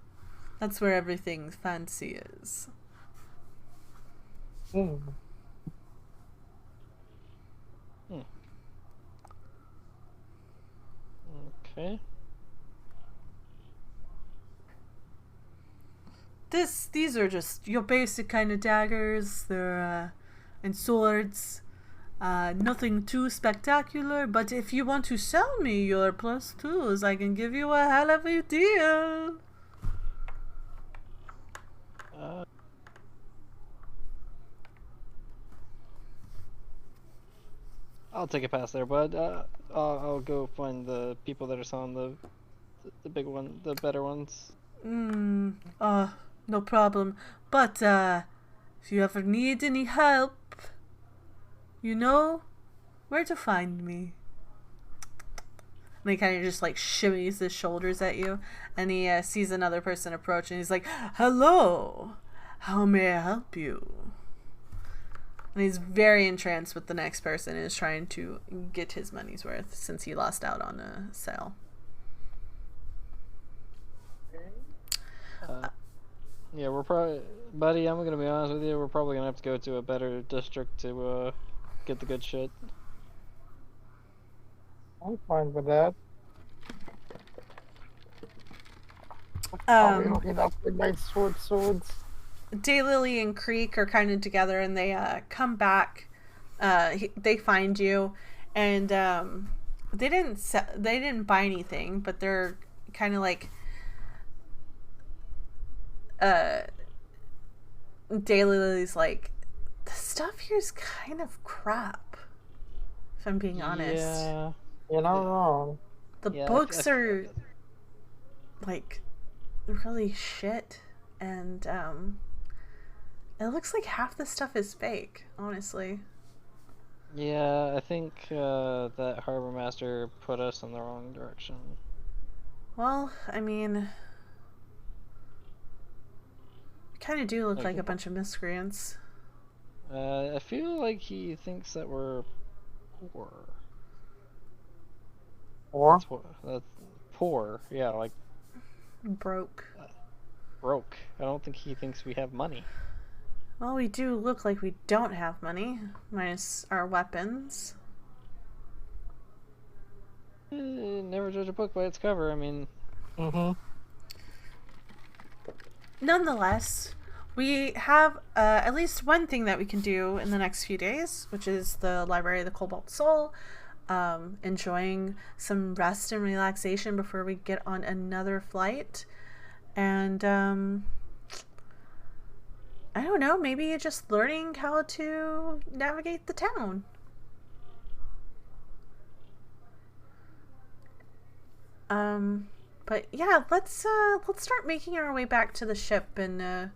A: That's where everything fancy is."
D: Okay.
A: These are just your basic kind of daggers. They're and swords. Nothing too spectacular, but if you want to sell me your +2s, I can give you a hell of a deal.
D: I'll take a pass there, bud. I'll go find the people that are selling the big one, the better ones.
A: No problem. But if you ever need any help, you know where to find me. And he kind of just like shimmies his shoulders at you, and he sees another person approach, and he's like, "Hello, how may I help you?" And he's very entranced with the next person and is trying to get his money's worth since he lost out on a sale.
D: Yeah, we're probably, buddy, I'm gonna be honest with you, we're probably gonna have to go to a better district to get the good shit.
C: I'm fine with that. I'll be looking up with my swords.
A: Daylily and Creek are kind of together, and they come back. They find you, and they didn't buy anything, but they're kind of like Daylily's like, the stuff here's kind of crap, if I'm being honest.
D: Yeah.
C: You're not wrong.
A: The books are like really shit, and it looks like half the stuff is fake, honestly.
D: Yeah, I think that Harbor Master put us in the wrong direction.
A: Well, I mean, we kind of do look like a bunch of miscreants.
D: I feel like he thinks that we're poor.
C: Or?
D: That's poor, yeah, like...
A: Broke.
D: Broke. I don't think he thinks we have money.
A: Well, we do look like we don't have money, minus our weapons.
D: Never judge a book by its cover, I mean...
A: Nonetheless, we have at least one thing that we can do in the next few days, which is the Library of the Cobalt Soul. enjoying some rest and relaxation before we get on another flight. And I don't know, maybe just learning how to navigate the town. But yeah, let's start making our way back to the ship, and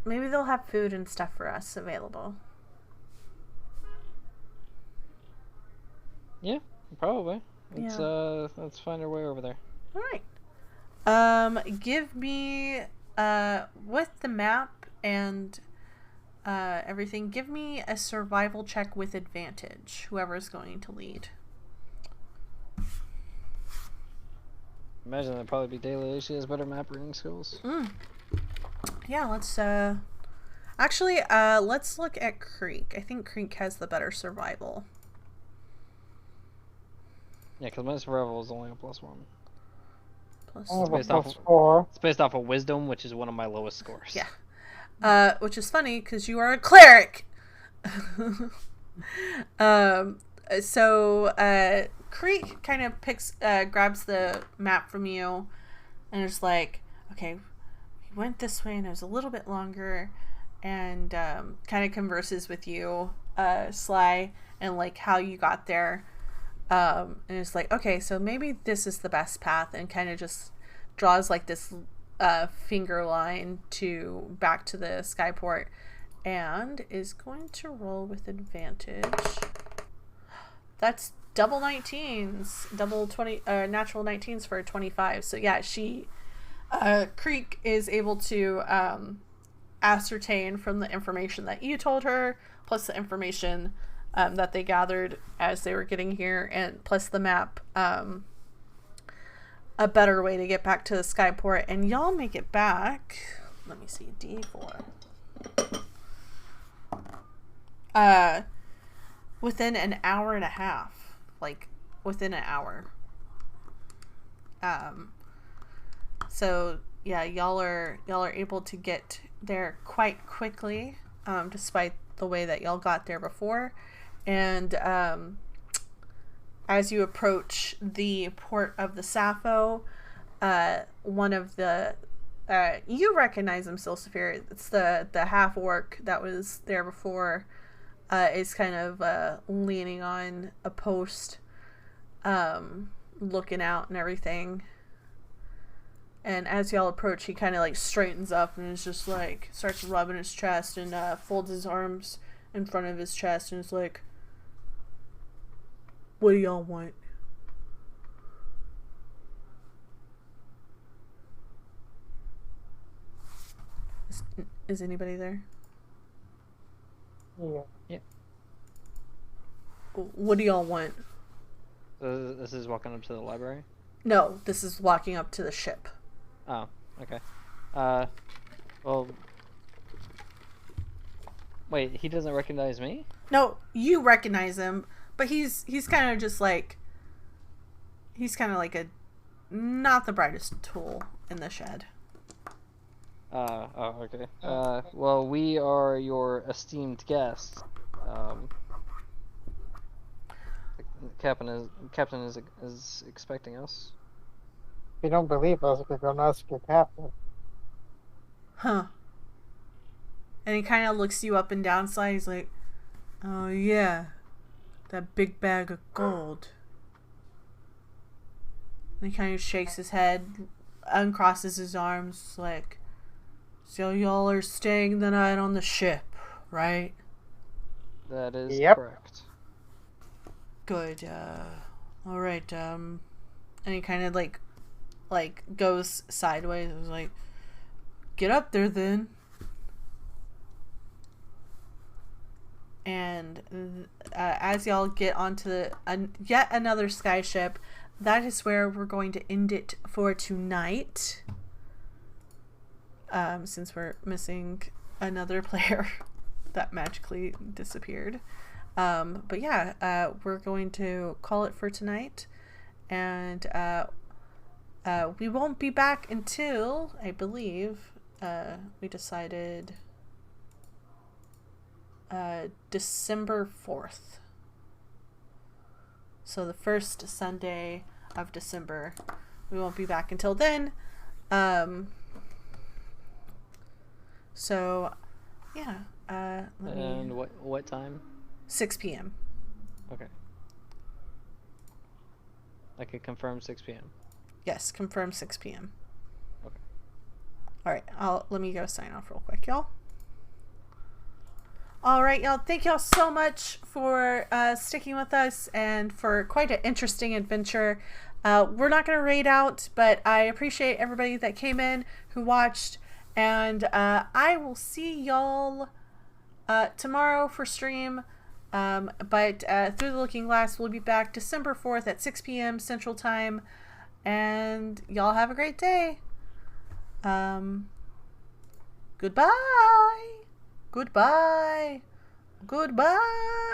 A: maybe they'll have food and stuff for us available.
D: Yeah, probably. Let's find our way over there.
A: All right. Give me with the map and everything, give me a survival check with advantage, whoever's going to lead.
D: Imagine that'd probably be Daily. She has better map reading skills.
A: Yeah, let's let's look at Creek. I think Creek has the better survival.
D: Yeah, because my survival is only a +1.
C: I have
D: based
C: a
D: off
C: +4.
D: It's based off of wisdom, which is one of my lowest scores.
A: Yeah. Which is funny because you are a cleric. So Creek kind of grabs the map from you and is like, okay, we went this way and it was a little bit longer, and kind of converses with you, Sly, and like how you got there. And it's like, okay, so maybe this is the best path, and kind of just draws like this finger line back to the skyport, and is going to roll with advantage. That's double 19s, double 20, natural 19s for 25. So yeah, Creek is able to ascertain from the information that you told her, plus the information that they gathered as they were getting here, and plus the map, a better way to get back to the skyport. And y'all make it back. Let me see, D4. Within an hour and a half, like within an hour. So yeah, y'all are able to get there quite quickly, despite the way that y'all got there before. And as you approach the port of the Sappho, one of the you recognize him, Silsafir. It's the half orc that was there before. Is kind of leaning on a post, looking out and everything. And as y'all approach, he kind of like straightens up and is just like starts rubbing his chest and folds his arms in front of his chest and is like, "What do y'all want?" Is anybody there?
C: Yeah.
A: What do y'all want?
D: This is walking up to the library?
A: No, this is walking up to the ship.
D: Oh, okay. Well... Wait, he doesn't recognize me?
A: No, you recognize him, but he's kind of just like... He's kind of like a... Not the brightest tool in the shed.
D: Oh, okay. Well, we are your esteemed guests. The captain is expecting us.
C: If you don't believe us, we can ask your captain.
A: Huh. And he kind of looks you up and down side. He's like, "Oh yeah, that big bag of gold." And he kind of shakes his head, uncrosses his arms, like, "So y'all are staying the night on the ship, right?"
D: That is
C: Yep.
D: correct.
A: Good. All right. And he kind of like goes sideways. It was like, "Get up there then." And as y'all get onto yet another skyship, that is where we're going to end it for tonight. Since we're missing another player that magically disappeared. But yeah, we're going to call it for tonight. And we won't be back until, I believe, we decided December 4th. So the first Sunday of December. We won't be back until then. So, yeah.
B: And what time?
A: 6 p.m.
B: Okay. I could confirm 6 p.m.
A: Yes, confirm 6 p.m.
B: Okay.
A: All right, let me go sign off real quick, y'all. All right, y'all. Thank y'all so much for sticking with us and for quite an interesting adventure. We're not going to raid out, but I appreciate everybody that came in, who watched, and I will see y'all tomorrow for stream. But Through the Looking Glass, we'll be back December 4th at 6 p.m. Central Time. And y'all have a great day. Goodbye. Goodbye. Goodbye.